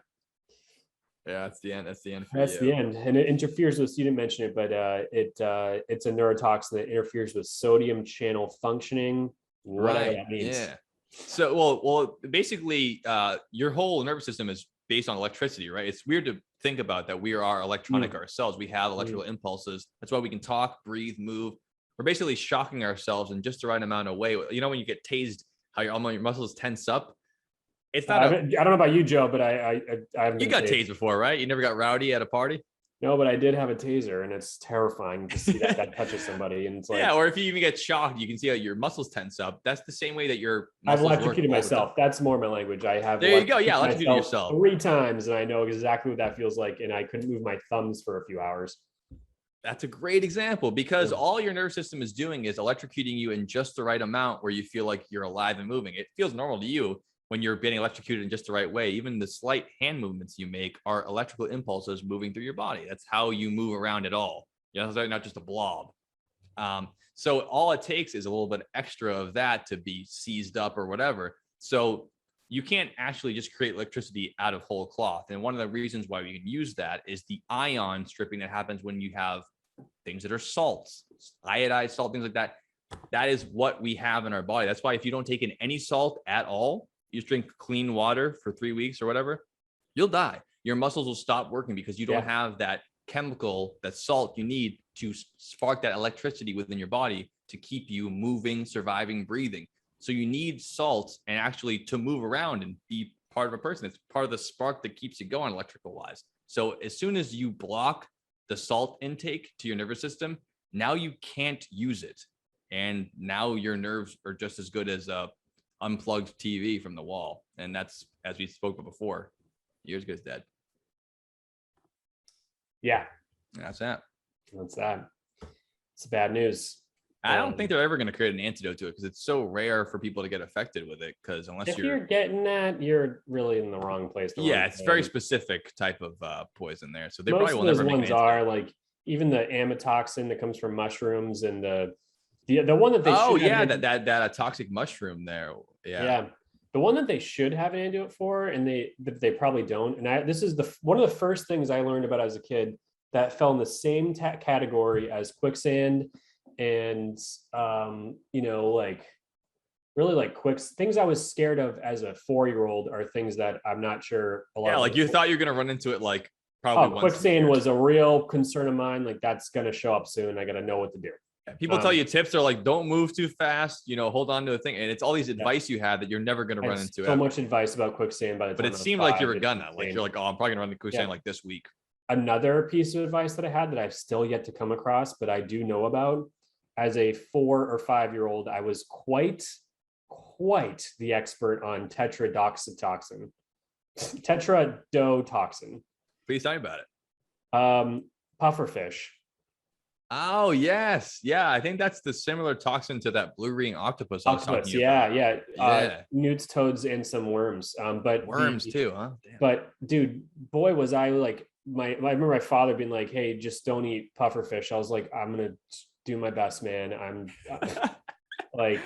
that's the end. That's the end. That's the end, and it interferes with. You didn't mention it, but it's a neurotoxin that interferes with sodium channel functioning. Whatever that means. Yeah. So, well, basically, your whole nervous system is based on electricity, right? It's weird to think about that we are electronic ourselves. We have electrical impulses. That's why we can talk, breathe, move. We're basically shocking ourselves in just the right amount of way. You know, when you get tased, how your muscles tense up. It's not. I don't know about you, Joe, but I you got tased before, right? You never got rowdy at a party. No, but I did have a taser, and it's terrifying to see that touches somebody. And it's like, yeah, or if you even get shocked, you can see how your muscles tense up. That's the same way that your I've electrocuted myself. That's more my language. I have. There you go. Yeah, electrocuted yourself 3 times, and I know exactly what that feels like. And I couldn't move my thumbs for a few hours. That's a great example because all your nervous system is doing is electrocuting you in just the right amount where you feel like you're alive and moving. It feels normal to you when you're getting electrocuted in just the right way. Even the slight hand movements you make are electrical impulses moving through your body. That's how you move around at all. You know, it's not just a blob. So all it takes is a little bit extra of that to be seized up or whatever. So you can't actually just create electricity out of whole cloth. And one of the reasons why we can use that is the ion stripping that happens when you have things that are salts, iodized salt, things like that. That is what we have in our body. That's why if you don't take in any salt at all, you just drink clean water for 3 weeks or whatever, you'll die. Your muscles will stop working because you don't have that chemical, that salt you need to spark that electricity within your body to keep you moving, surviving, breathing. So you need salt and actually to move around and be part of a person. It's part of the spark that keeps you going electrical wise. So as soon as you block the salt intake to your nervous system, now you can't use it. And now your nerves are just as good as a unplugged TV from the wall. And that's, as we spoke about before, yours goes dead. Yeah. That's that. That's that. It's bad news. I don't think they're ever going to create an antidote to it because it's so rare for people to get affected with it. Because unless you're getting that, you're really in the wrong place. It's very specific type of poison there. So they most probably will of those never ones are like even the amatoxin that comes from mushrooms and the one that they that toxic mushroom there. Yeah. The one that they should have an antidote for, and they probably don't. And this is one of the first things I learned about as a kid that fell in the same category as quicksand and like really like things I was scared of as a 4-year-old are things that I'm not sure a lot. Like you thought you're gonna run into it like probably quicksand was a real concern of mine. Like that's gonna show up soon. I gotta know what to do. People tell you tips are like, don't move too fast, hold on to a thing. And it's all these advice you have that you're never going to run into. So much advice about quicksand by the time. But it seemed like you were gonna, like, you're like, oh, I'm probably gonna run the quicksand like this week. Another piece of advice that I had that I've still yet to come across, but I do know about as a 4 or 5-year-old, I was quite the expert on tetrodotoxin. Tetrodotoxin. Please tell me about it. Pufferfish. Oh yes, yeah. I think that's the similar toxin to that blue ring octopus. Newts, toads, and some worms. But worms too, huh? Damn. But dude, boy, was I like I remember my father being like, "Hey, just don't eat pufferfish." I was like, "I'm gonna do my best, man." I'm like,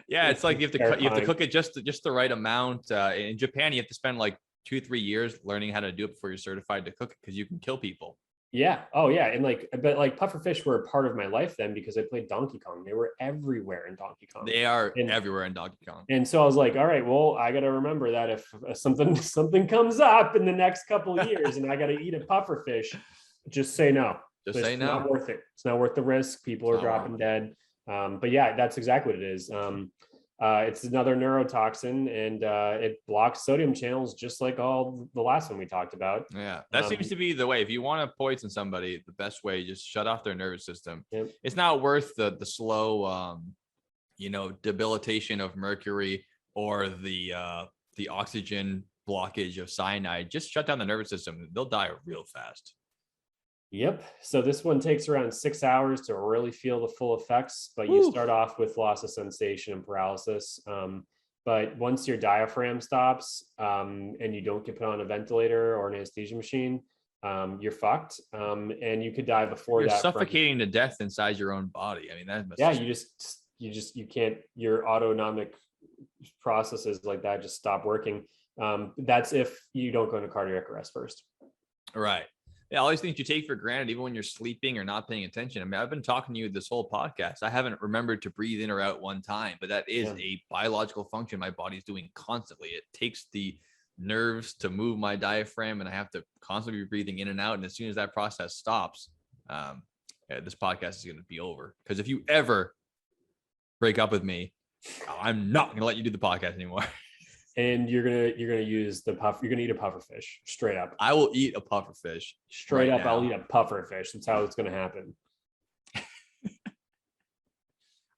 yeah, it's like you have to cook it just the right amount. In Japan, you have to spend like 2-3 years learning how to do it before you're certified to cook it because you can kill people. Yeah. Oh, yeah. And but pufferfish were a part of my life then because I played Donkey Kong. They were everywhere in Donkey Kong. They are everywhere in Donkey Kong. And so I was like, all right, well, I got to remember that if something comes up in the next couple of years and I got to eat a pufferfish, just say no. Just say no. It's not worth it. It's not worth the risk. People are dropping dead. But yeah, that's exactly what it is. It's another neurotoxin and it blocks sodium channels just like all the last one we talked about. Yeah, that seems to be the way. If you want to poison somebody, the best way, just shut off their nervous system. Yep. It's not worth the slow debilitation of mercury or the oxygen blockage of cyanide. Just shut down the nervous system. They'll die real fast. Yep. So this one takes around 6 hours to really feel the full effects, but you start off with loss of sensation and paralysis. But once your diaphragm stops and you don't get put on a ventilator or an anesthesia machine, you're fucked. And you could die before you're that. Suffocating to death inside your own body. I mean, that must you can't, your autonomic processes like that just stop working. That's if you don't go into cardiac arrest first. Right. Yeah, all these things you take for granted, even when you're sleeping or not paying attention. I mean, I've been talking to you this whole podcast. I haven't remembered to breathe in or out one time, but that is a biological function my body's doing constantly. It takes the nerves to move my diaphragm, and I have to constantly be breathing in and out. And as soon as that process stops, this podcast is going to be over. Because if you ever break up with me, I'm not going to let you do the podcast anymore. And you're gonna use you're gonna eat a pufferfish straight up. I will eat a pufferfish straight up. I'll eat a pufferfish. That's how it's gonna happen.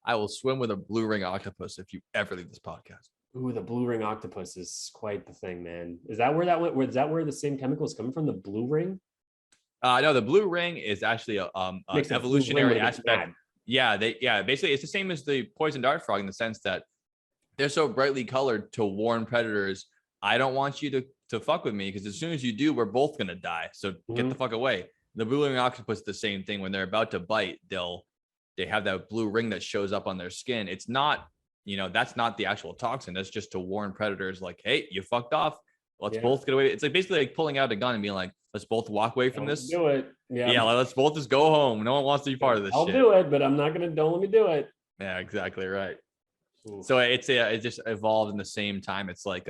I will swim with a blue ring octopus if you ever leave this podcast. Ooh, the blue ring octopus is quite the thing, man. Is that where that went? Is that where the same chemical is coming from? The blue ring? No, the blue ring is actually an evolutionary aspect. Basically it's the same as the poison dart frog in the sense that they're so brightly colored to warn predators, I don't want you to fuck with me because as soon as you do, we're both going to die. So get the fuck away. The blue ring octopus is the same thing. When they're about to bite, they'll they have that blue ring that shows up on their skin. It's not, that's not the actual toxin. That's just to warn predators like, hey, you fucked off. Let's both get away. It's like basically like pulling out a gun and being like, let's both walk away from this. Do it. Yeah, let's both just go home. No one wants to be part of this I'll shit. do it, but I'm not gonna. Don't let me do it. Yeah, exactly right. Ooh. So it just evolved in the same time. It's like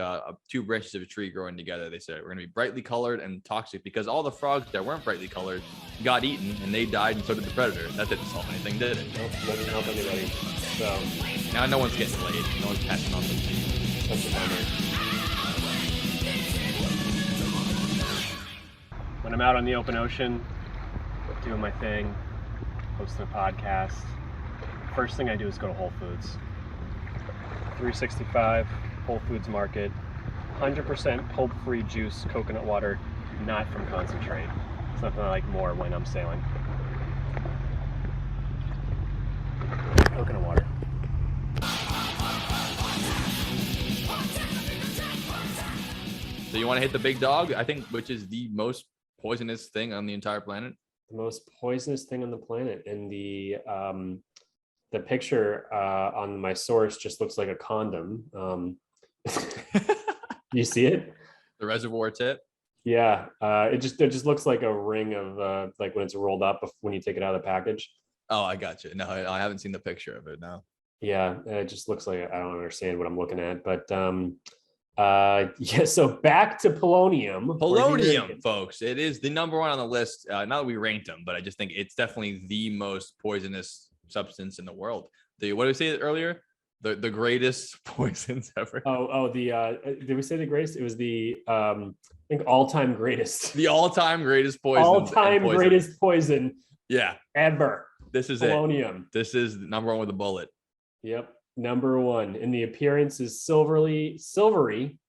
two branches of a tree growing together. They said we're gonna be brightly colored and toxic because all the frogs that weren't brightly colored got eaten and they died, and so did the predator. That didn't solve anything, did it? Nope, doesn't help anybody. So now no one's getting laid. No one's passing on some cheese. That's a bummer. When I'm out on the open ocean, doing my thing, hosting a podcast, first thing I do is go to Whole Foods. 365 Whole Foods Market, 100% pulp-free juice coconut water, not from concentrate. It's nothing I like more when I'm sailing. Coconut water. So you want to hit the big dog? I think, which is the most poisonous thing on the entire planet. The most poisonous thing on the planet, and the picture on my source just looks like a condom. You see it? The reservoir tip. Yeah, it just looks like a ring of like when it's rolled up when you take it out of the package. Oh, I got you. No, I haven't seen the picture of it now. Yeah, it just looks like I don't understand what I'm looking at, but yeah. So back to polonium. Polonium, folks. It is the number one on the list. Not that we ranked them, but I just think it's definitely the most poisonous substance in the world. What did we say earlier? The greatest poisons ever. Did we say the greatest? It was the I think all-time greatest. The all-time greatest poison. All-time greatest poison. Yeah. Ever. This is polonium. This is number one with a bullet. Yep. Number one. And the appearance is silvery,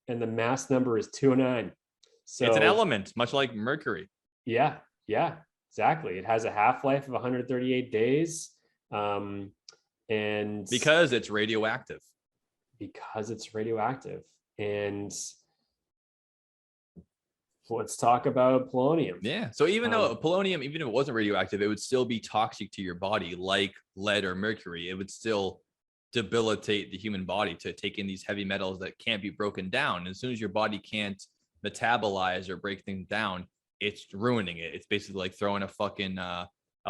and the mass number is 209. So it's an element, much like mercury. Yeah, exactly. It has a half-life of 138 days. And because it's radioactive. And let's talk about polonium. Yeah. So even though polonium, even if it wasn't radioactive, it would still be toxic to your body, like lead or mercury. It would still debilitate the human body to take in these heavy metals that can't be broken down. And as soon as your body can't metabolize or break things down, it's ruining it. It's basically like throwing a fucking a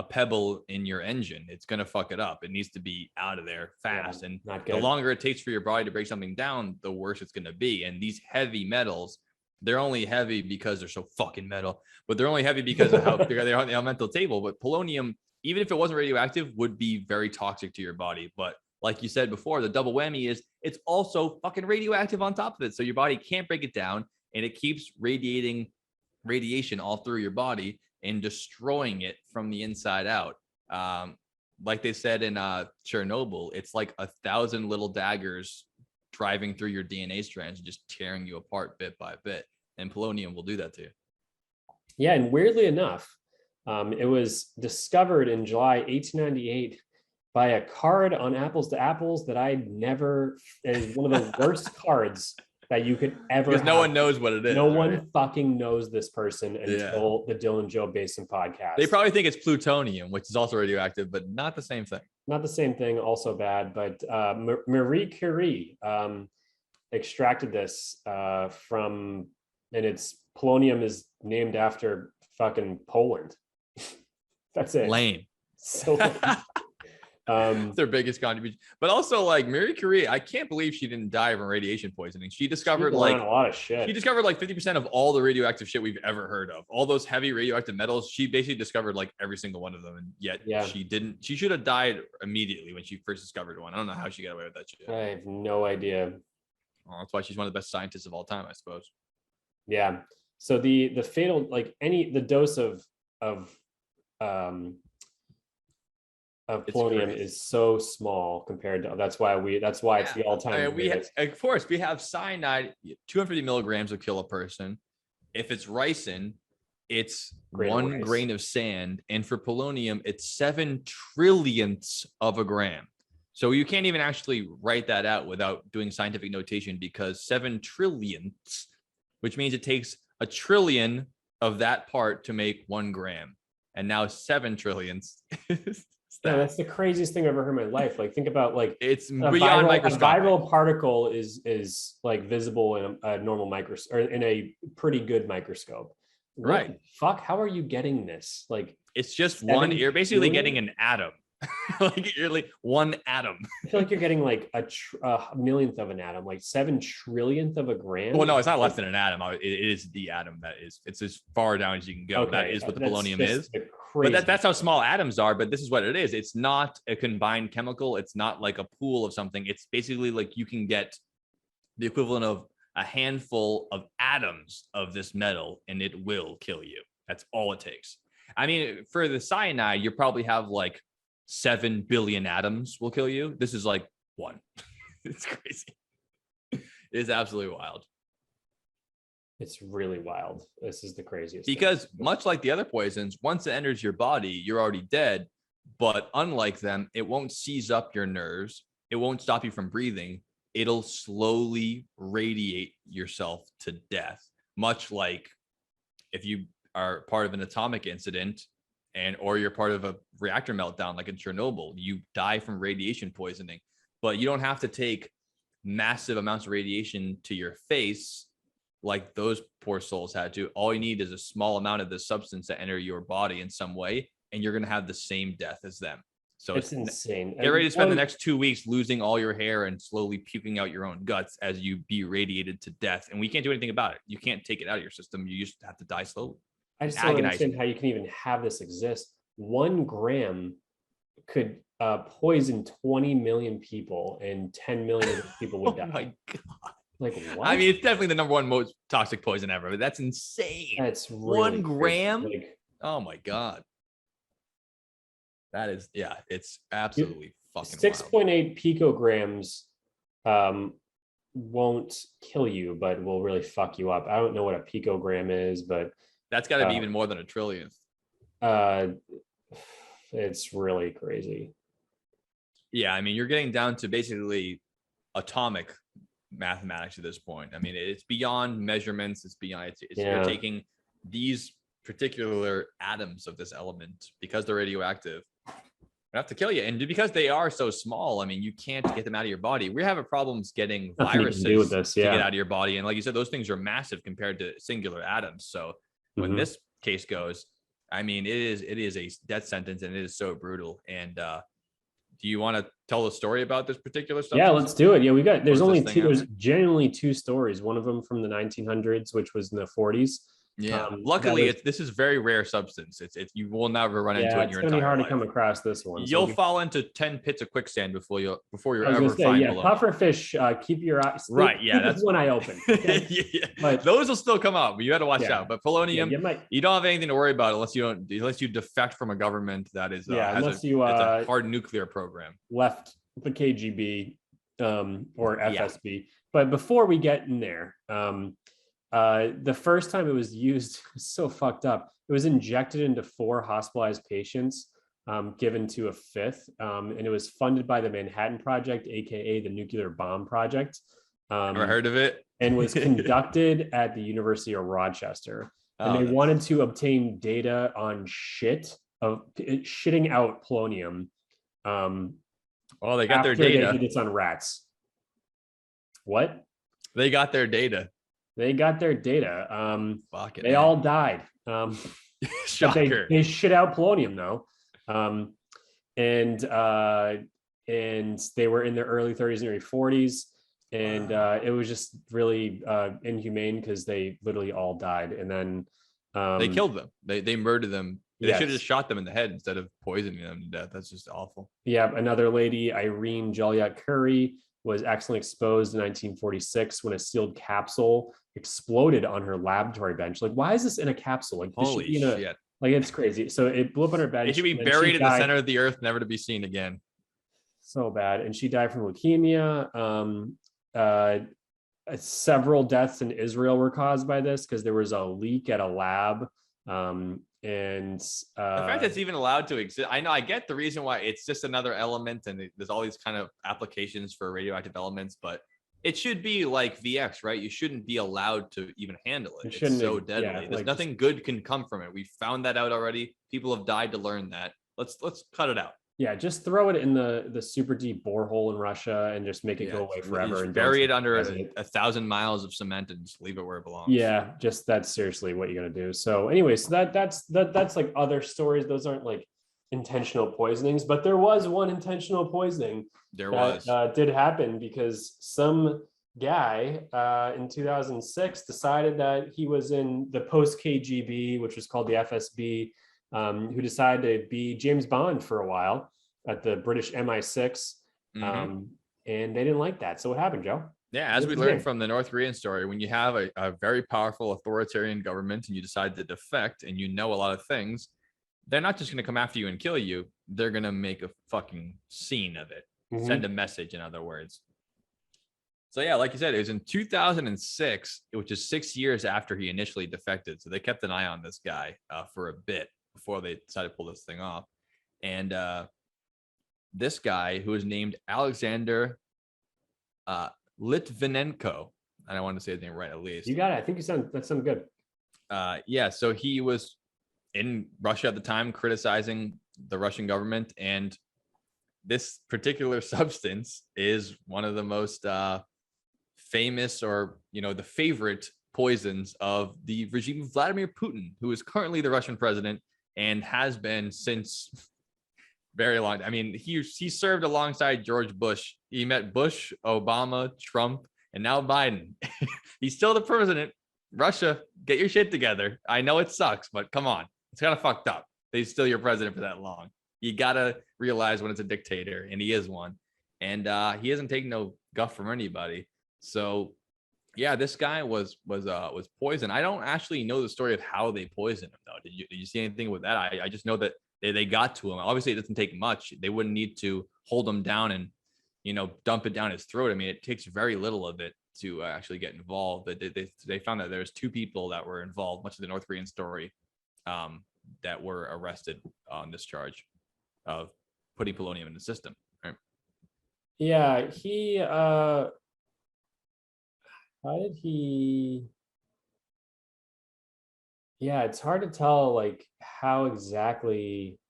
pebble in your engine. It's gonna fuck it up. It needs to be out of there fast. Yeah, and not good. The longer it takes for your body to break something down, the worse it's gonna be. And these heavy metals, they're only heavy because they're so fucking metal, but they're only heavy because of how they're on the elemental table. But polonium, even if it wasn't radioactive, would be very toxic to your body. But like you said before, the double whammy is it's also fucking radioactive on top of it. So your body can't break it down, and it keeps radiating radiation all through your body and destroying it from the inside out. Like they said in Chernobyl, it's like 1,000 little daggers driving through your DNA strands and just tearing you apart bit by bit. And polonium will do that to you. Yeah, and weirdly enough, it was discovered in July 1898 by a card on Apples to Apples that I never, is one of the worst cards that you could ever because no one knows what it is. No one fucking knows this person until the Dylan Joe Basin podcast. They probably think it's plutonium, which is also radioactive, but not the same thing. Not the same thing, also bad. But Marie Curie extracted this from, and its polonium is named after fucking Poland. That's it. Lame. So lame. Their biggest contribution, but also like Marie Curie, I can't believe she didn't die from radiation poisoning. She discovered like a lot of shit. She discovered like 50% of all the radioactive shit we've ever heard of. All those heavy radioactive metals, she basically discovered like every single one of them, and yet she didn't. She should have died immediately when she first discovered one. I don't know how she got away with that shit. I have no idea. Well, that's why she's one of the best scientists of all time, I suppose. Yeah. So the fatal, like the dose of polonium is so small compared to, that's why it's the all-time. Of course, we have cyanide. 250 milligrams will kill a person. If it's ricin, it's one grain of sand, and for polonium, it's 7 trillionths of a gram. So you can't even actually write that out without doing scientific notation, because 7 trillionths, which means it takes a trillion of that part to make 1 gram, and now 7 trillionths. Yeah, that's the craziest thing I've ever heard in my life. Like, think about like It's a beyond a microscopic. viral particle is like visible in a normal microscope or in a pretty good microscope. What Right. the fuck? How are you getting this? Like, It's just 7 you're basically trillion? getting an atom. Like you're like one atom. I feel like you're getting like a millionth of an atom, like 7 trillionth of a gram. Well, no, it's not less Like, than an atom. It is the atom that is. It's as far down as you can go. That okay, is what the that's polonium just is. the But that's craziest how thing. small atoms are. But this is what it is. It's not a combined chemical. It's not like a pool of something. It's basically like you can get the equivalent of a handful of atoms of this metal, and it will kill you. That's all it takes. I mean, for the cyanide, you probably have like 7 billion atoms will kill you. This is like one. It's crazy. It's absolutely wild. It's really wild. This is the craziest Because thing. much like the other poisons, once it enters your body, you're already dead. But unlike them, it won't seize up your nerves. It won't stop you from breathing. It'll slowly radiate yourself to death. Much like if you are part of an atomic incident or you're part of a reactor meltdown like in Chernobyl, you die from radiation poisoning. But you don't have to take massive amounts of radiation to your face like those poor souls had to. All you need is a small amount of this substance to enter your body in some way, and you're going to have the same death as them. So it's insane. Get ready to spend the next 2 weeks losing all your hair and slowly puking out your own guts as you be radiated to death. And we can't do anything about it. You can't take it out of your system. You just have to die slowly. I just don't understand how you can even have this exist. 1 gram could poison 20 million people, and 10 million people would die. Oh my God. Like, what? I mean, it's definitely the number one most toxic poison ever, but that's insane. That's really 1 gram. like, oh my God. That is, yeah, it's absolutely fucking 6.8 picograms won't kill you, but will really fuck you up. I don't know what a picogram is, but that's got to be even more than a trillionth. It's really crazy. Yeah, I mean, you're getting down to basically atomic mathematics at this point. I mean, it's beyond measurements. It's beyond. You're taking these particular atoms of this element because they're radioactive. Have to kill you, and because they are so small, I mean, you can't get them out of your body. We're having problems getting viruses to get out of your body, and like you said, those things are massive compared to singular atoms. So when this case goes, I mean, it is a death sentence, and it is so brutal. And do you want to tell the story about this particular stuff? Yeah, let's do it. Yeah, there's genuinely 2 stories. One of them from the 1900s, which was in the 40s. Yeah, luckily, this is very rare substance. It's you will never run into it in your entire life. It's gonna be hard to come across this one. You'll fall into 10 pits of quicksand before you're ever say, find below. Puffer fish, keep your eyes right. Yeah, that's one eye open. Okay? But those will still come up. But you got to watch out. But polonium, you don't have anything to worry about unless you defect from a government that is it's a hard nuclear program. Left the KGB or FSB. Yeah. But before we get in there, the first time it was used was so fucked up. It was injected into 4 hospitalized patients, given to a 5th, and it was funded by the Manhattan Project, aka the Nuclear Bomb Project. Never heard of it. And was conducted at the University of Rochester. And they wanted to obtain data on shitting out polonium. Well, they got their data. They did this on rats. What? They got their data. They got their data. They all died. Shocker. They shit out polonium though. And they were in their early 30s and early 40s. And it was just really inhumane because they literally all died. And then they killed them. They murdered them. They should have just shot them in the head instead of poisoning them to death. That's just awful. Yeah. Another lady, Irene Joliot-Curie, was accidentally exposed in 1946 when a sealed capsule exploded on her laboratory bench. Like, why is this in a capsule? Like, holy shit! Like, it's crazy. So it blew up on her bench. It should be buried in the center of the earth, never to be seen again. So bad. And she died from leukemia. Several deaths in Israel were caused by this because there was a leak at a lab. And the fact that it's even allowed to exist, I get the reason why. It's just another element, and there's all these kind of applications for radioactive elements, but it should be like VX, right? You shouldn't be allowed to even handle it. It's so deadly. Yeah, there's nothing good can come from it. We found that out already. People have died to learn that. Let's cut it out. Yeah, just throw it in the super deep borehole in Russia and just make it go away forever. Just And bury it don't under president. 1,000 miles of cement and just leave it where it belongs. Yeah, just that's seriously what you're gonna do. So anyway, so that's like other stories. Those aren't like intentional poisonings, but there was one intentional poisoning There that was. did happen because some guy in 2006 decided that he was in the post KGB, which was called the FSB, who decided to be James Bond for a while at the British MI6, and they didn't like that. So what happened, Joe? Yeah, as we learned from the North Korean story, when you have a very powerful authoritarian government and you decide to defect and you know a lot of things, they're not just going to come after you and kill you. They're going to make a fucking scene of it. Send a message, in other words. So yeah, like you said, it was in 2006, which is 6 years after he initially defected. So they kept an eye on this guy for a bit before they decided to pull this thing off. And this guy, who was named Alexander Litvinenko, and I want to say his name right at least. You got it. I think that sounds good. Yeah, so he was in Russia at the time criticizing the Russian government, and this particular substance is one of the most famous, or the favorite poisons of the regime of Vladimir Putin, who is currently the Russian president and has been since very long. I mean, he served alongside George Bush. He met Bush, Obama, Trump, and now Biden. He's still the president. Russia, get your shit together. I know it sucks, but come on. It's kind of fucked up. He's still your president for that long. You got to realize when it's a dictator, and he is one. And he hasn't taken no guff from anybody. So, yeah, this guy was poisoned. I don't actually know the story of how they poisoned him, though. Did you see anything with that? I just know that they got to him. Obviously, it doesn't take much. They wouldn't need to hold him down and, dump it down his throat. I mean, it takes very little of it to actually get involved. They found that there's 2 people that were involved, much of the North Korean story, that were arrested on this charge of putting polonium in the system. Right? Yeah, how did he? Yeah, it's hard to tell like how exactly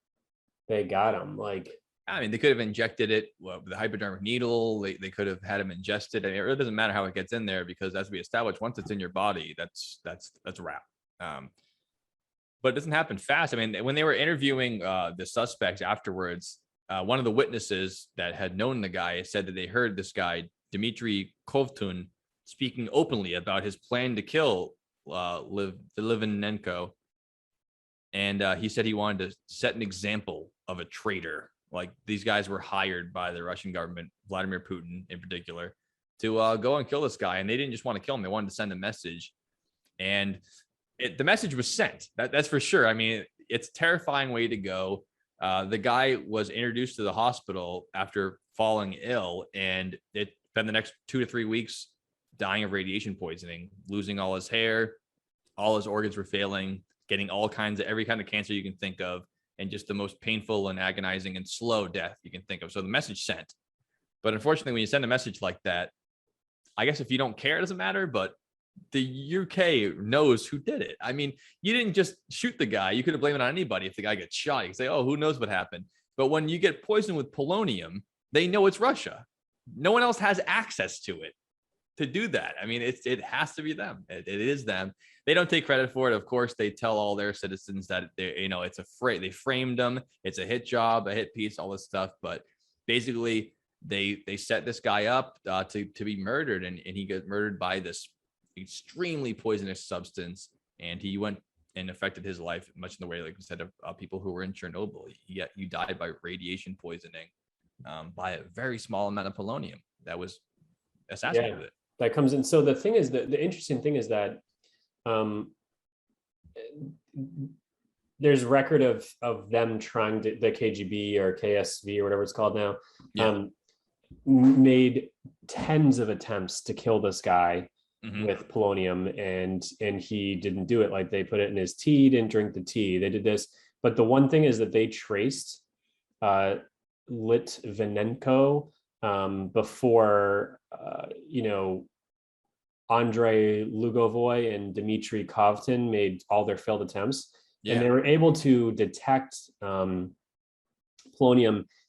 they got him. Like, I mean, they could have injected it with a hypodermic needle. They could have had him ingested. I mean, it really doesn't matter how it gets in there, because as we established, once it's in your body, that's a wrap. But it doesn't happen fast. I mean, when they were interviewing the suspects afterwards, one of the witnesses that had known the guy said that they heard this guy, Dmitry Kovtun, speaking openly about his plan to kill Litvinenko. And he said he wanted to set an example of a traitor. Like, these guys were hired by the Russian government, Vladimir Putin in particular, to go and kill this guy. And they didn't just want to kill him. They wanted to send a message. And the message was sent. That's for sure. I mean, it's a terrifying way to go. The guy was introduced to the hospital after falling ill, and it spent the next 2 to 3 weeks dying of radiation poisoning, losing all his hair, all his organs were failing, getting every kind of cancer you can think of, and just the most painful and agonizing and slow death you can think of. So the message sent. But unfortunately, when you send a message like that, I guess if you don't care, it doesn't matter, but the UK knows who did it. I mean, you didn't just shoot the guy. You could have blamed it on anybody. If the guy gets shot, you can say, oh, who knows what happened. But when you get poisoned with polonium, they know it's Russia. No one else has access to it to do that. I mean, it has to be them. It is them. They don't take credit for it. Of course, they tell all their citizens that it's they framed them. It's a hit job, a hit piece, all this stuff. But basically, they set this guy up to be murdered, and he got murdered by this extremely poisonous substance, and he went and affected his life much in the way, like I said, of people who were in Chernobyl. He died by radiation poisoning by a very small amount of polonium that was associated with it. That comes in. So the thing is that the interesting thing is that there's record of them trying to, the KGB or KSV or whatever it's called now, made tens of attempts to kill this guy with polonium, and he didn't do it. Like, they put it in his tea, didn't drink the tea. They did this, but the one thing is that they traced Litvinenko before Andrei Lugovoy and Dmitry Kovtun made all their failed attempts, and they were able to detect polonium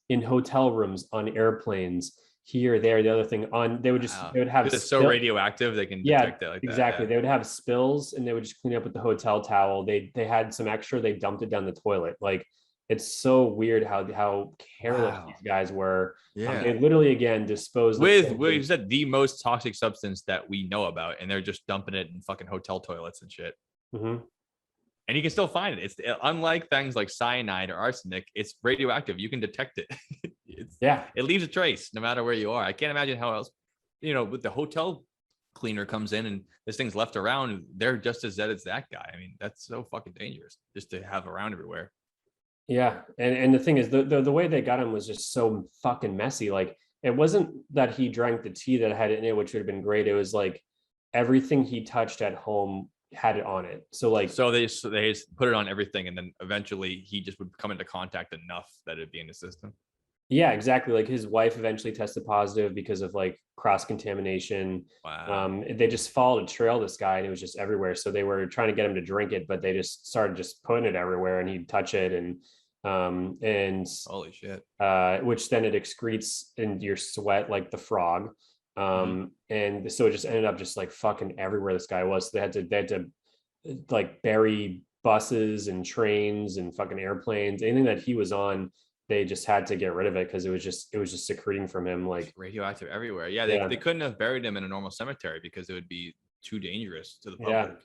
in hotel rooms, on airplanes, here, there, the other thing. They would have It's so radioactive they can detect it like exactly. that. They would have spills, and they would just clean up with the hotel towel. They had some extra, they dumped it down the toilet. Like, it's so weird how careless these guys were. Yeah. They literally, again, disposed with you said the most toxic substance that we know about, and they're just dumping it in fucking hotel toilets and shit. Mm-hmm. And you can still find it. It's unlike things like cyanide or arsenic. It's radioactive. You can detect it. It leaves a trace no matter where you are. I can't imagine how else, with the hotel cleaner comes in and this thing's left around, they're just as dead as that guy. I mean, that's so fucking dangerous just to have around everywhere. Yeah, and the thing is, the way they got him was just so fucking messy. Like, it wasn't that he drank the tea that had it in it, which would have been great. It was like everything he touched at home had it on it. So they put it on everything, and then eventually he just would come into contact enough that it'd be in the system. Yeah, exactly. Like, his wife eventually tested positive because of like cross contamination. Wow. They just followed a trail, this guy, and it was just everywhere. So they were trying to get him to drink it, but they just started just putting it everywhere, and he'd touch it, and holy shit, which then it excretes in your sweat like the frog. And so it just ended up just like fucking everywhere this guy was. So they had to like bury buses and trains and fucking airplanes, anything that he was on. They just had to get rid of it because it was just secreting from him, like radioactive everywhere. Yeah, they couldn't have buried him in a normal cemetery because it would be too dangerous to the public.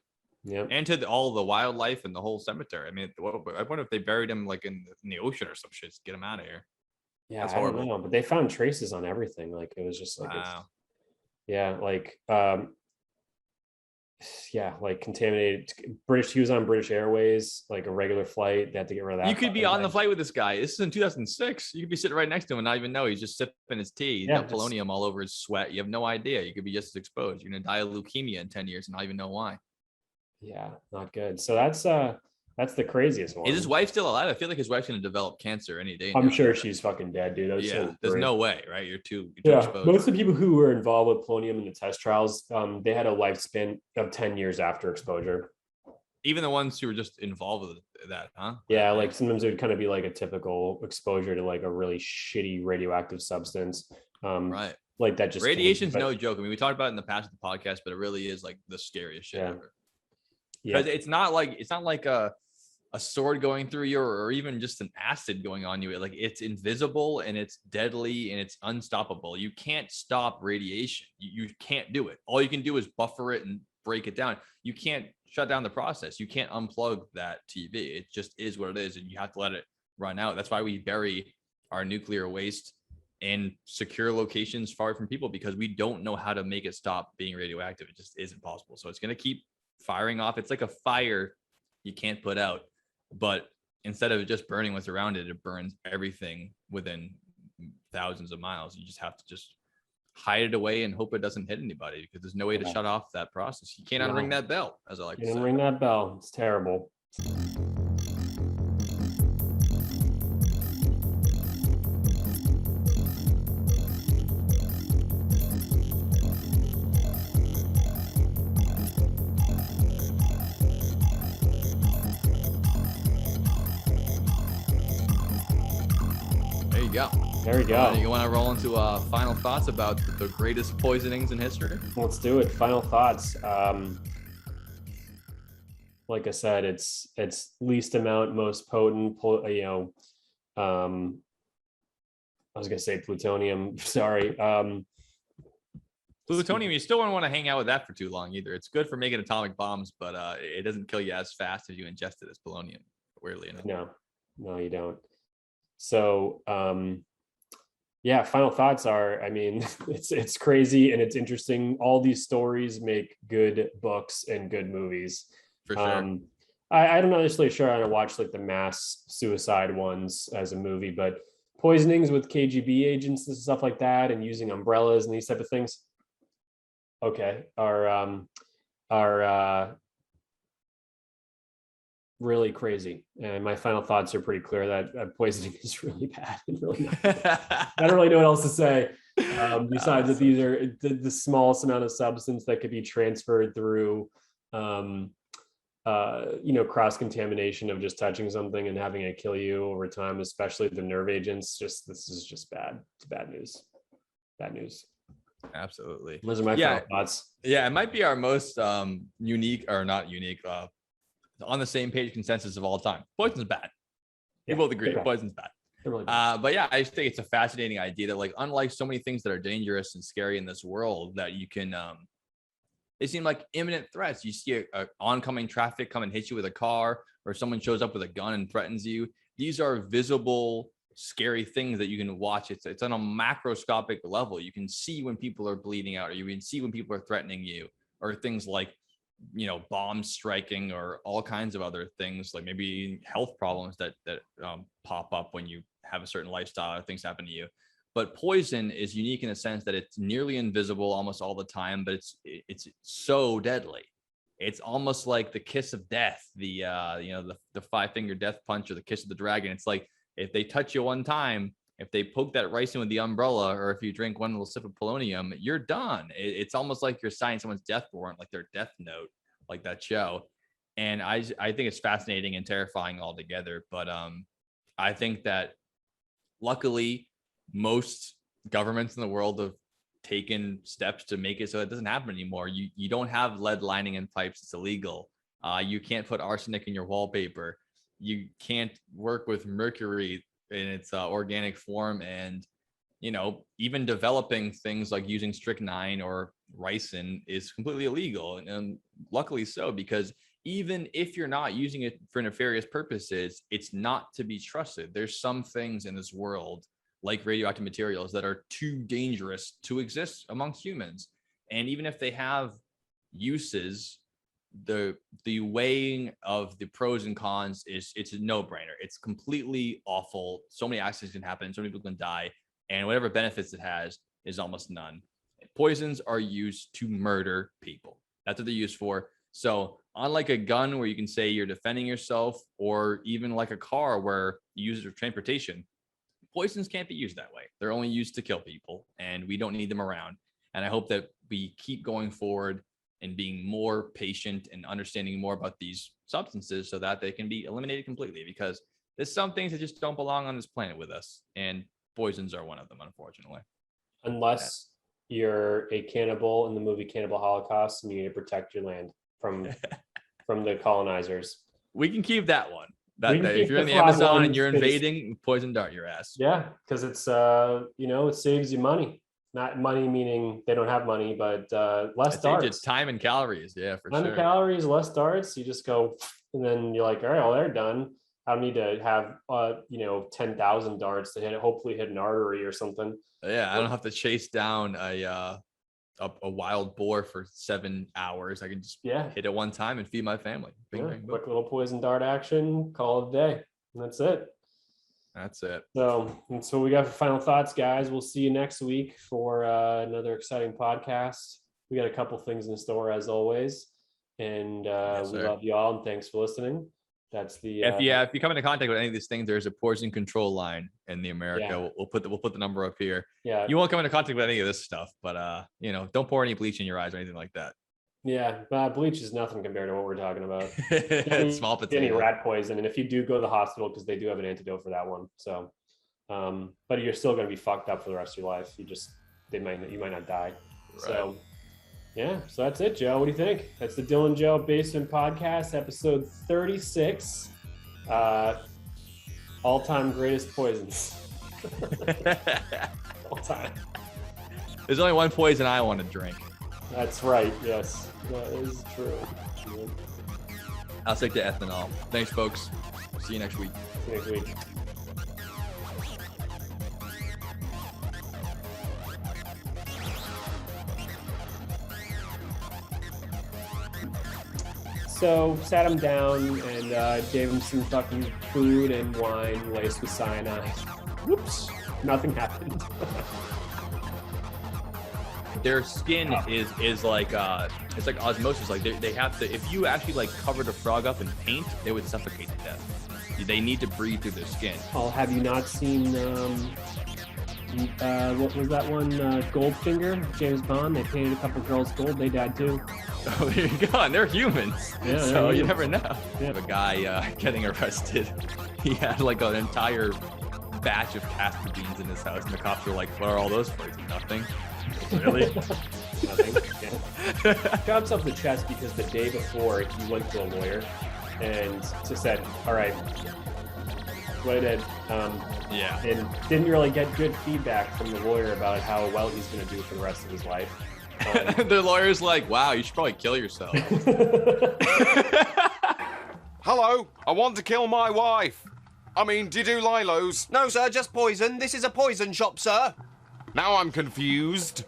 Yeah. And to all the wildlife and the whole cemetery. I mean, I wonder if they buried him like in the ocean or some shit. Just get him out of here. Yeah, that's horrible. I don't know, but they found traces on everything. Like, it was just like, wow. Like contaminated he was on British Airways, like a regular flight. They had to get rid of that. You could be on the flight with this guy. This is in 2006. You could be sitting right next to him and not even know. He's just sipping his tea. He's got polonium all over his sweat. You have no idea. You could be just as exposed. You're gonna die of leukemia in 10 years and not even know why. Yeah, not good. So that's the craziest one. Is his wife still alive? I feel like his wife's gonna develop cancer any day. I'm sure she's fucking dead, dude. There's no way, right? You're too exposed. Most of the people who were involved with polonium in the test trials, they had a lifespan of 10 years after exposure. Even the ones who were just involved with that, huh? Yeah, like sometimes it would kind of be like a typical exposure to like a really shitty radioactive substance. Right. Like that just radiation's no joke. I mean, we talked about it in the past of the podcast, but it really is like the scariest shit ever. Because it's not like a sword going through you or even just an acid going on you. Like, it's invisible and it's deadly and it's unstoppable. You can't stop radiation. You can't do it. All you can do is buffer it and break it down. You can't shut down the process. You can't unplug that TV. It just is what it is, and you have to let it run out. That's why we bury our nuclear waste in secure locations far from people, because we don't know how to make it stop being radioactive. It just isn't possible. So it's going to keep firing off. It's like a fire you can't put out, but instead of just burning what's around it, it burns everything within thousands of miles. You just have to just hide it away and hope it doesn't hit anybody, because there's no way to shut off that process. You can't unring that bell, as I like to say. Unring that bell. It's terrible. Go. There we go. You want to roll into final thoughts about the greatest poisonings in history? Let's do it. Final thoughts. Like I said, it's least amount, most potent. I was gonna say plutonium. Sorry. Plutonium. You still don't want to hang out with that for too long either. It's good for making atomic bombs, but it doesn't kill you as fast as you ingest it as polonium. Weirdly enough. No, you don't. So final thoughts are, I mean, it's crazy and it's interesting. All these stories make good books and good movies. For sure. I'm not necessarily sure I want to watch like the mass suicide ones as a movie, but poisonings with KGB agents and stuff like that, and using umbrellas and these type of things, are really crazy. And my final thoughts are pretty clear that poisoning is really bad and really I don't really know what else to say besides that these are the smallest amount of substance that could be transferred through cross-contamination of just touching something and having it kill you over time, especially the nerve agents. This is just bad. It's bad news. Bad news. Absolutely. Those are my final thoughts. Yeah, it might be our most unique, or not unique, on the same page consensus of all time. Poison's bad. We both agree. Poison's bad. Really but yeah, I just think it's a fascinating idea that, like, unlike so many things that are dangerous and scary in this world, that you can they seem like imminent threats. You see a oncoming traffic come and hit you with a car, or someone shows up with a gun and threatens you. These are visible, scary things that you can watch. It's on a macroscopic level. You can see when people are bleeding out, or you can see when people are threatening you, or things like, bombs striking, or all kinds of other things, like maybe health problems that pop up when you have a certain lifestyle or things happen to you. But poison is unique in the sense that it's nearly invisible almost all the time, but it's so deadly. It's almost like the kiss of death, the 5-finger death punch, or the kiss of the dragon. It's like, if they touch you one time, if they poke that rice in with the umbrella, or if you drink one little sip of polonium, you're done. It's almost like you're signing someone's death warrant, like their death note, like that show. And I think it's fascinating and terrifying altogether. But I think that luckily most governments in the world have taken steps to make it so it doesn't happen anymore. You don't have lead lining in pipes. It's illegal. You can't put arsenic in your wallpaper. You can't work with mercury in its organic form. And, even developing things like using strychnine or ricin is completely illegal. And luckily so, because even if you're not using it for nefarious purposes, it's not to be trusted. There's some things in this world, like radioactive materials, that are too dangerous to exist amongst humans. And even if they have uses, the weighing of the pros and cons it's a no-brainer. It's completely awful. So many accidents can happen, so many people can die, and whatever benefits it has is almost none. Poisons are used to murder people. That's what they're used for. So unlike a gun where you can say you're defending yourself, or even like a car where you use it for transportation, poisons can't be used that way. They're only used to kill people, and we don't need them around. And I hope that we keep going forward and being more patient and understanding more about these substances so that they can be eliminated completely, because there's some things that just don't belong on this planet with us, and poisons are one of them, unfortunately. Unless you're a cannibal in the movie Cannibal Holocaust and you need to protect your land from the colonizers. We can keep that one. If you're in the Amazon and you're invading, poison dart your ass. Yeah, because it's it saves you money. Not money meaning they don't have money, but less darts. Time and calories. Yeah, for time sure. And calories, less darts. You just go, and then you're like, all right, well, they're done. I don't need to have 10,000 darts to hopefully hit an artery or something. Yeah, I don't have to chase down a wild boar for 7 hours. I can just hit it one time and feed my family. Quick little poison dart action, call it a day, and that's it. That's it. So that's what we got for final thoughts, guys. We'll see you next week for another exciting podcast. We got a couple things in store as always, and we love you all, and thanks for listening. That's the if you come into contact with any of these things, there's a poison control line in the America. Yeah. We'll put the number up here. Yeah, you won't come into contact with any of this stuff, but don't pour any bleach in your eyes or anything like that. Yeah, bleach is nothing compared to what we're talking about. It's small potato. Any rat poison, and if you do go to the hospital, because they do have an antidote for that one. So, but you're still going to be fucked up for the rest of your life. You might not die. Right. So, yeah. So that's it, Joe. What do you think? That's the Dylan Joe Basement Podcast, episode 36. All-time greatest poisons. All time. There's only one poison I want to drink. That's right. Yes, that is true. I'll stick to ethanol. Thanks, folks. See you next week. So sat him down and gave him some fucking food and wine laced with cyanide. Whoops, nothing happened. Their skin is like it's like osmosis. Like they have to, if you actually like covered a frog up in paint, they would suffocate to death. They need to breathe through their skin. Oh, have you not seen what was that one? Goldfinger, James Bond. They painted a couple girls gold. They died too. Oh, there you go. And they're humans. Yeah, so they're you humans. never know. We have a guy getting arrested. He had like an entire batch of castor beans in his house, and the cops were like, "What are all those for?" Nothing. Really? Nothing. Yeah. Got himself the chest because the day before he went to a lawyer and just said, "All right, what I did." Yeah. And didn't really get good feedback from the lawyer about how well he's going to do for the rest of his life. The lawyer's like, "Wow, you should probably kill yourself." Hello, I want to kill my wife. I mean, do you do Lilos? No, sir, just poison. This is a poison shop, sir. Now I'm confused.